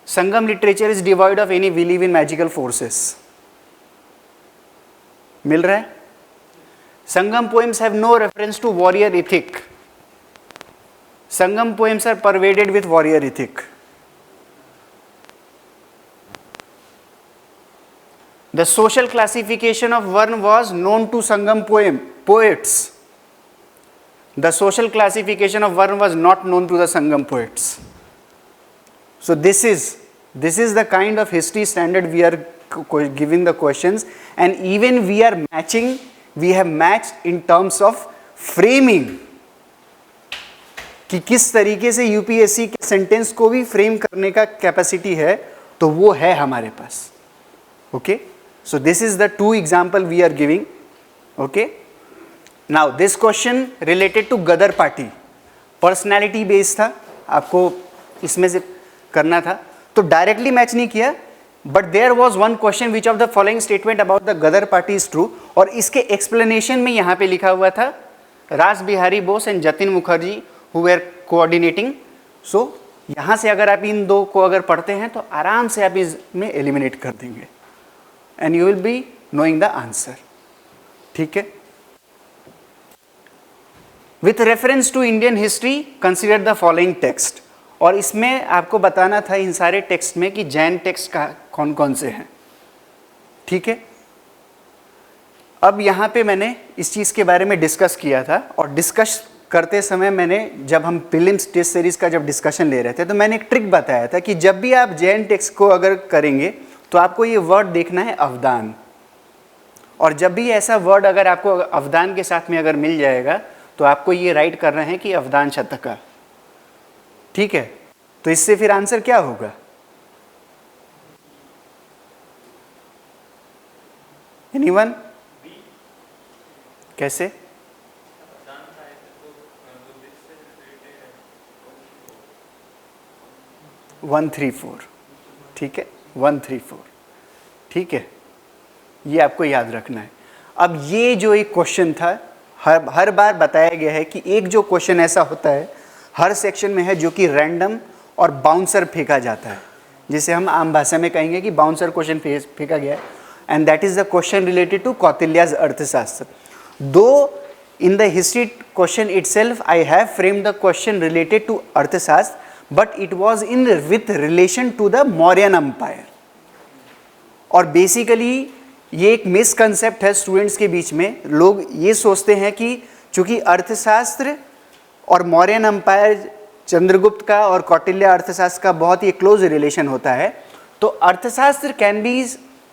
Sangam literature is devoid of any believe in magical forces. मिल रहा है. Sangam poems have no reference to warrior ethic. Sangam poems are pervaded with warrior ethic. The social classification of Varna was known to Sangam poets. The social classification of Varna was not known to the Sangam poets. So this is the kind of history standard we are giving the questions, and even we have matched in terms of framing कि किस तरीके से UPSC के sentence को भी frame करने का capacity है, तो वो है हमारे पास. Okay. So this is the two example we are giving. Okay. Now this question related to Gadar party, personality based था, आपको इसमें से करना था, तो डायरेक्टली मैच नहीं किया. But there was one question which of the following statement about the Gadar party is true. और इसके explanation में यहाँ पे लिखा हुआ था रास Bihari Bose and Jatin Mukherjee who were coordinating. So यहाँ से अगर आप इन दो को अगर पढ़ते हैं तो आराम से आप इसमें एलिमिनेट कर देंगे. And you will be knowing the answer. ठीक है. With reference to Indian history consider the following text. और इसमें आपको बताना था इन सारे टेक्स्ट में कि जैन टेक्स्ट का कौन कौन से हैं. ठीक है. अब यहाँ पे मैंने इस चीज़ के बारे में डिस्कस किया था, और डिस्कस करते समय मैंने, जब हम प्रीलिम्स टेस्ट सीरीज़ का जब डिस्कशन ले रहे थे, तो मैंने एक ट्रिक बताया था कि जब भी आप जैन टेक्स्ट को अगर करेंगे तो आपको ये वर्ड देखना है अवदान. और जब भी ऐसा वर्ड अगर आपको अवदान के साथ में अगर मिल जाएगा तो आपको ये राइट करना है कि अवदान शतका. ठीक है. तो इससे फिर आंसर क्या होगा? एनीवन? कैसे? 134. ठीक है. 134. ठीक है. ये आपको याद रखना है. अब ये जो एक क्वेश्चन था, हर बार बताया गया है कि एक जो क्वेश्चन ऐसा होता है हर सेक्शन में है जो कि रैंडम और बाउंसर फेंका जाता है, जिसे हम आम भाषा में कहेंगे कि बाउंसर क्वेश्चन फेंका गया है. And that is the question related to Kautilya's Arthashastra. दो in the history question itself I have framed the question related to अर्थशास्त्र, but it was in with relation to the Mauryan Empire. और basically ये एक misconcept है students के बीच में. लोग ये सोचते हैं कि चूंकि अर्थशास्त्र और मौर्यन एम्पायर, चंद्रगुप्त का और कौटिल्य अर्थशास्त्र का बहुत ही क्लोज रिलेशन होता है, तो अर्थशास्त्र कैन बी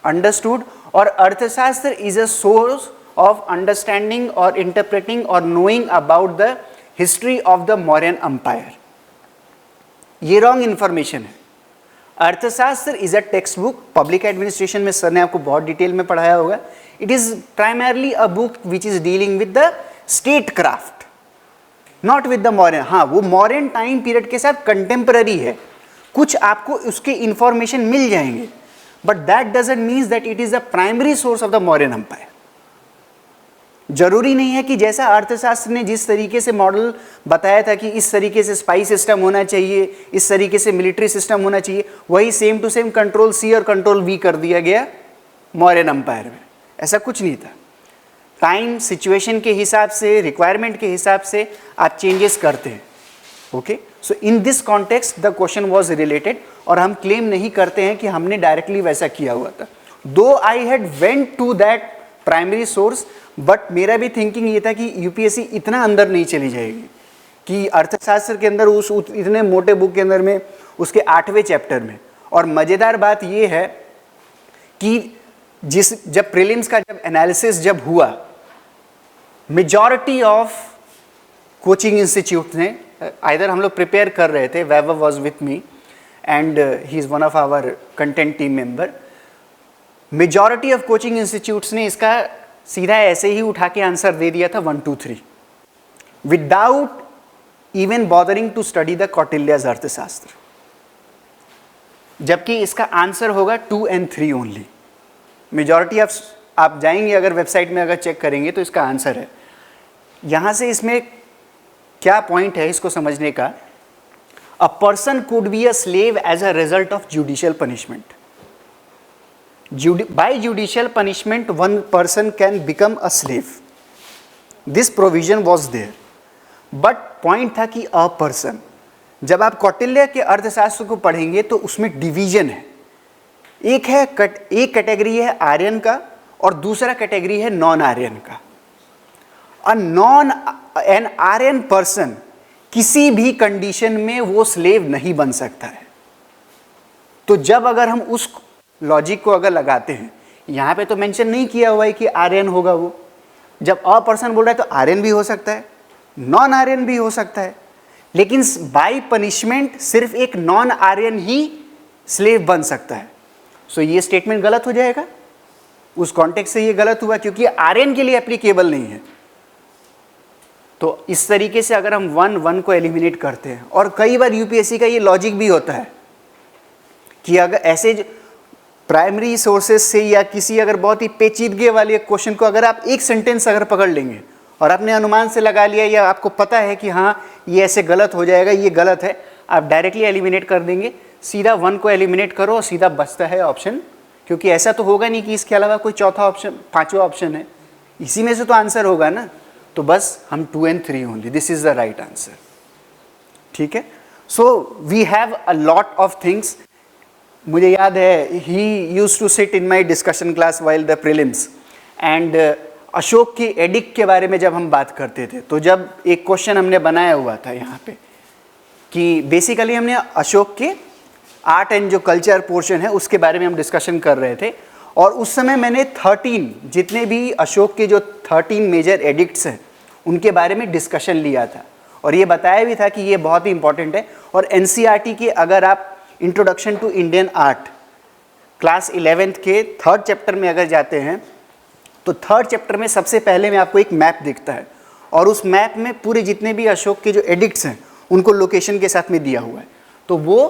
अंडरस्टूड, और अर्थशास्त्र is a source of understanding or interpreting or knowing about the history of the Mauryan Empire. ये wrong information है. अर्थशास्त्र is a textbook. Public administration में सर ने आपको बहुत डिटेल में पढ़ाया होगा. It is primarily a book which is dealing with the statecraft, not with the Mauryan. हाँ, वो Mauryan time period के साथ contemporary है. कुछ आपको उसके information मिल जाएंगे, but that doesn't mean that it is the primary source of the Mauryan Empire. जरूरी नहीं है कि जैसा अर्थशास्त्र ने जिस तरीके से मॉडल बताया था कि इस तरीके से स्पाई सिस्टम होना चाहिए, इस तरीके से मिलिट्री सिस्टम होना चाहिए, वही same to same control C और कंट्रोल वी कर दिया गया मौर्यन एम्पायर में. ऐसा कुछ नहीं था. टाइम सिचुएशन के हिसाब से, रिक्वायरमेंट के हिसाब से आप चेंजेस करते हैं. Okay. So in this context the question was related, और हम क्लेम नहीं करते हैं कि हमने डायरेक्टली वैसा किया हुआ था. Though I had went to that primary source, but मेरा भी थिंकिंग ये था कि यूपीएससी इतना अंदर नहीं चली जाएगी कि अर्थशास्त्र के अंदर उस इतने मोटे बुक के अंदर में उसके 8वें चैप्टर में. और मज़ेदार बात ये है कि जब प्रीलिम्स का जब एनालिसिस जब हुआ, मेजॉरिटी ऑफ कोचिंग इंस्टीट्यूट ने, आइदर हम लोग प्रिपेयर कर रहे थे, Vaibhav was with me and he is one of our content team member, majority of coaching institutes ने इसका सीधा ऐसे ही उठा के आंसर दे दिया था 1, 2, 3 without even bothering to study the Kautilya's Arthashastra, जबकि इसका आंसर होगा 2 and 3 ओनली. मेजॉरिटी आप जाएंगे अगर वेबसाइट में अगर चेक करेंगे तो इसका आंसर है. यहाँ से इसमें क्या पॉइंट है इसको समझने का. A person could be a slave as a result of judicial punishment. By judicial punishment, one person can become a slave. This provision was there. But point था कि a person. जब आप कौटिल्य के अर्थशास्त्र को पढ़ेंगे तो उसमें डिवीजन है. एक कैटेगरी है आर्यन का और दूसरा कैटेगरी है नॉन आर्यन का. एन आर्यन पर्सन किसी भी कंडीशन में वो स्लेव नहीं बन सकता है. तो जब अगर हम उस लॉजिक को अगर लगाते हैं, यहाँ पे तो मेंशन नहीं किया हुआ है कि आर्यन होगा वो. जब अ पर्सन बोल रहा है तो आर्यन भी हो सकता है, नॉन आर्यन भी हो सकता है, लेकिन बाय पनिशमेंट सिर्फ एक नॉन आर्यन ही स्लेव बन सकता है. सो ये स्टेटमेंट गलत हो जाएगा. उस कॉन्टेक्स्ट से ये गलत हुआ क्योंकि आर्यन के लिए एप्लीकेबल नहीं है. तो इस तरीके से अगर हम 1 को एलिमिनेट करते हैं, और कई बार यूपीएससी का ये लॉजिक भी होता है कि अगर ऐसे प्राइमरी सोर्सेज से या किसी अगर बहुत ही पेचीदगी वाले क्वेश्चन को अगर आप एक सेंटेंस अगर पकड़ लेंगे और आपने अनुमान से लगा लिया या आपको पता है कि हाँ ये ऐसे गलत हो जाएगा, ये गलत है, आप डायरेक्टली एलिमिनेट कर देंगे. सीधा 1 को एलिमिनेट करो और सीधा बचता है ऑप्शन क्योंकि ऐसा तो होगा नहीं कि इसके अलावा कोई चौथा ऑप्शन, पांचवा ऑप्शन है, इसी में से तो आंसर होगा ना। तो बस हम 2 and 3 only, this is the right answer. ठीक है, so we have a lot of things. मुझे याद है he used to sit in my discussion class while the prelims, and Ashok की एडिक्ट के बारे में जब हम बात करते थे, तो जब एक क्वेश्चन हमने बनाया हुआ था यहाँ पे कि बेसिकली हमने अशोक के आर्ट एंड जो कल्चर पोर्शन है उसके बारे में हम डिस्कशन कर रहे थे, और उस समय मैंने 13 जितने भी अशोक के जो 13 मेजर एडिक्ट्स हैं उनके बारे में डिस्कशन लिया था, और ये बताया भी था कि ये बहुत ही इंपॉर्टेंट है। और एनसीईआरटी के अगर आप introduction to Indian art class 11th के 3rd चैप्टर में अगर जाते हैं, तो 3rd चैप्टर में सबसे पहले में आपको एक मैप दिखता है, और उस मैप में पूरे जितने भी अशोक के जो एडिक्ट्स हैं उनको लोकेशन के साथ में दिया हुआ है। तो वो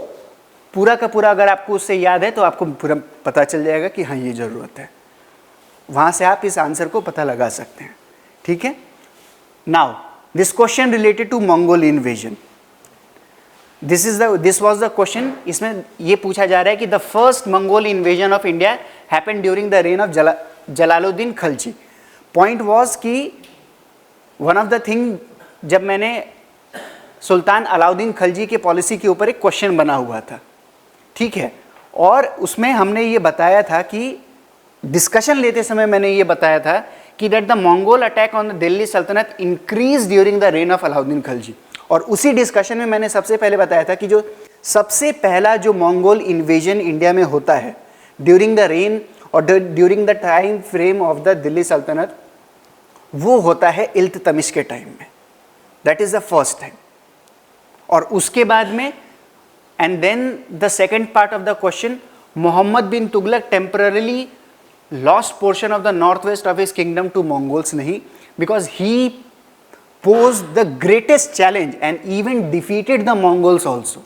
पूरा का पूरा अगर आपको उससे याद है तो आपको पूरा पता चल जाएगा कि हाँ ये ज़रूरत है, वहाँ से आप इस आंसर को पता लगा सकते हैं। ठीक है, now this question related to Mongol invasion, this was the question. इसमें ये पूछा जा रहा है कि the first Mongol invasion of India happened during the reign of Jalaluddin Khalji. Point was कि वन ऑफ द थिंग, जब मैंने सुल्तान अलाउद्दीन खलजी के पॉलिसी के ऊपर एक क्वेश्चन बना हुआ था, ठीक है, और उसमें हमने ये बताया था कि डिस्कशन लेते समय मैंने ये बताया था कि that the Mongol attack on the Delhi sultanate increase during the reign of Alauddin Khalji. और उसी डिस्कशन में मैंने सबसे पहले बताया था कि जो सबसे पहला जो मंगोल इन्वेजन इंडिया में होता है ड्यूरिंग द रेन और during the time frame of the Delhi sultanate, वो होता है इल्तुतमिश के टाइम में, that is the first time. और उसके बाद में and then the second part of the question, Mohammad bin Tughlaq temporarily lost portion of the north west of his kingdom to Mongols, नहीं, because he posed the greatest challenge and even defeated the Mongols also,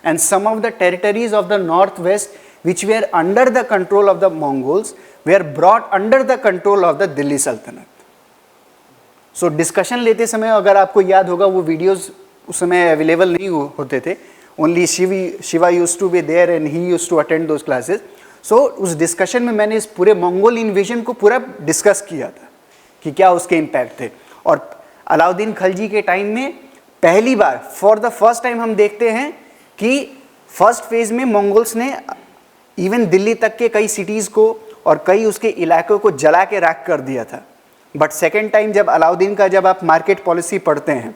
and some of the territories of the northwest which were under the control of the Mongols were brought under the control of the Delhi Sultanate. So discussion लेते समय अगर आपको याद होगा वो videos उस समय available नहीं होते थे, only Shiva used to be there and he used to attend those classes. So उस discussion में मैंने इस पूरे मंगोल invasion को पूरा डिस्कस किया था कि क्या उसके इम्पैक्ट थे। और अलाउद्दीन खलजी के टाइम में पहली बार फॉर द फर्स्ट टाइम हम देखते हैं कि फर्स्ट फेज में मंगोल्स ने इवन दिल्ली तक के कई सिटीज़ को और कई उसके इलाकों को जला के राख कर दिया था। बट सेकेंड टाइम जब अलाउद्दीन का जब आप मार्केट पॉलिसी पढ़ते हैं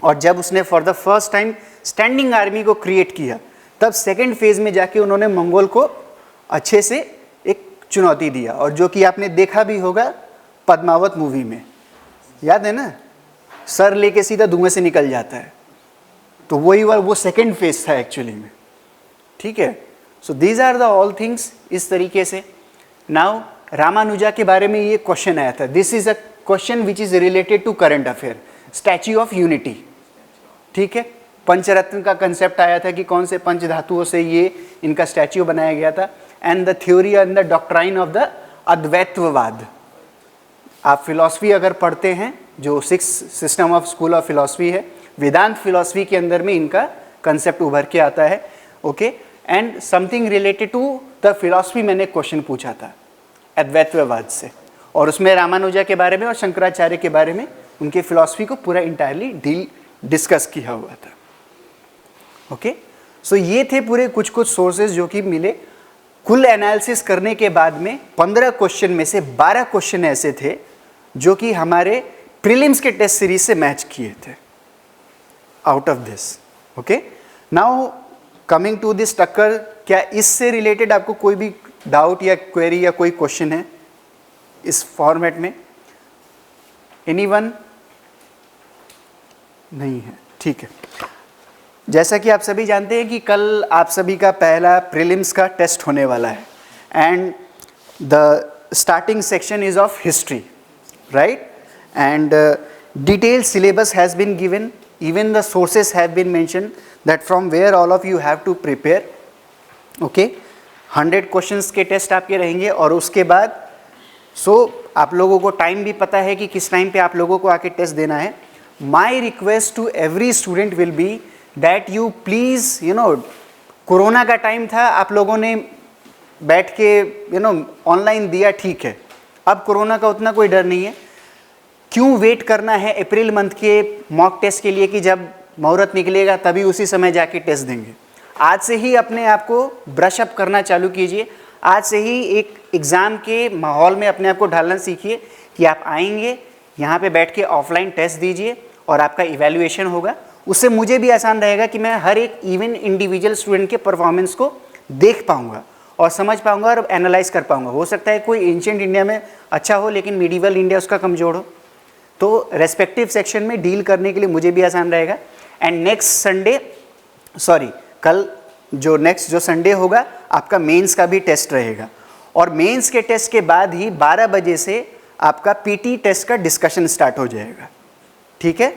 और जब उसने for the first time standing army को क्रिएट किया, तब सेकेंड फेज में जाके उन्होंने मंगोल को अच्छे से एक चुनौती दिया, और जो कि आपने देखा भी होगा पद्मावत मूवी में, याद है ना, सर लेके सीधा धुएं से निकल जाता है, तो वही वो सेकेंड फेज था एक्चुअली में। ठीक है, so these are the all things इस तरीके से। नाउ रामानुजा के बारे में ये क्वेश्चन आया था, this is a question which is related to current affair, Statue of Unity. ठीक है, पंचरत्न का कंसेप्ट आया था कि कौन से पंच धातुओं से ये इनका स्टैच्यू बनाया गया था, and the theory and the doctrine of the Advaitavada. आप फिलॉसफी अगर पढ़ते हैं, जो 6 system of school of philosophy है, वेदांत फिलॉसफी के अंदर में इनका कंसेप्ट उभर के आता है। Okay, and something related to the philosophy मैंने क्वेश्चन पूछा था अद्वैतवाद से, और उसमें रामानुजा के बारे में और शंकराचार्य के बारे में उनके फिलॉसफी को पूरा इंटायरली डिस्कस किया हुआ था। ओके, सो ये थे पूरे कुछ सोर्सेज जो कि मिले। कुल एनालिसिस करने के बाद में 15 क्वेश्चन में से 12 क्वेश्चन ऐसे थे जो कि हमारे प्रीलिम्स के टेस्ट सीरीज से मैच किए थे out of this. Okay, now coming to this टक्कर, क्या इससे रिलेटेड आपको कोई भी डाउट या क्वेरी या कोई क्वेश्चन है इस फॉर्मेट में? एनीवन? नहीं है, ठीक है। जैसा कि आप सभी जानते हैं कि कल आप सभी का पहला प्रीलिम्स का टेस्ट होने वाला है, and the starting section is of history, right? And detailed syllabus has been given, even the sources have been mentioned that from where all of you have to prepare. Okay, 100 questions के test आपके रहेंगे, और उसके बाद आप लोगों को time भी पता है कि किस टाइम पे आप लोगों को आके टेस्ट देना है। My request to every student will be that you please, corona का टाइम था, आप लोगों ने बैठ के ऑनलाइन दिया, ठीक है। अब कोरोना का उतना कोई डर नहीं है। क्यों वेट करना है अप्रैल मंथ के मॉक टेस्ट के लिए कि जब मुहूर्त निकलेगा तभी उसी समय जाके टेस्ट देंगे। आज से ही अपने आप को ब्रश अप करना चालू कीजिए। आज से ही एक एग्ज़ाम के माहौल में अपने आप को ढालना सीखिए कि आप आएंगे यहाँ पे बैठ के ऑफलाइन टेस्ट दीजिए और आपका इवैल्यूएशन होगा। उससे मुझे भी आसान रहेगा कि मैं हर एक इवन इंडिविजुअल स्टूडेंट के परफॉर्मेंस को देख पाऊंगा और समझ पाऊंगा और एनालाइज कर पाऊंगा। हो सकता है कोई एंशिएंट इंडिया में अच्छा हो लेकिन मिडिवल इंडिया उसका कमजोर हो, तो रेस्पेक्टिव सेक्शन में डील करने के लिए मुझे भी आसान रहेगा। एंड कल जो नेक्स्ट जो संडे होगा आपका मेंस का भी टेस्ट रहेगा और मेंस के टेस्ट के बाद ही 12 बजे से आपका पीटी टेस्ट का डिस्कशन स्टार्ट हो जाएगा। ठीक है,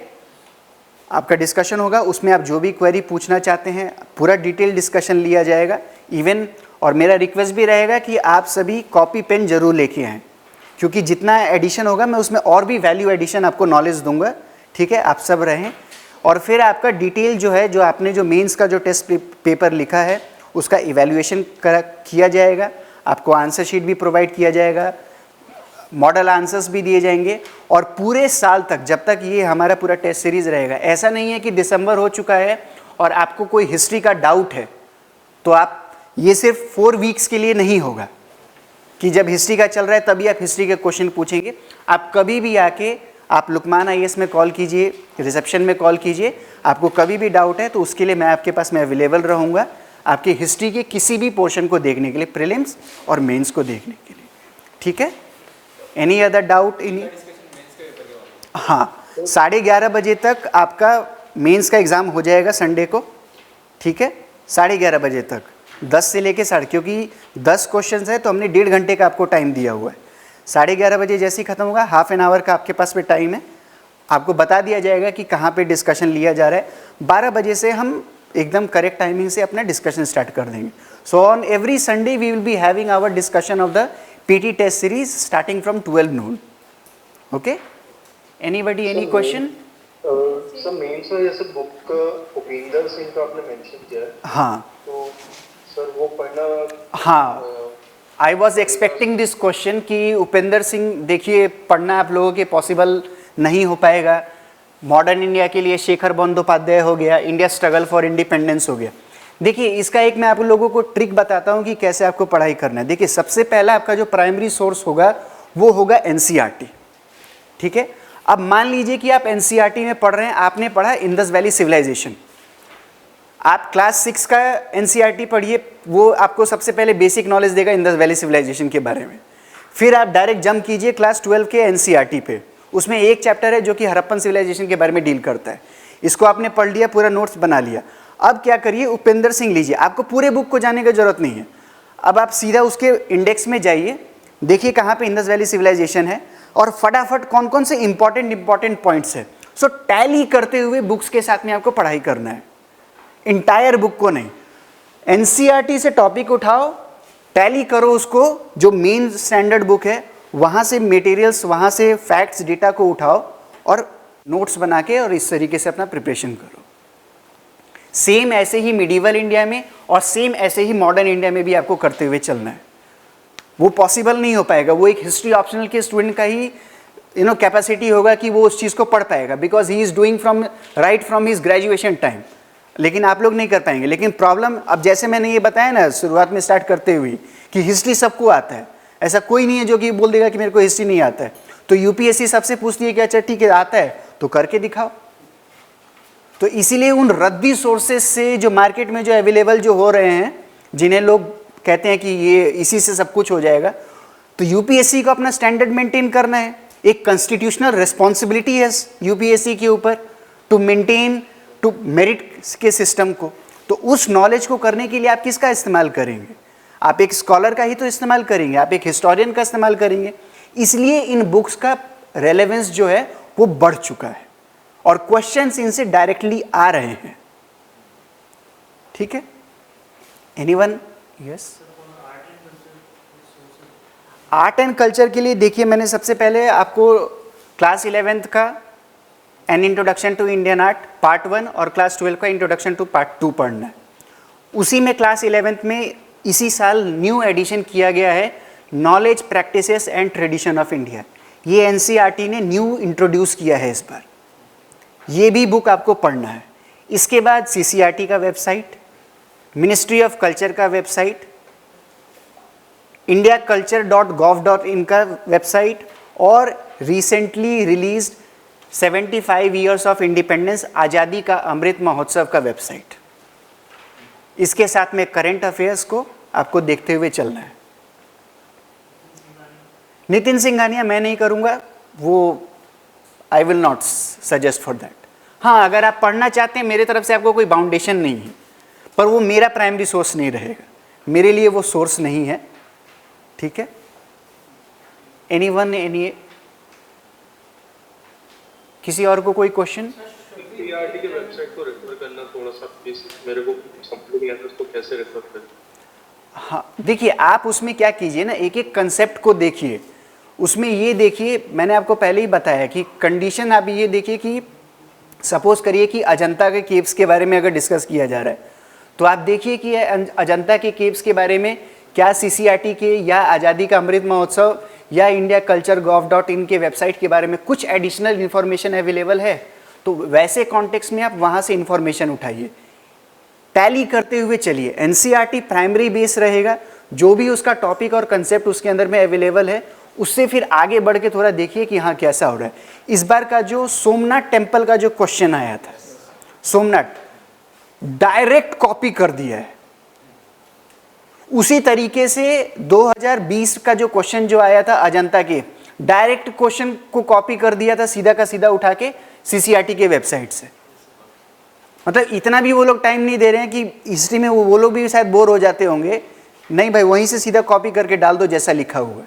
आपका डिस्कशन होगा, उसमें आप जो भी क्वेरी पूछना चाहते हैं पूरा डिटेल डिस्कशन लिया जाएगा इवन। और मेरा रिक्वेस्ट भी रहेगा कि आप सभी कॉपी पेन जरूर लेके आएँ, क्योंकि जितना एडिशन होगा मैं उसमें और भी वैल्यू एडिशन आपको नॉलेज दूंगा। ठीक है, आप सब रहें। और फिर आपका डिटेल जो है, जो आपने जो मेंस का जो टेस्ट पेपर लिखा है उसका इवैल्यूएशन किया जाएगा, आपको आंसर शीट भी प्रोवाइड किया जाएगा, मॉडल आंसर्स भी दिए जाएंगे। और पूरे साल तक जब तक ये हमारा पूरा टेस्ट सीरीज़ रहेगा, ऐसा नहीं है कि दिसंबर हो चुका है और आपको कोई हिस्ट्री का डाउट है तो आप, ये सिर्फ 4 वीक्स के लिए नहीं होगा कि जब हिस्ट्री का चल रहा है तभी आप हिस्ट्री के क्वेश्चन पूछेंगे। आप कभी भी आके आप लुकमान आईएएस में कॉल कीजिए, रिसेप्शन में कॉल कीजिए, आपको कभी भी डाउट है तो उसके लिए मैं आपके पास मैं अवेलेबल रहूँगा आपकी हिस्ट्री के किसी भी पोर्शन को देखने के लिए, प्रीलिम्स और मेंस को देखने के लिए। ठीक है, एनी अदर डाउट इन? हाँ, 11:30 बजे तक आपका मेंस का एग्ज़ाम हो जाएगा संडे को। ठीक है, 11:30 बजे तक, 10 से लेके 10:30, क्योंकि 10 क्वेश्चन है तो हमने 1.5 घंटे का आपको टाइम दिया हुआ है। 11:30 बजे जैसे ही ख़त्म होगा, हाफ एन आवर का आपके पास में टाइम है, आपको बता दिया जाएगा कि कहाँ पे डिस्कशन लिया जा रहा है। 12 बजे से हम एकदम करेक्ट टाइमिंग से अपना डिस्कशन स्टार्ट कर देंगे। So on every Sunday we will be having our discussion of the PT test series starting from 12 noon. Okay, anybody any question? Sir mains में जैसे बुक उपेंद्र सिंह का आपने मेंशन किया है, हाँ, तो सर वो पढ़ना, हाँ, I was expecting this question कि उपेंद्र सिंह, देखिए पढ़ना आप लोगों के पॉसिबल नहीं हो पाएगा। मॉडर्न इंडिया के लिए शेखर बंदोपाध्याय हो गया, इंडिया स्ट्रगल फॉर इंडिपेंडेंस हो गया। देखिए इसका एक मैं आप लोगों को ट्रिक बताता हूँ कि कैसे आपको पढ़ाई करना है। देखिए सबसे पहला आपका जो प्राइमरी सोर्स होगा वो होगा एनसीईआरटी। ठीक है, अब मान लीजिए कि आप एनसीईआरटी में पढ़ रहे हैं, आपने पढ़ा इंडस वैली सिविलाइजेशन, आप क्लास 6 का एनसीईआरटी पढ़िए, वो आपको सबसे पहले बेसिक नॉलेज देगा इंडस वैली सिविलाइजेशन के बारे में। फिर आप डायरेक्ट जंप कीजिए क्लास 12 के एनसीईआरटी पे, उसमें एक चैप्टर है जो कि हड़प्पन सिविलाइजेशन के बारे में डील करता है। इसको आपने पढ़ लिया, पूरा नोट्स बना लिया। अब क्या करिए, उपेंद्र सिंह लीजिए, आपको पूरे बुक को जाने की जरूरत नहीं है। अब आप सीधा उसके इंडेक्स में जाइए, देखिए कहाँ पे इंडस वैली सिविलाइजेशन है और फटाफट कौन कौन से इंपॉर्टेंट पॉइंट्स है। सो टैली करते हुए बुक्स के साथ में आपको पढ़ाई करना है, इंटायर बुक को नहीं। एनसीईआरटी से टॉपिक उठाओ, टैली करो उसको, जो मेन स्टैंडर्ड बुक है वहाँ से मटेरियल्स, वहाँ से फैक्ट्स डेटा को उठाओ और नोट्स बना के और इस तरीके से अपना प्रिपरेशन करो। सेम ऐसे ही मिडिवल इंडिया में और सेम ऐसे ही मॉडर्न इंडिया में भी आपको करते हुए चलना है। वो पॉसिबल नहीं हो पाएगा, वो एक हिस्ट्री ऑप्शनल के स्टूडेंट का ही कैपेसिटी होगा कि वो उस चीज़ को पढ़ पाएगा, because he is doing from his graduation time. लेकिन आप लोग नहीं कर पाएंगे। लेकिन प्रॉब्लम, अब जैसे मैंने ये बताया ना शुरुआत में स्टार्ट करते हुए कि हिस्ट्री सबको आता है, ऐसा कोई नहीं है जो कि बोल देगा कि मेरे को हिस्ट्री नहीं आता है। तो यूपीएससी सबसे पूछती है कि अच्छा ठीक है आता है तो करके दिखाओ। तो इसीलिए उन रद्दी सोर्सेज से जो मार्केट में जो अवेलेबल जो हो रहे हैं, जिन्हें लोग कहते हैं कि ये इसी से सब कुछ हो जाएगा, तो यूपीएससी को अपना स्टैंडर्ड मेंटेन करना है। एक कॉन्स्टिट्यूशनल रिस्पॉन्सिबिलिटी है यूपीएससी के ऊपर टू मेंटेन टू मेरिट के सिस्टम को। तो उस नॉलेज को करने के लिए आप किसका इस्तेमाल करेंगे? आप एक स्कॉलर का ही तो इस्तेमाल करेंगे, आप एक हिस्टोरियन का इस्तेमाल करेंगे। इसलिए इन बुक्स का रेलेवेंस जो है वो बढ़ चुका है और क्वेश्चंस इनसे डायरेक्टली आ रहे हैं। ठीक है, anyone? Yes, art and culture के लिए देखिए मैंने सबसे पहले आपको क्लास 11th का an introduction to Indian art part 1 और क्लास 12 का इंट्रोडक्शन टू पार्ट 2 पढ़ना है। उसी में क्लास 11th में इसी साल न्यू एडिशन किया गया है, knowledge practices and tradition of India. ये एनसीईआरटी ने न्यू इंट्रोड्यूस किया है इस बार, ये भी बुक आपको पढ़ना है। इसके बाद सीसीईआरटी का वेबसाइट, मिनिस्ट्री ऑफ कल्चर का वेबसाइट, indiaculture.gov.in का वेबसाइट, और recently released 75 years of independence, आज़ादी का अमृत महोत्सव का वेबसाइट। इसके साथ में करंट अफेयर्स को आपको देखते हुए चलना है। नितिन सिंघानिया मैं नहीं करूँगा, वो I will not suggest for that. हाँ, अगर आप पढ़ना चाहते हैं, मेरे तरफ से आपको कोई बाउंडेशन नहीं है, पर वो मेरा प्राइमरी सोर्स नहीं रहेगा, मेरे लिए वो सोर्स नहीं है। ठीक है, एनीवन, किसी और को कोई क्वेश्चन? सीआरटी के वेबसाइट को रेफर करना थोड़ा सा प्लीज, मेरे को समझ नहीं आता उसको कैसे रेफर करें। हाँ देखिए, आप उसमें क्या कीजिए ना, एक एक कंसेप्ट को देखिए। उसमें ये देखिए, मैंने आपको पहले ही बताया कि कंडीशन आप ये देखिए कि सपोज करिए कि अजंता के केव्स के बारे में अगर डिस्कस किया जा रहा है, तो आप देखिए कि अजंता के केव्स के बारे में क्या सीसीईआरटी के या आज़ादी का अमृत महोत्सव या indiaculture.gov.in के वेबसाइट के बारे में कुछ एडिशनल इन्फॉर्मेशन अवेलेबल है, तो वैसे कॉन्टेक्स्ट में आप वहाँ से इन्फॉर्मेशन उठाइए, टैली करते हुए चलिए। एनसीईआरटी प्राइमरी बेस रहेगा, जो भी उसका टॉपिक और कंसेप्ट उसके अंदर में अवेलेबल है, उससे फिर आगे बढ़ के थोड़ा देखिए कि हाँ कैसा हो रहा है। इस बार का जो सोमनाथ टेम्पल का जो क्वेश्चन आया था, सोमनाथ डायरेक्ट कॉपी कर दिया है। उसी तरीके से 2020 का जो क्वेश्चन जो आया था अजंता के, डायरेक्ट क्वेश्चन को कॉपी कर दिया था सीधा का सीधा उठा के सीसीईआरटी के वेबसाइट से। मतलब इतना भी वो लोग टाइम नहीं दे रहे हैं कि हिस्ट्री में वो लोग भी शायद बोर हो जाते होंगे। नहीं भाई, वहीं से सीधा कॉपी करके डाल दो जैसा लिखा हुआ है,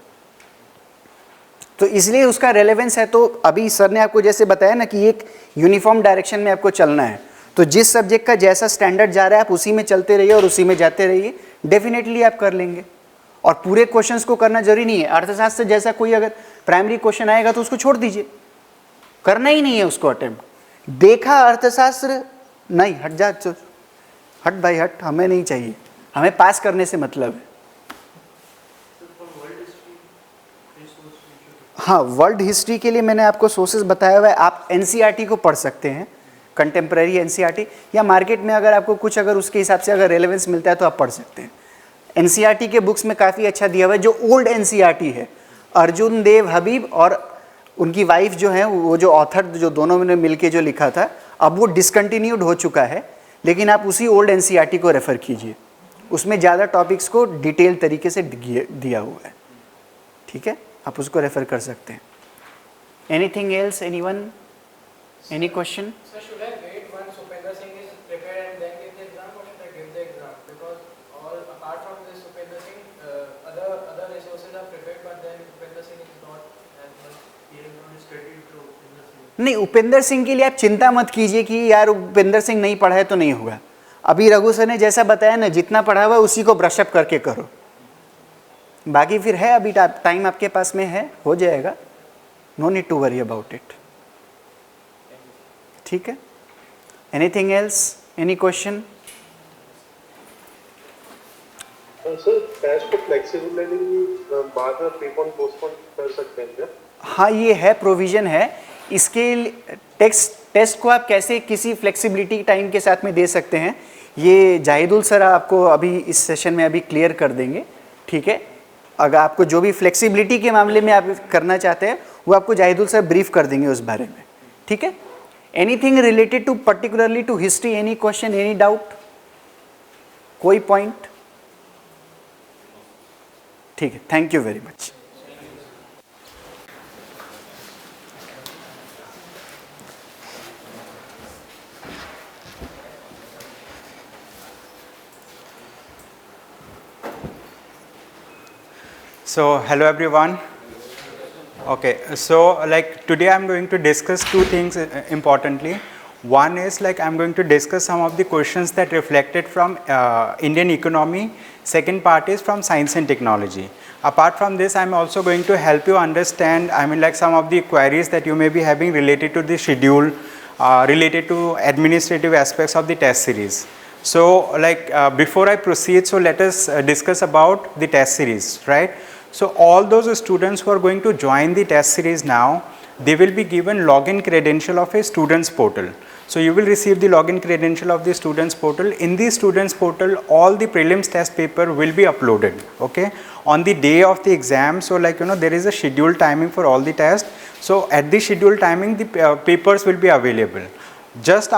तो इसलिए उसका रेलेवेंस है। तो अभी सर ने आपको जैसे बताया ना कि एक यूनिफॉर्म डायरेक्शन में आपको चलना है, तो जिस सब्जेक्ट का जैसा स्टैंडर्ड जा रहा है आप उसी में चलते रहिए और उसी में जाते रहिए, डेफिनेटली आप कर लेंगे। और पूरे क्वेश्चंस को करना जरूरी नहीं है। अर्थशास्त्र जैसा कोई अगर प्राइमरी क्वेश्चन आएगा तो उसको छोड़ दीजिए, करना ही नहीं है उसको अटेम्प्ट। देखा अर्थशास्त्र, नहीं हट जा, हट भाई हट, हमें नहीं चाहिए, हमें पास करने से मतलब है। हाँ, वर्ल्ड हिस्ट्री के लिए मैंने आपको सोर्सेज बताया हुआ है, आप एनसीईआरटी को पढ़ सकते हैं, कंटेम्प्रेरी एनसीईआरटी, या मार्केट में अगर आपको कुछ अगर उसके हिसाब से अगर रेलेवेंस मिलता है तो आप पढ़ सकते हैं। एनसीईआरटी के बुक्स में काफ़ी अच्छा दिया हुआ है। जो ओल्ड एनसीईआरटी है, अर्जुन देव हबीब और उनकी वाइफ जो है, वो जो ऑथर जो दोनों ने मिलके जो लिखा था, अब वो डिसकंटिन्यूड हो चुका है, लेकिन आप उसी ओल्ड एनसीईआरटी को रेफ़र कीजिए, उसमें ज़्यादा टॉपिक्स को डिटेल तरीके से दिया हुआ है। ठीक है, आप उसको रेफ़र कर सकते हैं। Anything else, anyone, any question? So should I wait once Upendra Singh is prepared and then give the exam, or should I give the exam? Because all apart from this Upendra Singh, other resources are prepared, but then Upendra Singh is not as much. He is not studied to Upendra Singh. नहीं, उपेंद्र सिंह के लिए आप चिंता मत कीजिए कि यार उपेंद्र सिंह नहीं पढ़ा है तो नहीं होगा। अभी रघु सर ने जैसा बताया ना, जितना पढ़ा हुआ है उसी को ब्रशअप करके करो, बाकी फिर है अभी टाइम आपके पास में है, हो जाएगा, no need to worry about it. ठीक है, anything else, any question? Sir test को फ्लेक्सिबिलिटी बाद में प्रीपोन पोस्टपोन कर सकते हैं क्या? हाँ, ये है, प्रोविज़न है इसके। टेस्ट को आप कैसे किसी फ्लेक्सिबिलिटी टाइम के साथ में दे सकते हैं, ये जाहिदुल सर आपको अभी इस सेशन में अभी क्लियर कर देंगे। ठीक है, अगर आपको जो भी फ्लेक्सिबिलिटी के मामले में आप करना चाहते हैं वो आपको जाहिदुल सर ब्रीफ कर देंगे उस बारे में। ठीक है, anything related to particularly to history, any question, any doubt, कोई पॉइंट? ठीक है, thank you very much. So hello everyone. Okay, so like today I'm going to discuss two things importantly. One is like I'm going to discuss some of the questions that reflected from Indian economy. Second part is from science and technology. Apart from this, I'm also going to help you understand, I mean like some of the queries that you may be having related to the schedule, related to administrative aspects of the test series. So like before I proceed, so let us discuss about the test series, right? So all those students who are going to join the test series now, they will be given login credential of a students portal. So you will receive the login credential of the students portal. In the students portal, all the prelims test paper will be uploaded, okay, on the day of the exam. So like, there is a scheduled timing for all the tests. So at the scheduled timing, the papers will be available. Just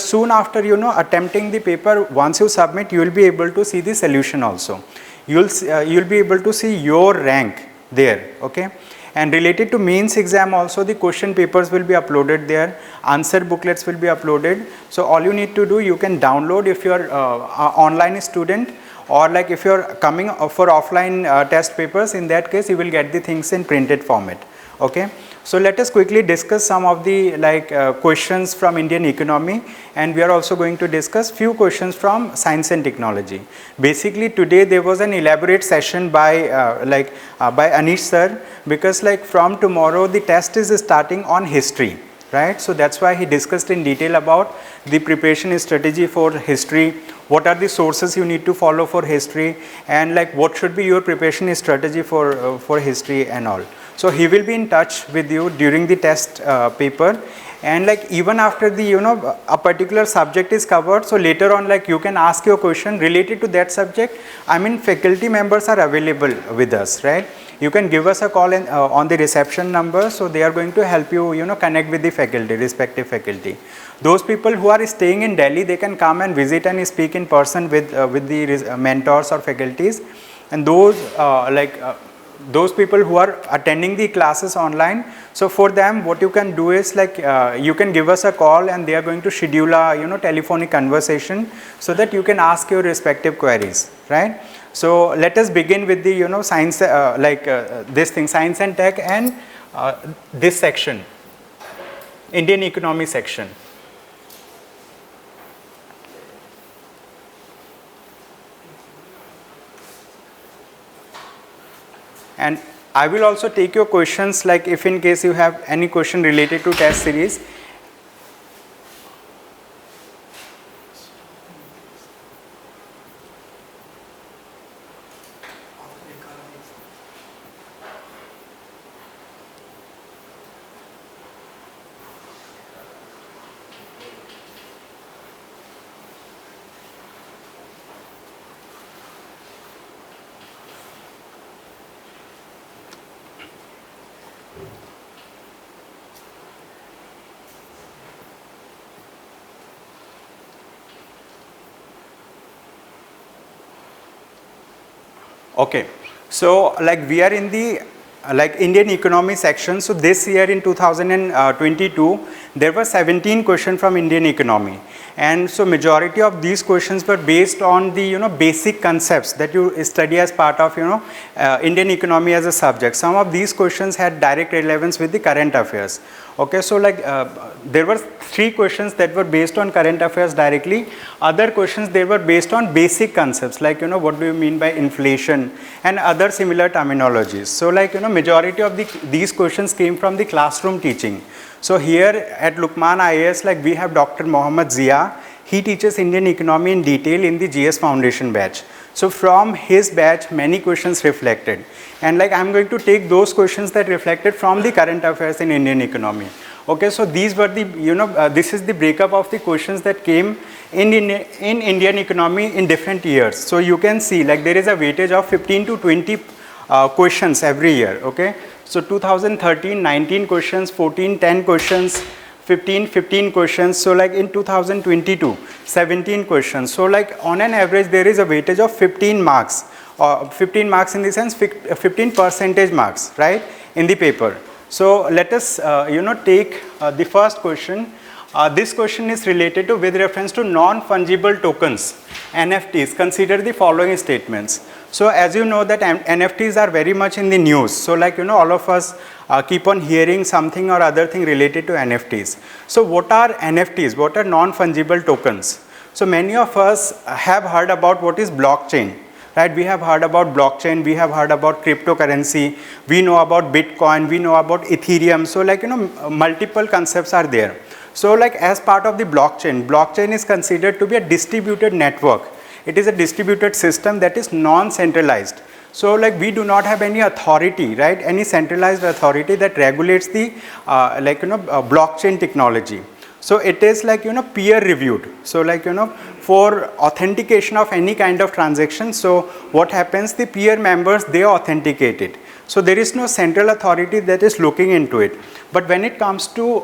soon after, attempting the paper, once you submit, you will be able to see the solution also. You'll be able to see your rank there, okay. And related to mains exam also, the question papers will be uploaded there, answer booklets will be uploaded. So all you need to do, you can download if you are online student, or like if you are coming for offline test papers, in that case you will get the things in printed format, okay. So let us quickly discuss some of the questions from Indian economy, and we are also going to discuss few questions from science and technology. Basically today there was an elaborate session by Anish Sir, because like from tomorrow the test is starting on history, right? So that's why he discussed in detail about the preparation strategy for history, what are the sources you need to follow for history, and like what should be your preparation strategy for history and all. So he will be in touch with you during the test paper, and like even after the a particular subject is covered, so later on like you can ask your question related to that subject. I mean, faculty members are available with us, right? You can give us a call on the reception number, so they are going to help you connect with the faculty, respective faculty. Those people who are staying in Delhi, they can come and visit and speak in person with the mentors or faculties, and those people who are attending the classes online, so for them what you can do is like you can give us a call, and they are going to schedule a telephonic conversation so that you can ask your respective queries, right? So let us begin with the science this thing, science and tech, and this section, Indian economy section. And I will also take your questions, like if in case you have any question related to test series. Okay, so like we are in the Indian economy section. So this year in 2022, there were 17 questions from Indian economy, and so majority of these questions were based on the basic concepts that you study as part of Indian economy as a subject. Some of these questions had direct relevance with the current affairs. Okay, so like there were 3 questions that were based on current affairs directly. Other questions, they were based on basic concepts like what do you mean by inflation and other similar terminologies. So like majority of these questions came from the classroom teaching. So here at LUKMAAN IAS, like we have Dr. Mohammad Zia. He teaches Indian economy in detail in the GS Foundation batch. So from his batch, many questions reflected. And like I'm going to take those questions that reflected from the current affairs in Indian economy. Okay, so these were the, this is the breakup of the questions that came in Indian economy in different years. So you can see like there is a weightage of 15 to 20 questions every year. Okay, so 2013, 19 questions, 14, 10 questions, 15 questions. So like in 2022, 17 questions. So like on an average, there is a weightage of 15 marks, or 15 marks in the sense 15 percentage marks, right, in the paper. So let us, take the first question. This question is related to, with reference to non-fungible tokens, NFTs. Consider the following statements. So as you know that NFTs are very much in the news. So like, all of us keep on hearing something or other thing related to NFTs. So what are NFTs? What are non-fungible tokens? So many of us have heard about what is blockchain. Right, we have heard about blockchain, we have heard about cryptocurrency, we know about Bitcoin, we know about Ethereum. So like, multiple concepts are there. So like as part of the blockchain is considered to be a distributed network. It is a distributed system that is non-centralized. So like we do not have any authority, right? Any centralized authority that regulates the blockchain technology. So it is like, peer reviewed. So like, for authentication of any kind of transaction, so what happens, the peer members, they authenticate it. So there is no central authority that is looking into it. But when it comes to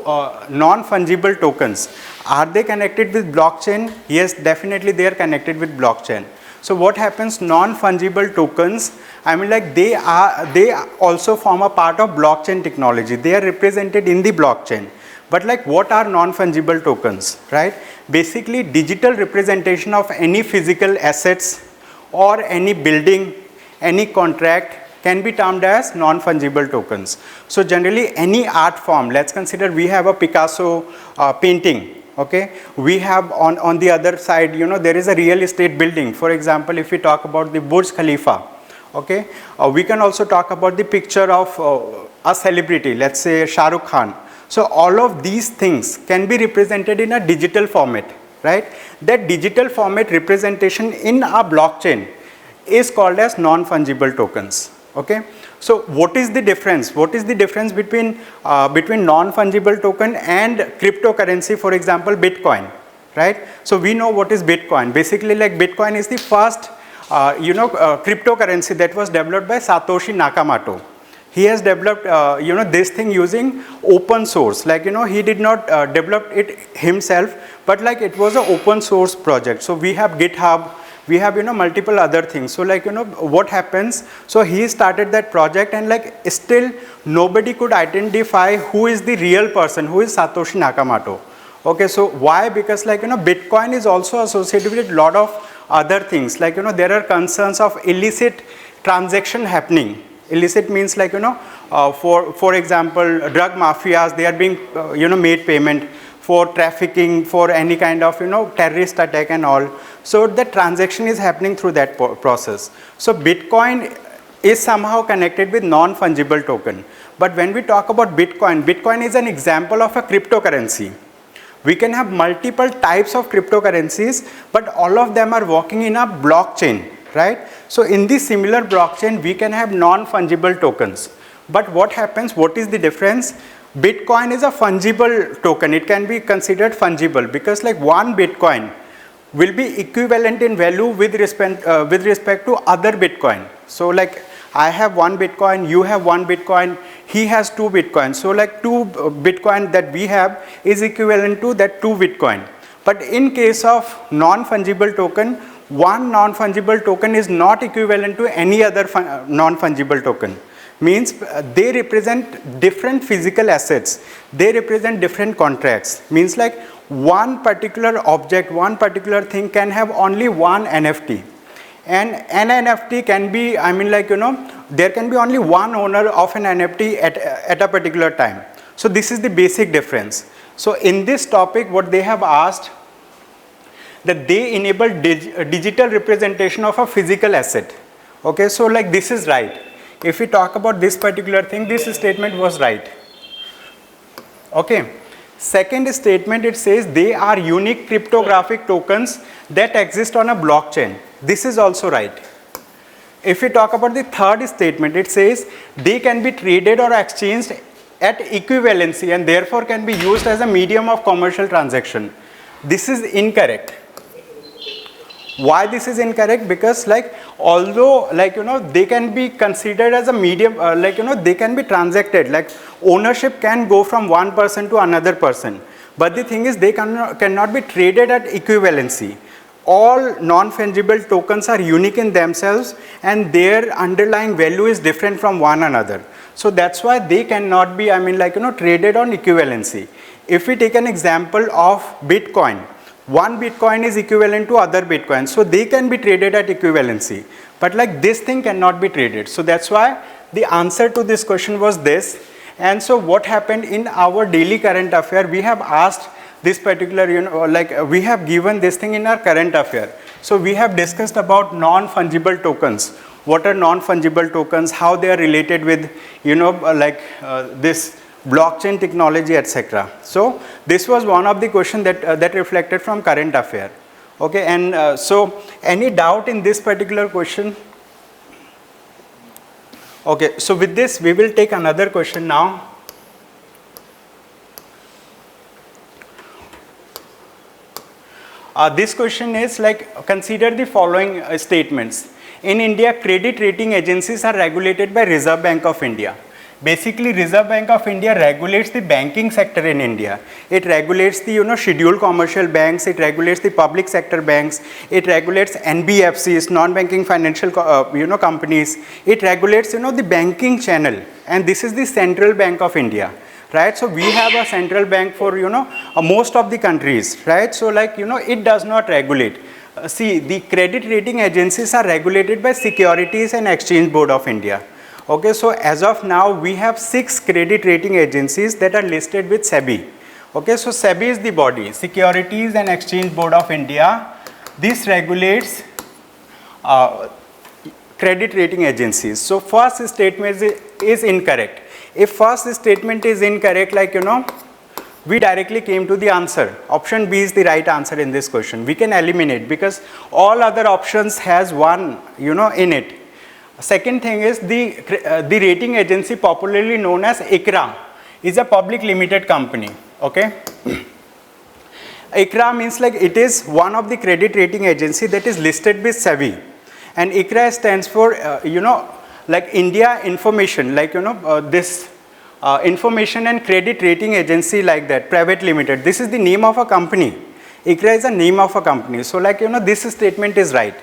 non-fungible tokens, are they connected with blockchain? Yes, definitely they are connected with blockchain. So what happens, non-fungible tokens, I mean like they also form a part of blockchain technology. They are represented in the blockchain. But like what are non-fungible tokens, right? Basically digital representation of any physical assets or any building, any contract can be termed as non-fungible tokens. So generally any art form, let's consider we have a Picasso painting, okay? We have on the other side, there is a real estate building. For example, if we talk about the Burj Khalifa, okay? We can also talk about the picture of a celebrity, let's say Shah Rukh Khan. So all of these things can be represented in a digital format, right? That digital format representation in a blockchain is called as non-fungible tokens, okay? So what is the difference? What is the difference between non-fungible token and cryptocurrency, for example, Bitcoin, right? So we know what is Bitcoin. Basically like Bitcoin is the first, cryptocurrency that was developed by Satoshi Nakamoto. He has developed, this thing using open source. Like, he did not develop it himself, but like it was an open source project. So we have GitHub, we have, multiple other things. So like, what happens? So he started that project and like still nobody could identify who is the real person, who is Satoshi Nakamoto. Okay, so why? Because like, Bitcoin is also associated with a lot of other things. Like, there are concerns of illicit transaction happening. Illicit means like, for example, drug mafias, they are being, made payment for trafficking, for any kind of, terrorist attack and all. So the transaction is happening through that process. So Bitcoin is somehow connected with non-fungible token. But when we talk about Bitcoin, Bitcoin is an example of a cryptocurrency. We can have multiple types of cryptocurrencies, but all of them are working in a blockchain, right? So in this similar blockchain, we can have non-fungible tokens. But what happens, what is the difference? Bitcoin is a fungible token. It can be considered fungible because like one Bitcoin will be equivalent in value with respect to other Bitcoin. So like I have one Bitcoin, you have one Bitcoin, he has two Bitcoin. So like two Bitcoin that we have is equivalent to that two Bitcoin. But in case of non-fungible token, one non-fungible token is not equivalent to any other non-fungible token. Means they represent different physical assets. They represent different contracts. Means like one particular object, one particular thing can have only one NFT. And an NFT can be, I mean like, there can be only one owner of an NFT at a particular time. So this is the basic difference. So in this topic, what they have asked, that they enable digital representation of a physical asset. Okay, so like this is right. If we talk about this particular thing, this statement was right. Okay. Second statement, it says they are unique cryptographic tokens that exist on a blockchain. This is also right. If we talk about the third statement, it says they can be traded or exchanged at equivalency and therefore can be used as a medium of commercial transaction. This is incorrect. Why this is incorrect? Because like although like they can be considered as a medium, they can be transacted, like ownership can go from one person to another person, but the thing is they cannot be traded at equivalency. All non-fungible tokens are unique in themselves and their underlying value is different from one another. So that's why they cannot be, traded on equivalency. If we take an example of Bitcoin, one Bitcoin is equivalent to other Bitcoins, so they can be traded at equivalency. But like this thing cannot be traded. So that's why the answer to this question was this. And so what happened in our daily current affair, we have asked this particular, we have given this thing in our current affair. So we have discussed about non-fungible tokens. What are non-fungible tokens, how they are related with, this blockchain technology, etc. So this was one of the questions that reflected from current affair. Okay, and so any doubt in this particular question? Okay, so with this we will take another question now. This question is like, consider the following statements. In India, credit rating agencies are regulated by Reserve Bank of India. Basically, Reserve Bank of India regulates the banking sector in India. It regulates the scheduled commercial banks. It regulates the public sector banks. It regulates NBFCs, non-banking financial companies. It regulates the banking channel, and this is the Central Bank of India. Right, so we have a central bank for most of the countries, right? So like it does not regulate. See, the credit rating agencies are regulated by Securities and Exchange Board of India. Okay, so as of now we have 6 credit rating agencies that are listed with SEBI. Okay, so SEBI is the body, Securities and Exchange Board of India. This regulates credit rating agencies. So first statement is incorrect. If first statement is incorrect, we directly came to the answer. Option B is the right answer in this question. We can eliminate because all other options has one, in it. Second thing is the rating agency, popularly known as ICRA, is a public limited company. Okay. ICRA means like it is one of the credit rating agency that is listed with SEBI, and ICRA stands for like India Information, this Information and Credit Rating Agency, like that, private limited. This is the name of a company. ICRA is the name of a company. So this statement is right.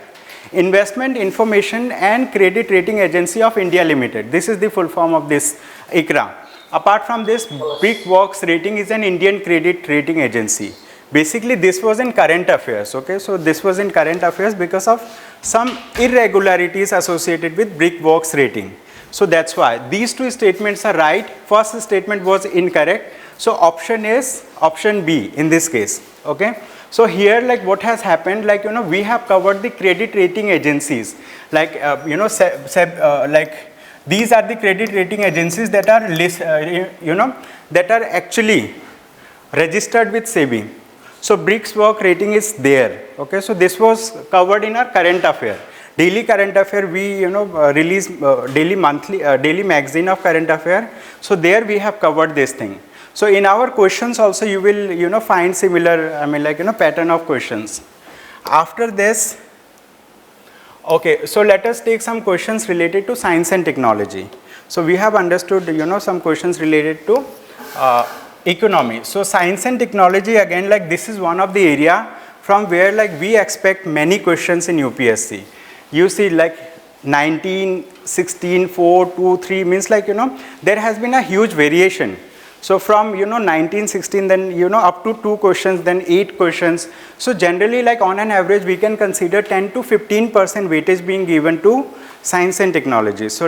Investment Information and Credit Rating Agency of India Limited. This is the full form of this ICRA. Apart from this, Brickworks Rating is an Indian credit rating agency. Basically, this was in current affairs. Okay, so this was in current affairs because of some irregularities associated with Brickworks Rating. So that's why these two statements are right. First statement was incorrect. So option is option B in this case. Okay. So here, like what has happened, we have covered the credit rating agencies, like these are the credit rating agencies that are that are actually registered with SEBI. So Brickworks Rating is there. Okay, so this was covered in our current affair. Daily current affair, we release daily magazine of current affair. So there we have covered this thing. So in our questions also you will find similar pattern of questions. After this, okay, so let us take some questions related to science and technology. So we have understood some questions related to economy. So science and technology, again, this is one of the area from where we expect many questions in UPSC. You see 19, 16, 4, 2, 3 means there has been a huge variation. So from 19, 16, then up to 2 questions, then 8 questions. So generally on an average we can consider 10 to 15% weightage being given to science and technology. So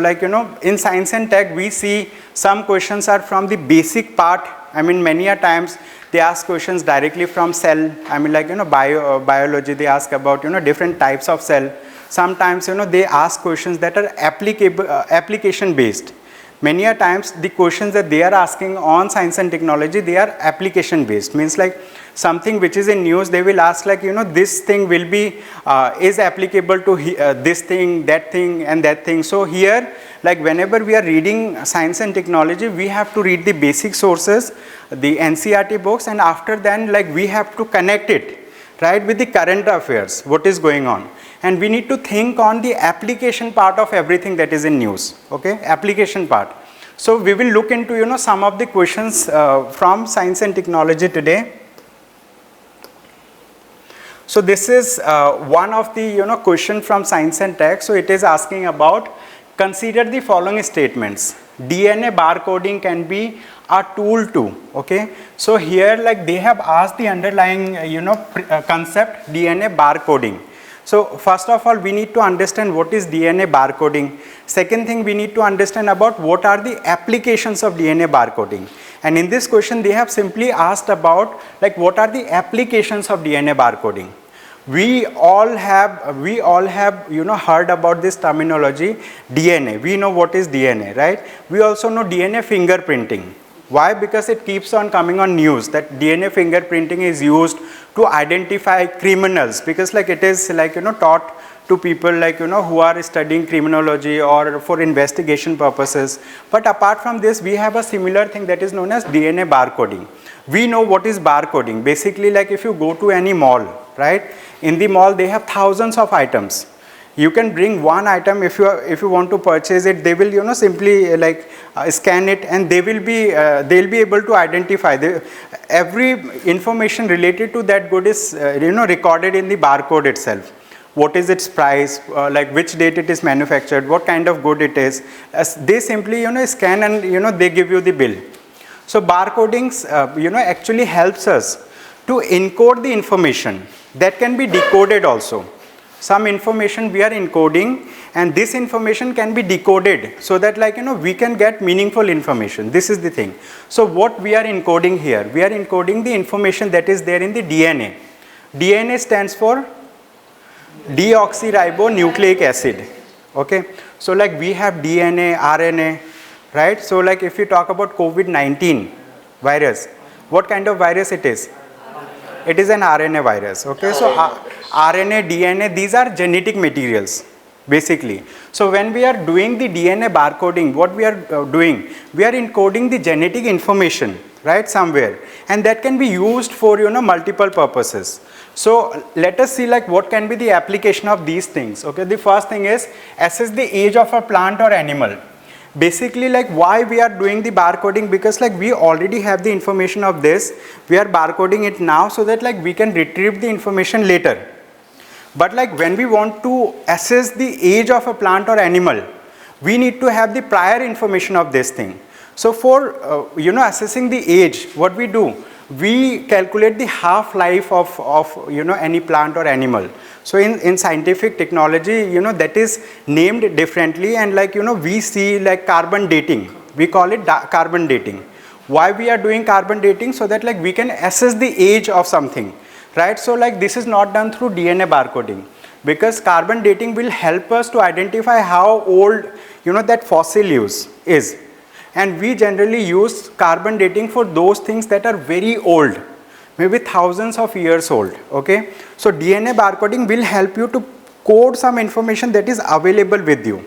in science and tech we see some questions are from the basic part. Many a times they ask questions directly from cell. Biology, they ask about different types of cell. Sometimes they ask questions that are application based. Many a times the questions that they are asking on science and technology, they are application based. Means something which is in news, they will ask this thing will be is applicable to this thing, that thing and that thing. So here whenever we are reading science and technology, we have to read the basic sources, the NCERT books, and after then we have to connect it right with the current affairs, what is going on. And we need to think on the application part of everything that is in news. Okay, application part. So we will look into some of the questions from science and technology today. So this is one of the question from science and tech. So it is asking about, consider the following statements. DNA barcoding can be a tool too. Okay, so here they have asked the underlying concept DNA barcoding. So first of all, we need to understand what is DNA barcoding. Second thing, we need to understand about what are the applications of DNA barcoding. And in this question, they have simply asked about what are the applications of DNA barcoding. We all have heard about this terminology DNA. We know what is DNA, right? We also know DNA fingerprinting. Why? Because it keeps on coming on news that DNA fingerprinting is used to identify criminals, because like it is like, taught to people like, who are studying criminology or for investigation purposes. But apart from this, we have a similar thing that is known as DNA barcoding. We know what is barcoding. Basically, like if you go to any mall, right? In the mall, they have thousands of items. You can bring one item if you want to purchase it. They will simply like scan it, and they will be they'll be able to identify every information related to that good is recorded in the barcode itself. What is its price, like which date it is manufactured, what kind of good it is. They simply scan and they give you the bill. So barcoding actually helps us to encode the information that can be decoded also. Some information we are encoding, and this information can be decoded so that like we can get meaningful information. This is the thing. So what we are encoding here, we are encoding the information that is there in the DNA. DNA stands for deoxyribonucleic acid. Okay, so like we have DNA, RNA, right? So like if you talk about COVID-19 virus, what kind of virus it is? It is an RNA virus. Okay, so RNA, DNA, these are genetic materials basically. So when we are doing the DNA barcoding, what we are doing, we are encoding the genetic information, right, somewhere, and that can be used for multiple purposes. So let us see like what can be the application of these things. Okay, the first thing is assess the age of a plant or animal. Basically, like why we are doing the barcoding, because like we already have the information of this, we are barcoding it now so that like we can retrieve the information later. But like when we want to assess the age of a plant or animal, we need to have the prior information of this thing. So for assessing the age, what we do, we calculate the half-life of any plant or animal. So in scientific technology, that is named differently, and like we see like carbon dating, we call it carbon dating. Why we are doing carbon dating? So that like we can assess the age of something, right? So like this is not done through DNA barcoding, because carbon dating will help us to identify how old that fossil is. And we generally use carbon dating for those things that are very old, maybe thousands of years old. Okay, so DNA barcoding will help you to code some information that is available with you.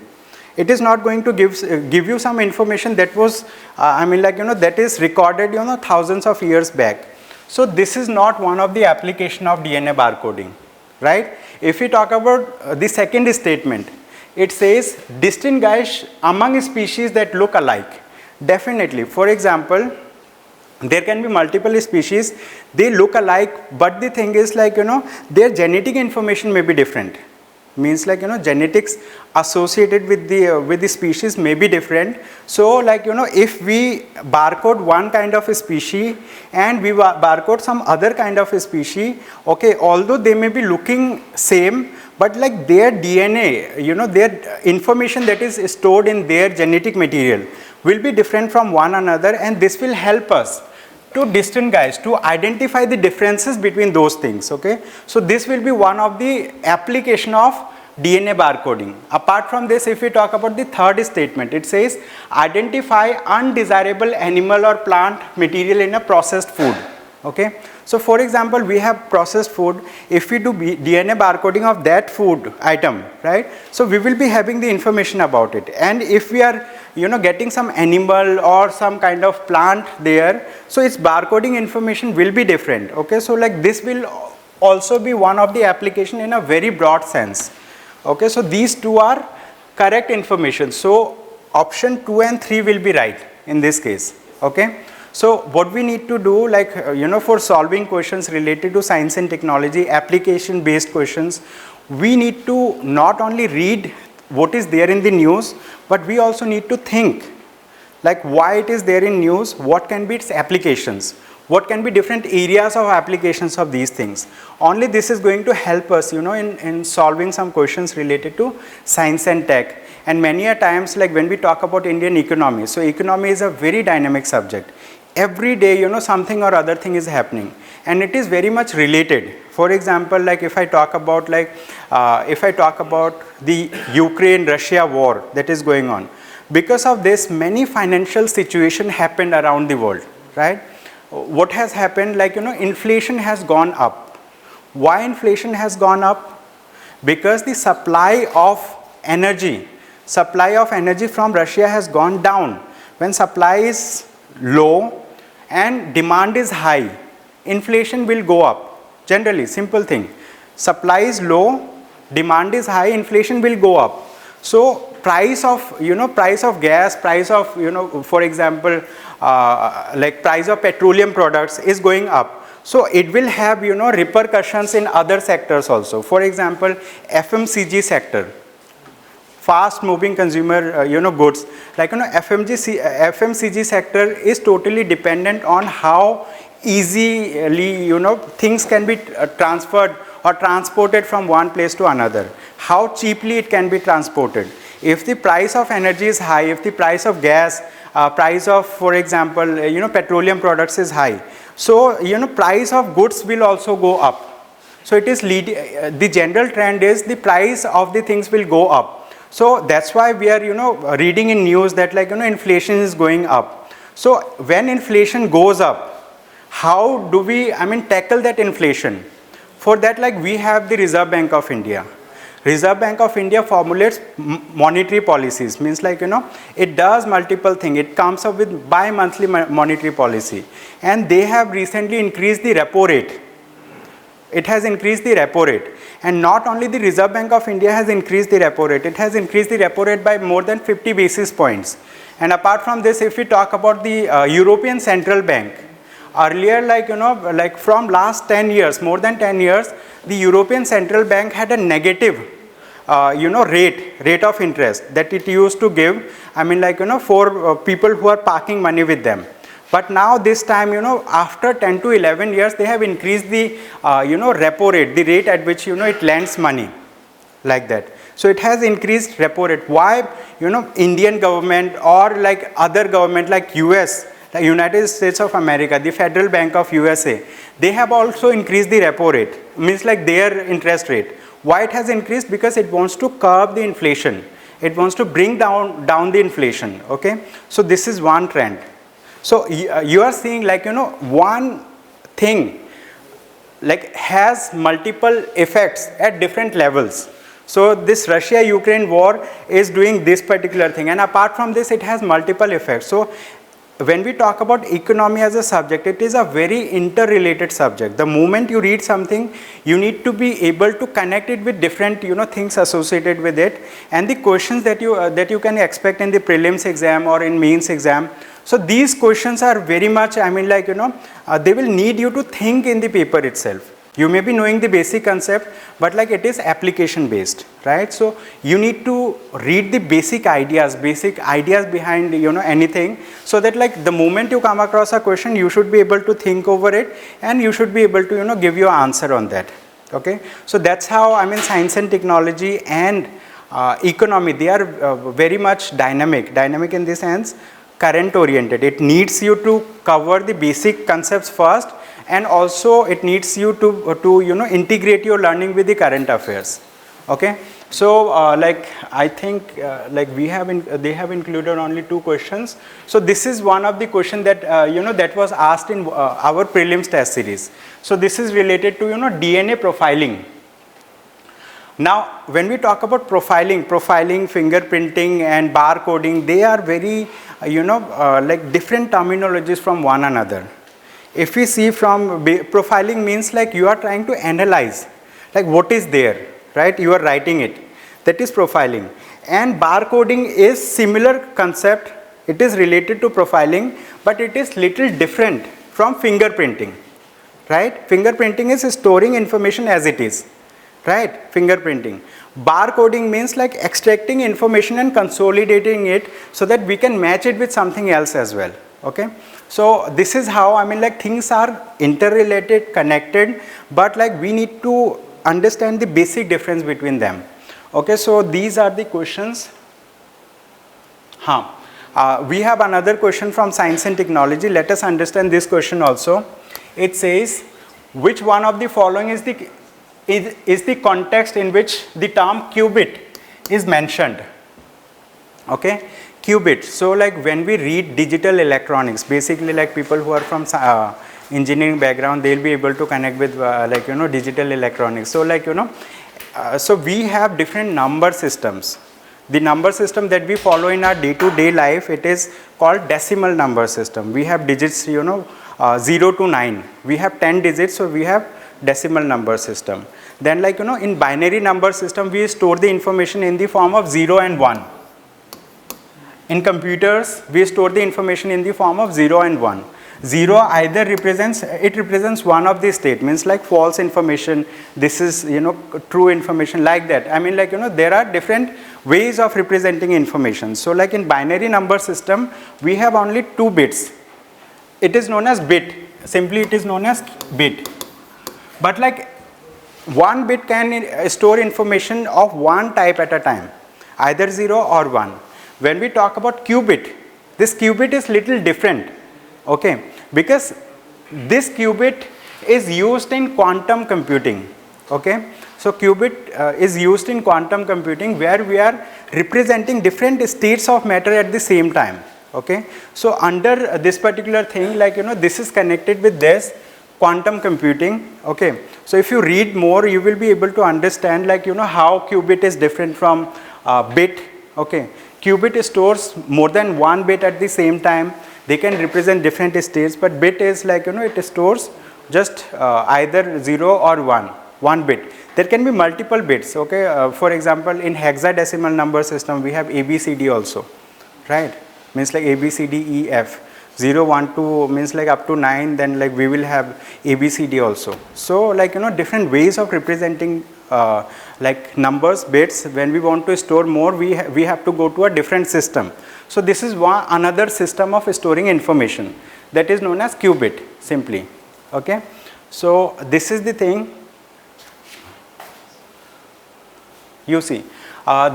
It is not going to give you some information that was that is recorded thousands of years back. So this is not one of the application of DNA barcoding, right? If we talk about the second statement, it says distinguish among species that look alike. Definitely. For example, there can be multiple species, they look alike, but the thing is like their genetic information may be different. Means like genetics associated with the species may be different. So like if we barcode one kind of a species and we barcode some other kind of a species, okay, although they may be looking same, but like their DNA, their information that is stored in their genetic material will be different from one another, and this will help us to distinguish, to identify the differences between those things. Okay, so this will be one of the application of DNA barcoding. Apart from this, if we talk about the third statement, it says identify undesirable animal or plant material in a processed food. Okay, so for example, we have processed food. If we do DNA barcoding of that food item, right, so we will be having the information about it. And if we are getting some animal or some kind of plant there, so its barcoding information will be different. Okay, so like this will also be one of the application in a very broad sense. Okay, so these two are correct information. So option 2 and 3 will be right in this case. Okay, so what we need to do, like for solving questions related to science and technology, application based questions, we need to not only read what is there in the news, but we also need to think like why it is there in news, what can be its applications, what can be different areas of applications of these things. Only this is going to help us in solving some questions related to science and tech. And many a times, like when we talk about Indian economy, so economy is a very dynamic subject. Every day something or other thing is happening, and it is very much related. For example, like if I talk about the Ukraine-Russia war that is going on, Because of this, many financial situations happened around the world, right? What has happened, like, inflation has gone up. Why inflation has gone up? Because the supply of energy from Russia has gone down. When supply is low and demand is high, inflation will go up. Generally, simple thing. Supply is low, demand is high, inflation will go up. So price of gas, price of, for example, like price of petroleum products is going up. So it will have, repercussions in other sectors also. For example, FMCG sector, fast moving consumer, goods. Like, FMCG sector is totally dependent on how easily, things can be transferred or transported from one place to another. How cheaply it can be transported. If the price of energy is high, if the price of gas, price of, for example, petroleum products is high, so, price of goods will also go up. So it is the general trend is the price of the things will go up. So that's why we are, reading in news that, like, inflation is going up. So when inflation goes up, how do we, tackle that inflation? For that, like, we have the Reserve Bank of India. Reserve Bank of India formulates monetary policies, means, like, it does multiple things. It comes up with bi-monthly monetary policy, and they have recently increased the repo rate. It has increased the repo rate, and not only the Reserve Bank of India has increased the repo rate, it has increased the repo rate by more than 50 basis points. And apart from this, if we talk about the European Central Bank, earlier, like from last 10 years, more than 10 years, the European Central Bank had a negative, rate of interest that it used to give, for people who are parking money with them. But now this time, after 10 to 11 years, they have increased the, repo rate, the rate at which, it lends money, like that. So it has increased repo rate. Why, Indian government or like other government like US, the United States of America, the Federal Bank of USA, they have also increased the repo rate, means like their interest rate. Why it has increased? Because it wants to curb the inflation. It wants to bring down the inflation, okay? So this is one trend. So you are seeing, like, one thing like has multiple effects at different levels. So this Russia-Ukraine war is doing this particular thing, and apart from this, it has multiple effects. So when we talk about economy as a subject, it is a very interrelated subject. The moment you read something, you need to be able to connect it with different, things associated with it, and the questions that you can expect in the prelims exam or in mains exam. So these questions are very much, they will need you to think in the paper itself. You may be knowing the basic concept, but like it is application based, right? So you need to read the basic ideas behind, anything, so that like the moment you come across a question, you should be able to think over it and you should be able to, give your answer on that, okay? So that's how, science and technology and economy, they are very much dynamic in the sense, current oriented. It needs you to cover the basic concepts first, and also it needs you to integrate your learning with the current affairs, okay? So like I think like they have included only 2 questions. So this is one of the question that that was asked in our prelims test series. So this is related to DNA profiling. Now when we talk about profiling, fingerprinting and barcoding, they are very like different terminologies from one another. If we see from profiling means like you are trying to analyze like what is there, right? You are writing it. That is profiling. And barcoding is similar concept. It is related to profiling, but it is little different from fingerprinting, right? Fingerprinting is storing information as it is, right? Fingerprinting. Barcoding means like extracting information and consolidating it so that we can match it with something else as well, okay? So this is how, like things are interrelated, connected, but like we need to understand the basic difference between them. Okay, so these are the questions. We have another question from science and technology. Let us understand this question also. It says, which one of the following is the context in which the term qubit is mentioned? Okay, qubit. So like when we read digital electronics, basically like people who are from engineering background, they'll be able to connect with like digital electronics. So like so we have different number systems. The number system that we follow in our day-to-day life, it is called decimal number system. We have digits 0 to 9. We have 10 digits, so we have decimal number system. Then like in binary number system, we store the information in the form of 0 and 1. In computers, we store the information in the form of 0 and 1. 0 either represents one of these statements, like false information, this is true information, like that. I mean like there are different ways of representing information. So like in binary number system, we have only 2 bits. It is known as bit, simply it is known as bit. But like 1 bit can store information of one type at a time, either 0 or 1. When we talk about qubit, this qubit is little different, okay, because this qubit is used in quantum computing, okay. So qubit is used in quantum computing, where we are representing different states of matter at the same time, okay. So under this particular thing, like this is connected with this quantum computing, okay. So if you read more, you will be able to understand like how qubit is different from bit, okay. Qubit stores more than 1 bit at the same time. They can represent different states, but bit is like it stores just either 0 or 1 bit. There can be multiple bits, okay. For example, in hexadecimal number system, we have ABCD also, right? Means like ABCDEF. 0, 1, 2 means like up to 9, then like we will have ABCD also. So like different ways of representing like numbers, bits. When we want to store more, we have to go to a different system. So this is another system of storing information, that is known as qubit simply, okay. So this is the thing you see.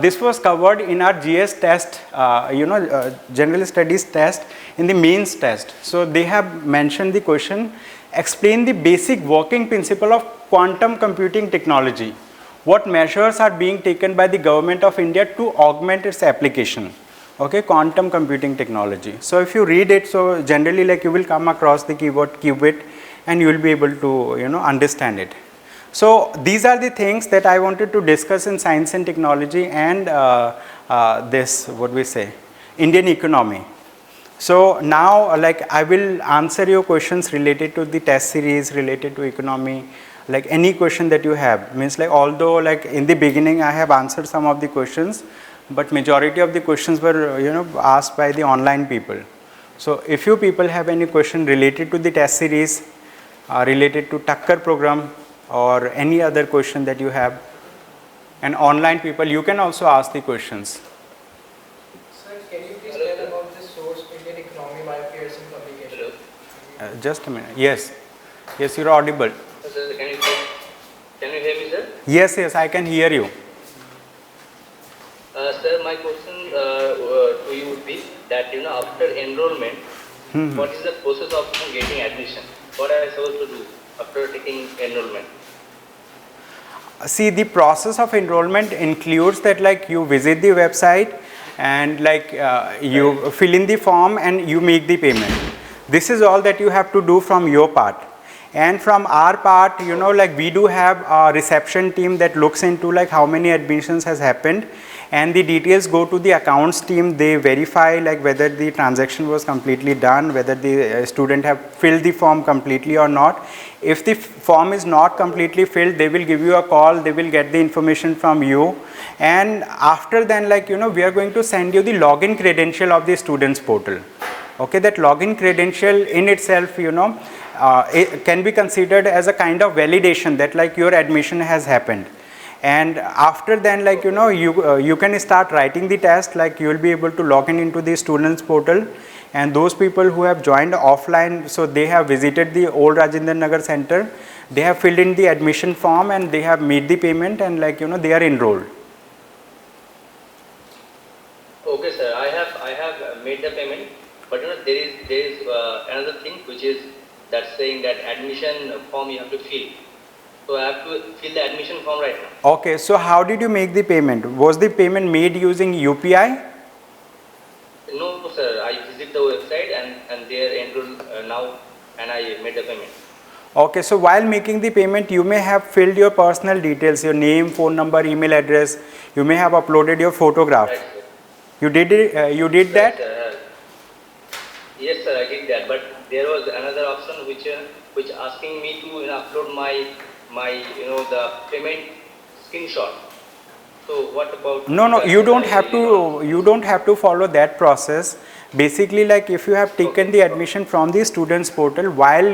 This was covered in our GS test, general studies test, in the mains test. So they have mentioned the question, explain the basic working principle of quantum computing technology. What measures are being taken by the government of India to augment its application? Okay, quantum computing technology. So if you read it, so generally like you will come across the keyword qubit and you will be able to understand it. So these are the things that I wanted to discuss in science and technology and this, what we say, Indian economy. So now like I will answer your questions related to the test series, related to economy, like any question that you have. Means like although like in the beginning I have answered some of the questions, but majority of the questions were asked by the online people. So if you people have any question related to the test series, related to Takkar program, or any other question that you have, and online people, you can also ask the questions. Sir, can you please tell about this source Indian economy by Pearson publication? Just a minute. Yes, you're audible. Sir, can you hear me, sir? Yes, I can hear you. Sir, my question to you would be that after enrollment, what is the process of getting admission? What are I supposed to do after taking enrollment? See, the process of enrollment includes that like you visit the website and like you fill in the form and you make the payment. This is all that you have to do from your part. And from our part, like we do have a reception team that looks into like how many admissions has happened, and the details go to the accounts team. They verify like whether the transaction was completely done, whether the student have filled the form completely or not. If the form is not completely filled, they will give you a call, they will get the information from you, and after then like we are going to send you the login credential of the students portal. Okay, that login credential in itself it can be considered as a kind of validation that like your admission has happened. And after then like you can start writing the test, like you will be able to log in into the students portal. And those people who have joined offline, so they have visited the old Rajinder Nagar center, they have filled in the admission form and they have made the payment, and like they are enrolled. Okay, sir, I have made the payment, but there is another thing which is that saying that admission form you have to fill. So I have to fill the admission form right now. Okay, so how did you make the payment? Was the payment made using UPI? and they are enrolled now, and I made the payment. Okay, so while making the payment, you may have filled your personal details, your name, phone number, email address. You may have uploaded your photograph. Right, sir. You did it. You did Right, that. sir. Yes, sir, I did that. But there was another option which asking me to upload my the payment screenshot. So what about? No, you don't have to. You don't have to follow that process. Basically, like if you have taken the admission from the students portal, while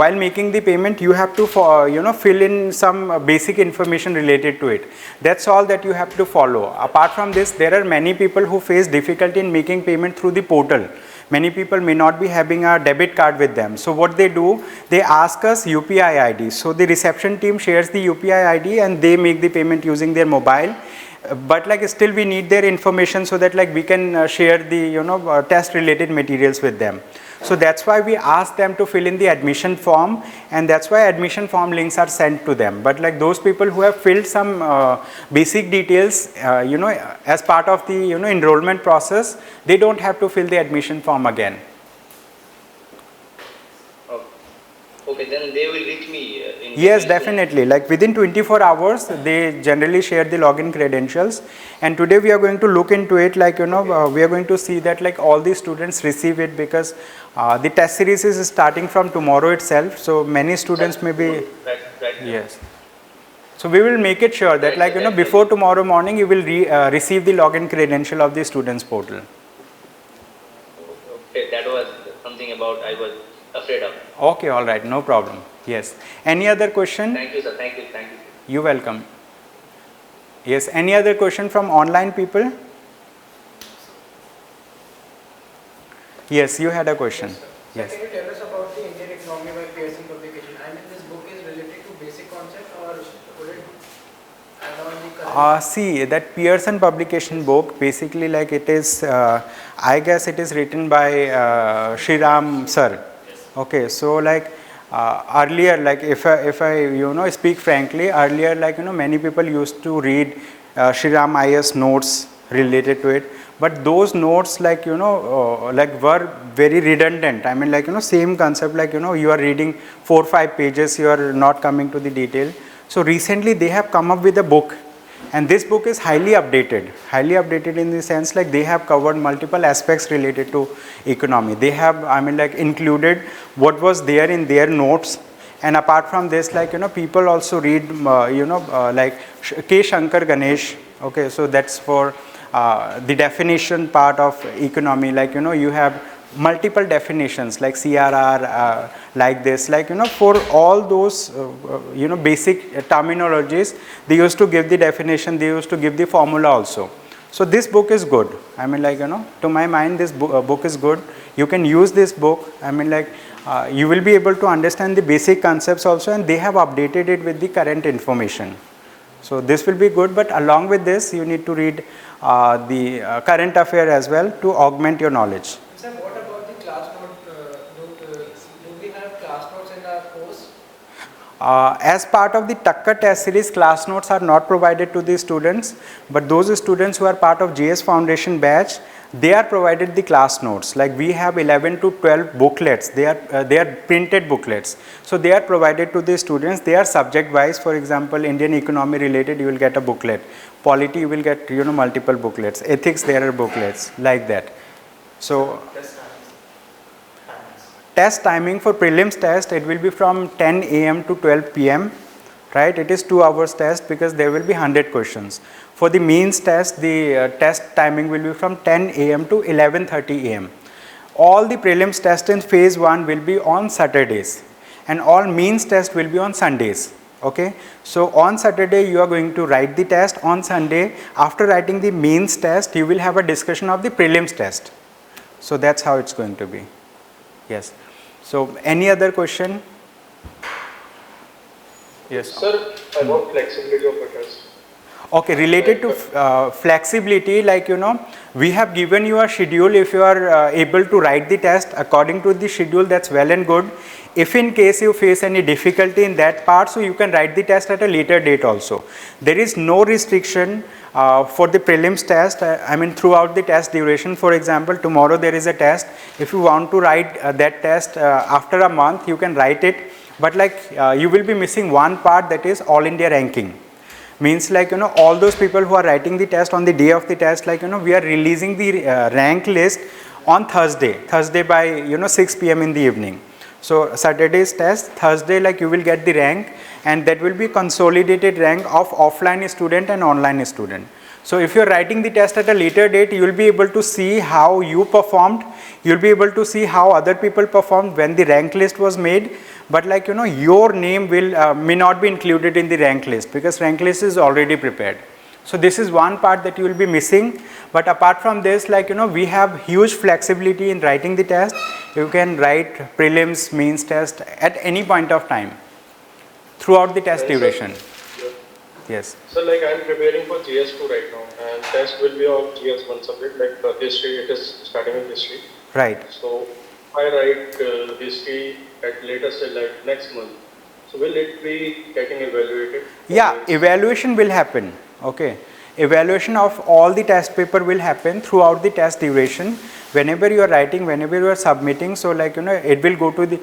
while making the payment, you have to fill in some basic information related to it. That's all that you have to follow. Apart from this, there are many people who face difficulty in making payment through the portal. Many people may not be having a debit card with them. So what they do, they ask us UPI ID. So the reception team shares the UPI ID and they make the payment using their mobile. But like still we need their information so that like we can share the test related materials with them. So that's why we ask them to fill in the admission form, and that's why admission form links are sent to them. But like those people who have filled some basic details as part of the enrollment process, they don't have to fill the admission form again. Okay, then they will reach me. Yes, definitely. Like within 24 hours, they generally share the login credentials. And today we are going to look into it. Like we are going to see that like all the students receive it, because the test series is starting from tomorrow itself. So many students may be. Right. Yes. So we will make it sure that like before tomorrow morning you will receive the login credential of the students portal. Okay, that was something about I was afraid of. Okay, all right, no problem. Yes. Any other question? Thank you, sir. Thank you. You're welcome. Yes. Any other question from online people? Yes, you had a question. Yes. Sir, can you tell us about the Indian economy by Pearson publication? I mean, this book is related to basic concept, or would it add on the current? See, that Pearson publication book, basically like it is, I guess it is written by Shriram Sir. Okay, so like earlier, like if I speak frankly, earlier like many people used to read Shriram IAS notes related to it, but those notes like like were very redundant. I mean like same concept, like you are reading 4 or 5 pages, you are not coming to the detail. So recently they have come up with a book, and this book is highly updated in the sense like they have covered multiple aspects related to economy. They have, I mean like included what was there in their notes, and apart from this, like people also read like K. Shankar Ganesh. Okay, so that's for the definition part of economy. Like you have multiple definitions like CRR, like this, like for all those basic terminologies, they used to give the definition, they used to give the formula also. So this book is good. I mean like to my mind this book is good. You can use this book. I mean like you will be able to understand the basic concepts also, and they have updated it with the current information. So this will be good, but along with this you need to read the current affair as well to augment your knowledge. Sir, what about the class note? Do we have class notes in our course? As part of the Takkar test series, class notes are not provided to the students, but those students who are part of GS Foundation batch, they are provided the class notes. Like we have 11 to 12 booklets. They are printed booklets. So they are provided to the students. They are subject wise. For example, Indian economy related, you will get a booklet. Polity, you will get multiple booklets. Ethics, there are booklets like that. So test timing for prelims test, it will be from 10 a.m. to 12 p.m. right? It is 2 hours test because there will be 100 questions. For the means test, the test timing will be from 10 a.m. to 11:30 a.m. All the prelims test in phase 1 will be on Saturdays, and all means test will be on Sundays. Okay, so on Saturday you are going to write the test. On Sunday, after writing the means test, you will have a discussion of the prelims test. So that's how it's going to be. Yes. So any other question? Yes. Sir, about flexibility of the test. Okay, related to flexibility, like we have given you a schedule. If you are able to write the test according to the schedule, that's well and good. If in case you face any difficulty in that part, so you can write the test at a later date also. There is no restriction for the prelims test, I mean throughout the test duration. For example, tomorrow there is a test. If you want to write that test after a month, you can write it. But like you will be missing one part, that is all India ranking. Means like all those people who are writing the test on the day of the test, like we are releasing the rank list on Thursday by 6 p.m. in the evening. So Saturday's test, Thursday like you will get the rank, and that will be consolidated rank of offline student and online student. So if you are writing the test at a later date, you will be able to see how you performed, you will be able to see how other people performed when the rank list was made. But like your name will may not be included in the rank list, because rank list is already prepared. So this is one part that you will be missing. But apart from this, like we have huge flexibility in writing the test. You can write prelims, mains test at any point of time throughout the test duration. Yes. So like I am preparing for GS2 right now, and test will be of GS1 subject, like history. It is starting with history. Right. So I write history at latest like next month. So will it be getting evaluated? Yeah, evaluation will happen. Okay. Evaluation of all the test paper will happen throughout the test duration. Whenever you are writing, whenever you are submitting, so like it will go to the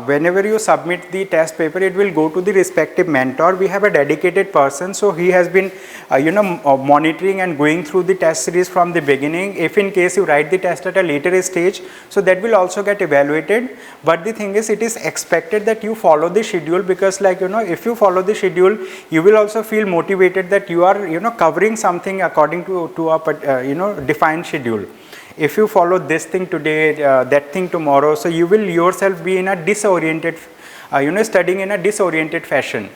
whenever you submit the test paper, it will go to the respective mentor. We have a dedicated person, so he has been monitoring and going through the test series from the beginning. If in case you write the test at a later stage, so that will also get evaluated. But the thing is, it is expected that you follow the schedule, because like if you follow the schedule, you will also feel motivated that you are covering something according to a defined schedule. If you follow this thing today, that thing tomorrow, so you will yourself be in a disoriented, studying in a disoriented fashion.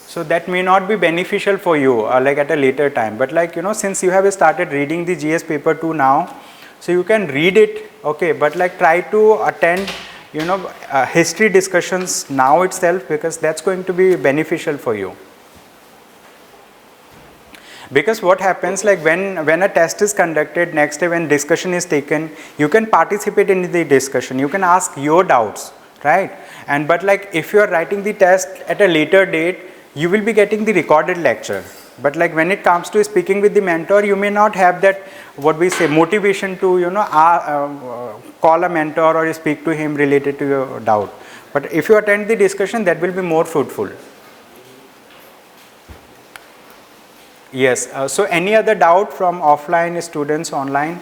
So that may not be beneficial for you like at a later time. But like since you have started reading the GS paper 2 now, so you can read it, okay, but like try to attend history discussions now itself, because that's going to be beneficial for you. Because what happens, like when a test is conducted, next day when discussion is taken, you can participate in the discussion, you can ask your doubts, right? And but like if you are writing the test at a later date, you will be getting the recorded lecture. But like when it comes to speaking with the mentor, you may not have that, what we say, motivation to call a mentor or speak to him related to your doubt. But if you attend the discussion, that will be more fruitful. Yes, so any other doubt from offline students online?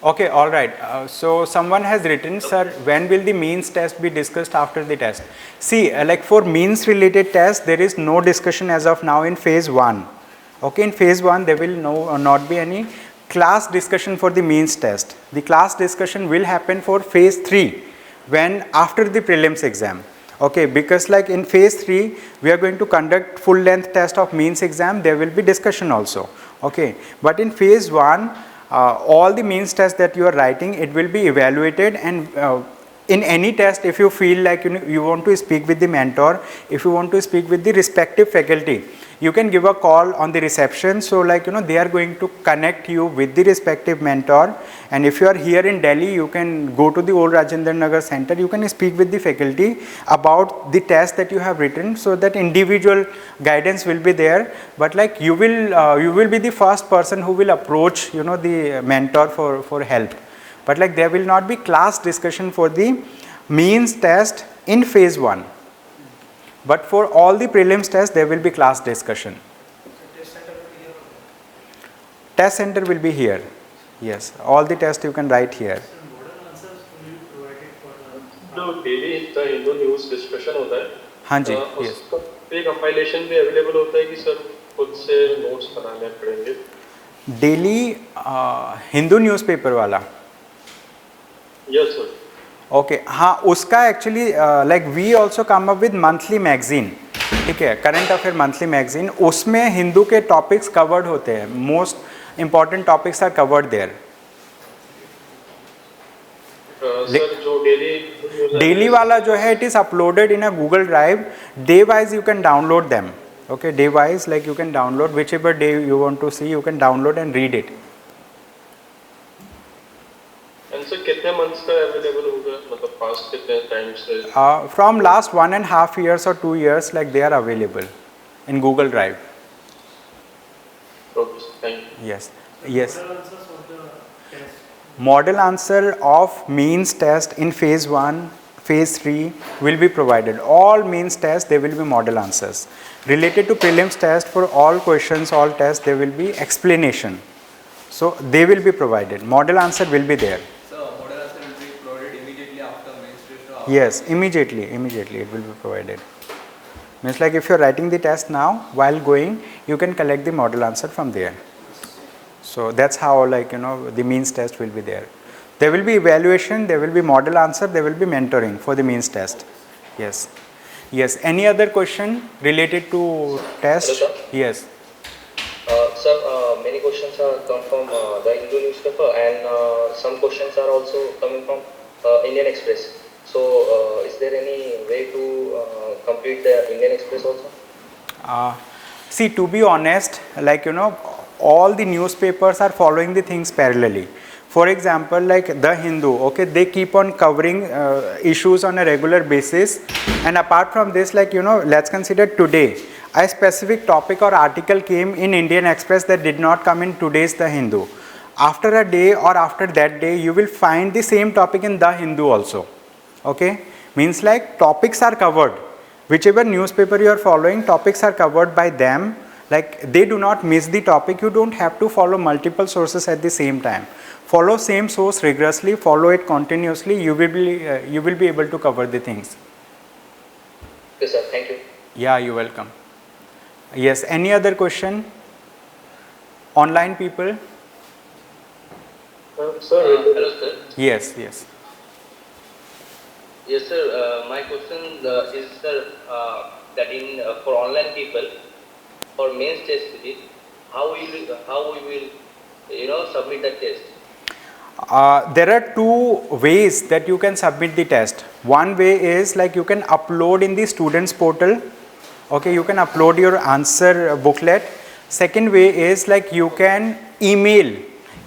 Okay, all right. So someone has written, sir, when will the means test be discussed after the test? See, like for means related test, there is no discussion as of now in phase 1. Okay, in phase 1, there will not be any class discussion for the means test. The class discussion will happen for phase 3, when after the prelims exam. Okay, because like in phase 3, we are going to conduct full length test of means exam, there will be discussion also. Okay, but in phase 1, all the means tests that you are writing, it will be evaluated, and in any test, if you feel like you want to speak with the mentor, if you want to speak with the respective faculty, you can give a call on the reception. So like they are going to connect you with the respective mentor. And if you are here in Delhi, you can go to the old Rajinder Nagar center, you can speak with the faculty about the test that you have written, so that individual guidance will be there. But like you will be the first person who will approach the mentor for help. But like there will not be class discussion for the means test in phase 1. But for all the prelims tests, there will be class discussion. Test center will be here. Yes, all the tests you can write here. जो daily Hindu news discussion होता है, हाँ जी, उसका पे compilation भी available होता है कि सर खुद से नोट्स बनाने पड़ेंगे? डेली हिंदू न्यूज़पेपर वाला? Yes sir. ओके, हाँ, उसका actually like we also come up with monthly magazine, ठीक है, करंट अफेयर मंथली मैगजीन. उसमें हिंदू के टॉपिक्स कवर्ड होते हैं, most important topics are covered there. Sir जो डेली डेली वाला जो है it is uploaded in a Google Drive. Day wise you can download them. Okay, day wise like you can download whichever day you want to see, you can download and read it. And sir कितने months का available होगा, मतलब past कितने time से? From last 1.5 years or 2 years, like they are available in Google Drive. Okay, thank you. Yes, yes. Model answer of means test in phase 1, phase 3 will be provided. All means tests, there will be model answers. Related to prelims test, for all questions, all tests, there will be explanation. So they will be provided. Model answer will be there. So model answer will be provided immediately after mains test? Yes, immediately it will be provided. Means like if you are writing the test now, while going, you can collect the model answer from there. So that's how, like, you know, the means test will be there. There will be evaluation, there will be model answer, there will be mentoring for the means test. Yes. Yes. Any other question related to test? Hello, sir. Yes. Sir, many questions are come from the Hindu newspaper, and some questions are also coming from Indian Express. So, is there any way to complete the Indian Express also? See, to be honest, like, you know, all the newspapers are following the things parallelly. For example, like the Hindu, okay, they keep on covering issues on a regular basis, and apart from this, like, you know, let's consider today a specific topic or article came in Indian Express that did not come in today's The Hindu. After a day or after that day, you will find the same topic in The Hindu also. Okay, means like topics are covered. Whichever newspaper you are following, topics are covered by them. Like they do not miss the topic. You don't have to follow multiple sources at the same time. Follow same source rigorously, follow it continuously. You will be able to cover the things. Yes, sir. Thank you. Yeah, you're welcome. Yes. Any other question? Online people? Sir. Hello, sir. Yes. Yes. Yes, sir. My question is, sir, that in for online people, for mains test, how we will submit the test? There are two ways that you can submit the test. One way is like you can upload in the students portal. Okay, you can upload your answer booklet. Second way is like you can email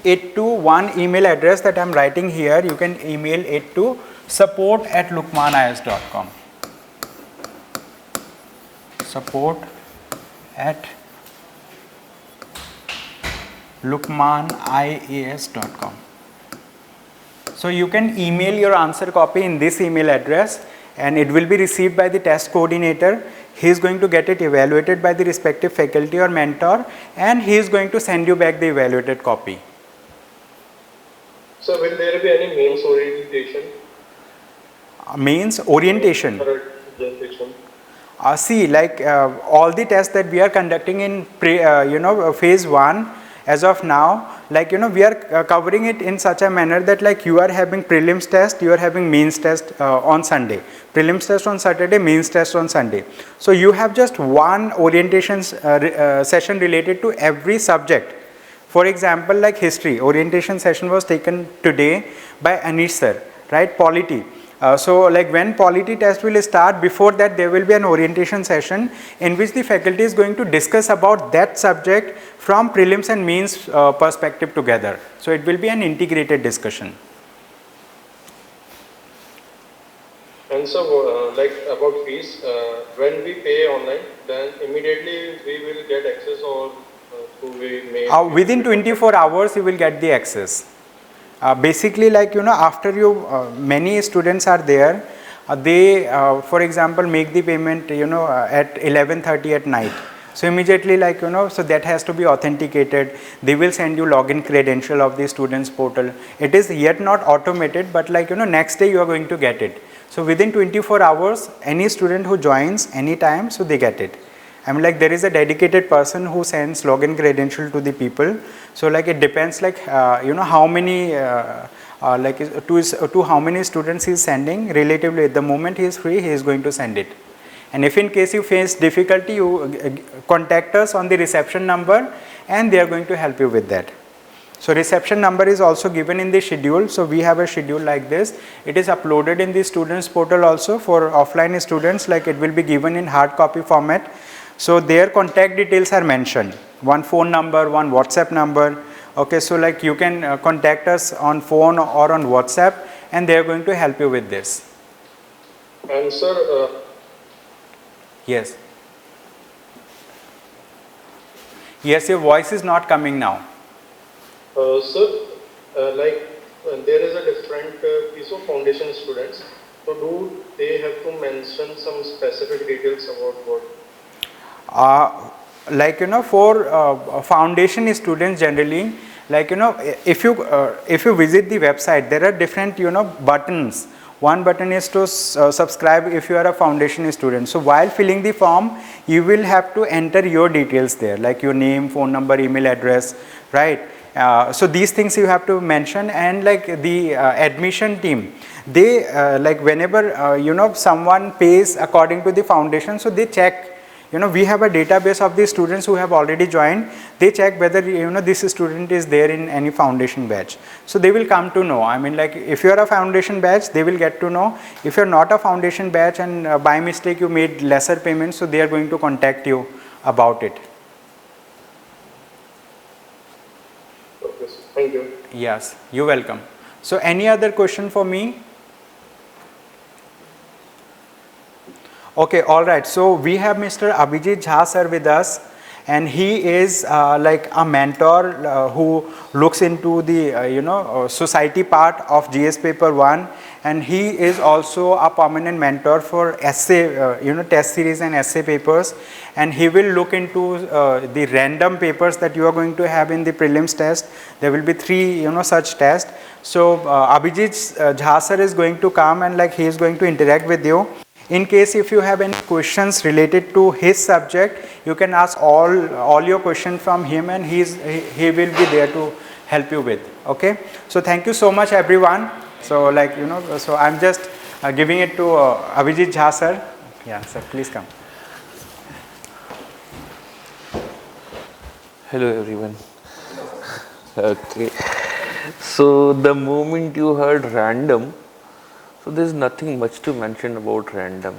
it to one email address that I am writing here. You can email it to support@lukmaanias.com. support@lukmaanias.com. So you can email your answer copy in this email address, and it will be received by the test coordinator. He is going to get it evaluated by the respective faculty or mentor, and he is going to send you back the evaluated copy. So will there be any mains orientation? Mains orientation. See, like all the tests that we are conducting in phase 1 as of now, like, you know, we are covering it in such a manner that like you are having prelims test, you are having means test on Sunday, prelims test on Saturday, means test on Sunday. So you have just one orientation session related to every subject. For example, like history, orientation session was taken today by Ansari Sir, right? Polity. So like when polity test will start, before that there will be an orientation session in which the faculty is going to discuss about that subject from prelims and means perspective together. So it will be an integrated discussion. And so like about fees, when we pay online, then immediately we will get access, or we may... Within 24 hours you will get the access. Basically, like, you know, after you, many students are there, they for example make the payment, you know, at 11:30 at night. So immediately, like, you know, so that has to be authenticated. They will send you login credential of the students portal. It is yet not automated, but like, you know, next day you are going to get it. So within 24 hours, any student who joins anytime, so they get it. I mean, like, there is a dedicated person who sends login credential to the people. So like it depends, like, you know, how many, like to how many students he is sending. Relatively, the moment he is free, he is going to send it. And if in case you face difficulty, you contact us on the reception number, and they are going to help you with that. So reception number is also given in the schedule. So we have a schedule like this. It is uploaded in the students portal also for offline students, like it will be given in hard copy format. So their contact details are mentioned. One phone number, one WhatsApp number. Okay, so like you can contact us on phone or on WhatsApp, and they are going to help you with this. And sir, Yes. Yes, your voice is not coming now. sir, there is a different piece of foundation students. So do they have to mention some specific details about what? Like for foundation students generally, like if you visit the website, there are different buttons. One button is to subscribe if you are a foundation student. So while filling the form, you will have to enter your details there, like your name, phone number, email address, right? So these things you have to mention. And like the admission team, they like whenever someone pays according to the foundation, so they check. We have a database of the students who have already joined. They check whether this student is there in any foundation batch. So they will come to know. I mean, like if you are a foundation batch, they will get to know. If you are not a foundation batch and by mistake you made lesser payments, so they are going to contact you about it. Okay, thank you. Yes, you're welcome. So any other question for me? Okay, all right. So we have Mr. Abhijit Jha sir with us, and he is like a mentor who looks into the society part of GS paper 1, and he is also a permanent mentor for essay test series and essay papers, and he will look into the random papers that you are going to have in the prelims test. There will be 3 such tests. So Abhijit Jha sir is going to come, and like he is going to interact with you. In case if you have any questions related to his subject, you can ask all your questions from him, and he will be there to help you with. Okay, so thank you so much everyone. So like so I'm just giving it to Abhijit Jha sir. Yeah, sir, please come. Hello everyone. Okay, so the moment you heard random, so there is nothing much to mention about random.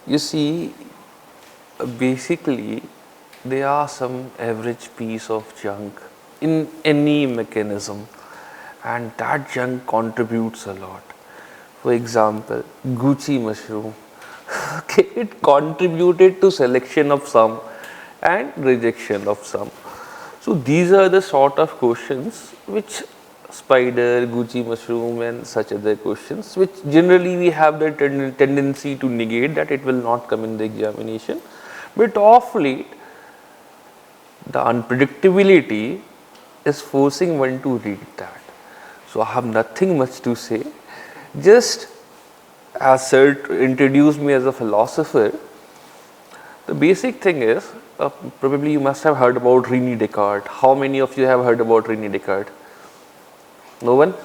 You see, basically they are some average piece of junk in any mechanism, and that junk contributes a lot. For example, Gucci mushroom. Okay, it contributed to selection of some and rejection of some. So these are the sort of questions which spider, Gucci mushroom and such other questions, which generally we have the tendency to negate, that it will not come in the examination. But of late, the unpredictability is forcing one to read that. So I have nothing much to say. Just as Sir introduced me as a philosopher, the basic thing is, probably you must have heard about Rene Descartes. How many of you have heard about Rene Descartes? No one?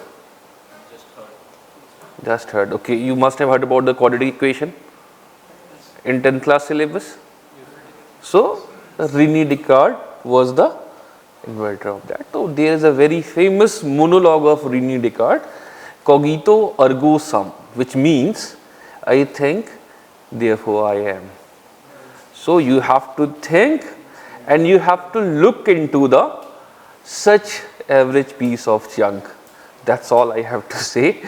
Just heard. Okay, you must have heard about the quadratic equation in 10th class syllabus. So Rene Descartes was the inventor of that. So there is a very famous monologue of Rene Descartes, cogito ergo sum, which means I think, therefore I am. So you have to think and you have to look into the such average piece of junk. That's all I have to say.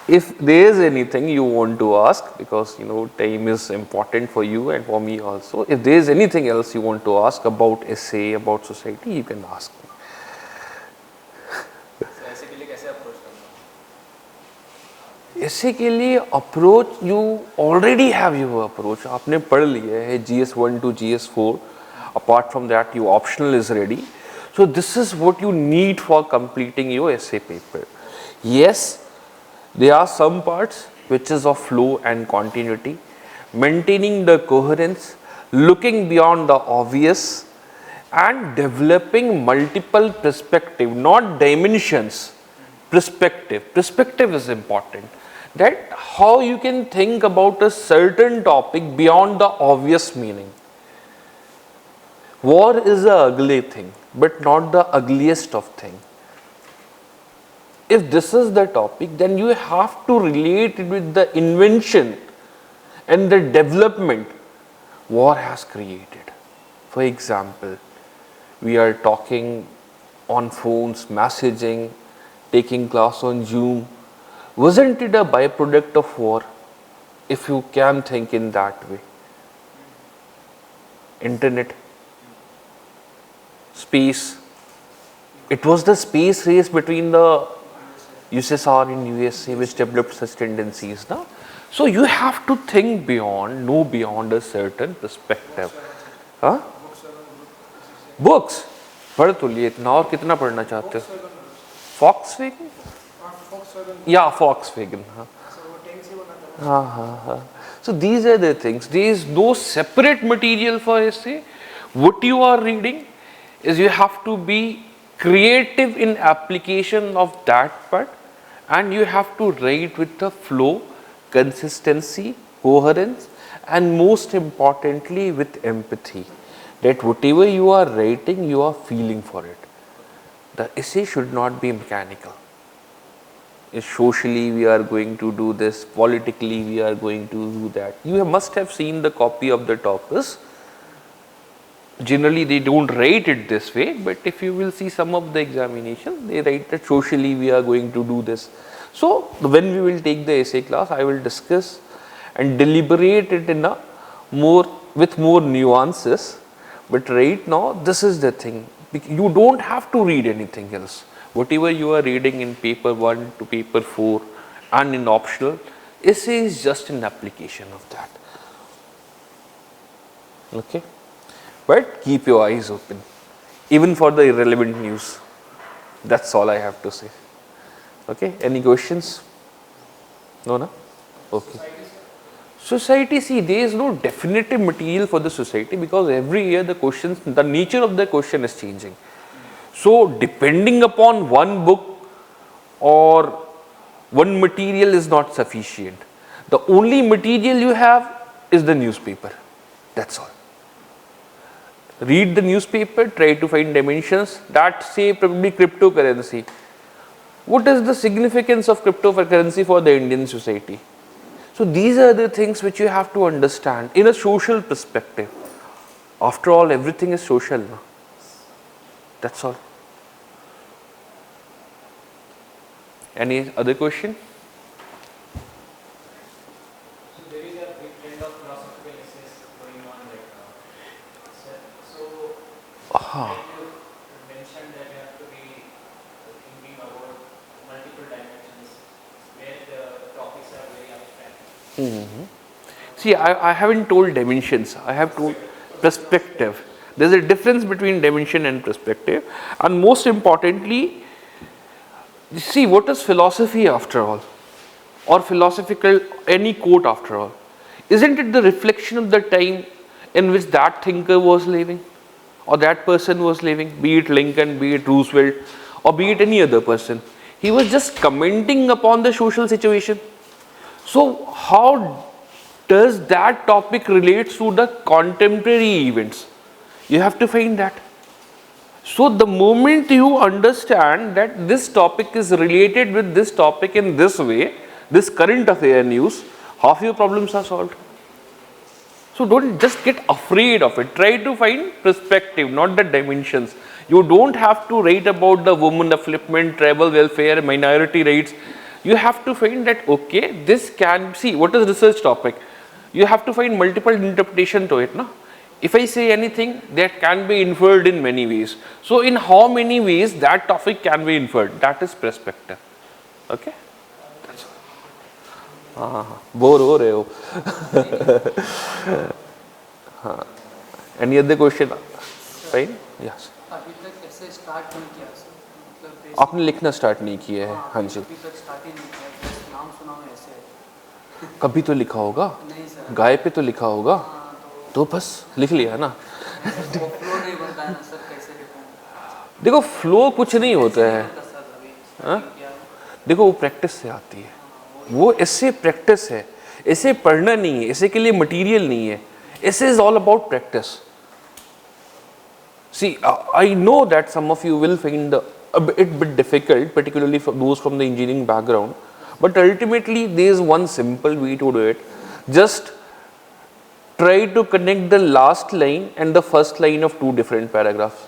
If there is anything you want to ask, because time is important for you and for me also, if there is anything else you want to ask about essay, about society, you can ask me. ऐसे के लिए approach you already have your approach, आपने पढ़ लिया है GS1 to GS4. apart from that your optional is ready. So this is what you need for completing your essay paper. Yes, there are some parts which is of flow and continuity, maintaining the coherence, looking beyond the obvious and developing multiple perspective, not dimensions, perspective. Perspective is important, that how you can think about a certain topic beyond the obvious meaning. War is a ugly thing. but not the ugliest of thing. If this is the topic, then you have to relate it with the invention and the development war has created. For example, we are talking on phones, messaging, taking class on Zoom. Wasn't it a byproduct of war? If you can think in that way. Internet, space. It was the space race between the USSR and USA which developed such tendencies. Na? So you have to think beyond, know beyond a certain perspective. Huh? Books. पढ़ तो लिए इतना और कितना पढ़ना चाहते हो? Volkswagen? Yeah, Volkswagen. So these are the things. There is no separate material for essay. What you are reading is you have to be creative in application of that part, and you have to write with the flow, consistency, coherence, and most importantly with empathy. That whatever you are writing, you are feeling for it. The essay should not be mechanical. If socially we are going to do this, politically we are going to do that. You must have seen the copy of the toppers. Generally they don't write it this way, but if you will see some of the examinations, they write that socially we are going to do this. So when we will take the essay class, I will discuss and deliberate it in a with more nuances. But right now, this is the thing. You don't have to read anything else. Whatever you are reading in paper 1 to paper 4 and in optional, essay is just an application of that. Okay? But keep your eyes open, even for the irrelevant news. That's all I have to say. Okay? Any questions? No, no? Okay. Society, see, there is no definitive material for the society because every year the questions, the nature of the question is changing. So depending upon one book or one material is not sufficient. The only material you have is the newspaper. That's all. Read the newspaper, try to find dimensions that say probably cryptocurrency. What is the significance of cryptocurrency for the Indian society? So these are the things which you have to understand in a social perspective. After all, everything is social. No? That's all. Any other question? So there is a big trend of philosophical essays going on right now. So you mentioned that you have to be thinking about multiple dimensions where the topics are very abstract. See, I haven't told dimensions. I have told perspective. There's a difference between dimension and perspective. And most importantly, see, what is philosophy after all? Or philosophical, any quote after all? Isn't it the reflection of the time in which that thinker was living? Or that person was living? Be it Lincoln, be it Roosevelt, or be it any other person. He was just commenting upon the social situation. So how does that topic relate to the contemporary events? You have to find that. So the moment you understand that this topic is related with this topic in this way, this current affair news, half your problems are solved. So don't just get afraid of it. Try to find perspective, not the dimensions. You don't have to write about the women upliftment, tribal welfare, minority rights. You have to find that, okay, this can, see, what is research topic? You have to find multiple interpretation to it. No? If I say anything, that can be inferred in many ways. So in how many ways that topic can be inferred? That is perspective. Okay? That's all. Bore ho rahe ho. Any other question? Fine? Yes. अभी तक ऐसे start नहीं किया sir, मतलब आपने लिखना start नहीं किया है? हाँ जी. अभी तक स्टार्ट ही नहीं किया, बस नाम सुना हूँ ऐसे. कभी तो लिखा होगा? नहीं सर. गाय पे तो लिखा होगा? तो बस लिख लिया ना. फ्लो नहीं बनता है ना सर, कैसे लिखें? देखो फ्लो कुछ नहीं होता है. हाँ? देखो वो प्रैक्टिस से आती है. वो इससे प्रैक्टिस है. इसे पढ़ना नहीं है, इसे के लिए मटेरियल नहीं है. इसे is all about practice. See, I know that some of you will find a bit difficult, particularly for those from the engineering background, but ultimately there is one simple way to do it. Just try to connect the last line and the first line of two different paragraphs.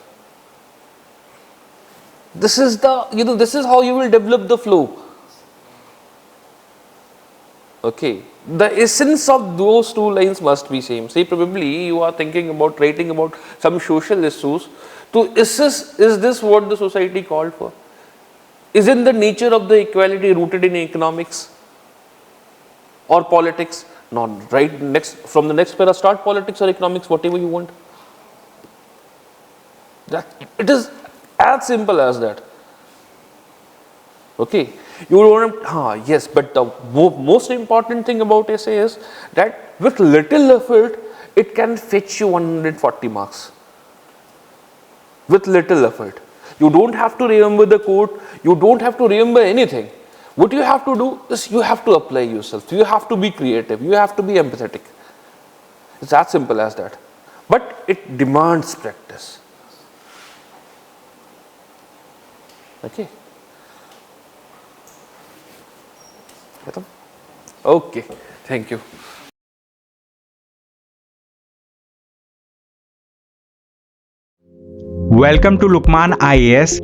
This is the, this is how you will develop the flow. Okay, the essence of those two lines must be same. Say probably you are thinking about writing about some social issues. To assess, is this what the society called for? Isn't the nature of the equality rooted in economics or politics? Not right. Next, from the next para, start politics or economics, whatever you want. That it is as simple as that. Okay. You don't, yes, but the most important thing about essay is that with little effort, it can fetch you 140 marks. With little effort. You don't have to remember the quote, you don't have to remember anything. What you have to do is you have to apply yourself, you have to be creative, you have to be empathetic. It's as simple as that. But it demands practice. Okay. Okay, thank you. Welcome to LUKMAAN IAS.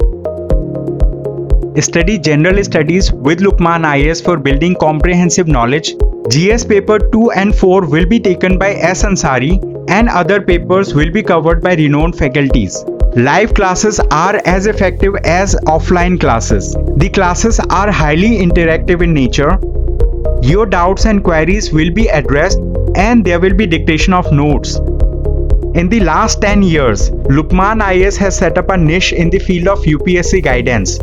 Study General Studies with LUKMAAN IAS for building comprehensive knowledge. GS paper 2 and 4 will be taken by S. Ansari and other papers will be covered by renowned faculties. Live classes are as effective as offline classes. The classes are highly interactive in nature. Your doubts and queries will be addressed and there will be dictation of notes. In the last 10 years, LUKMAAN IAS has set up a niche in the field of UPSC guidance.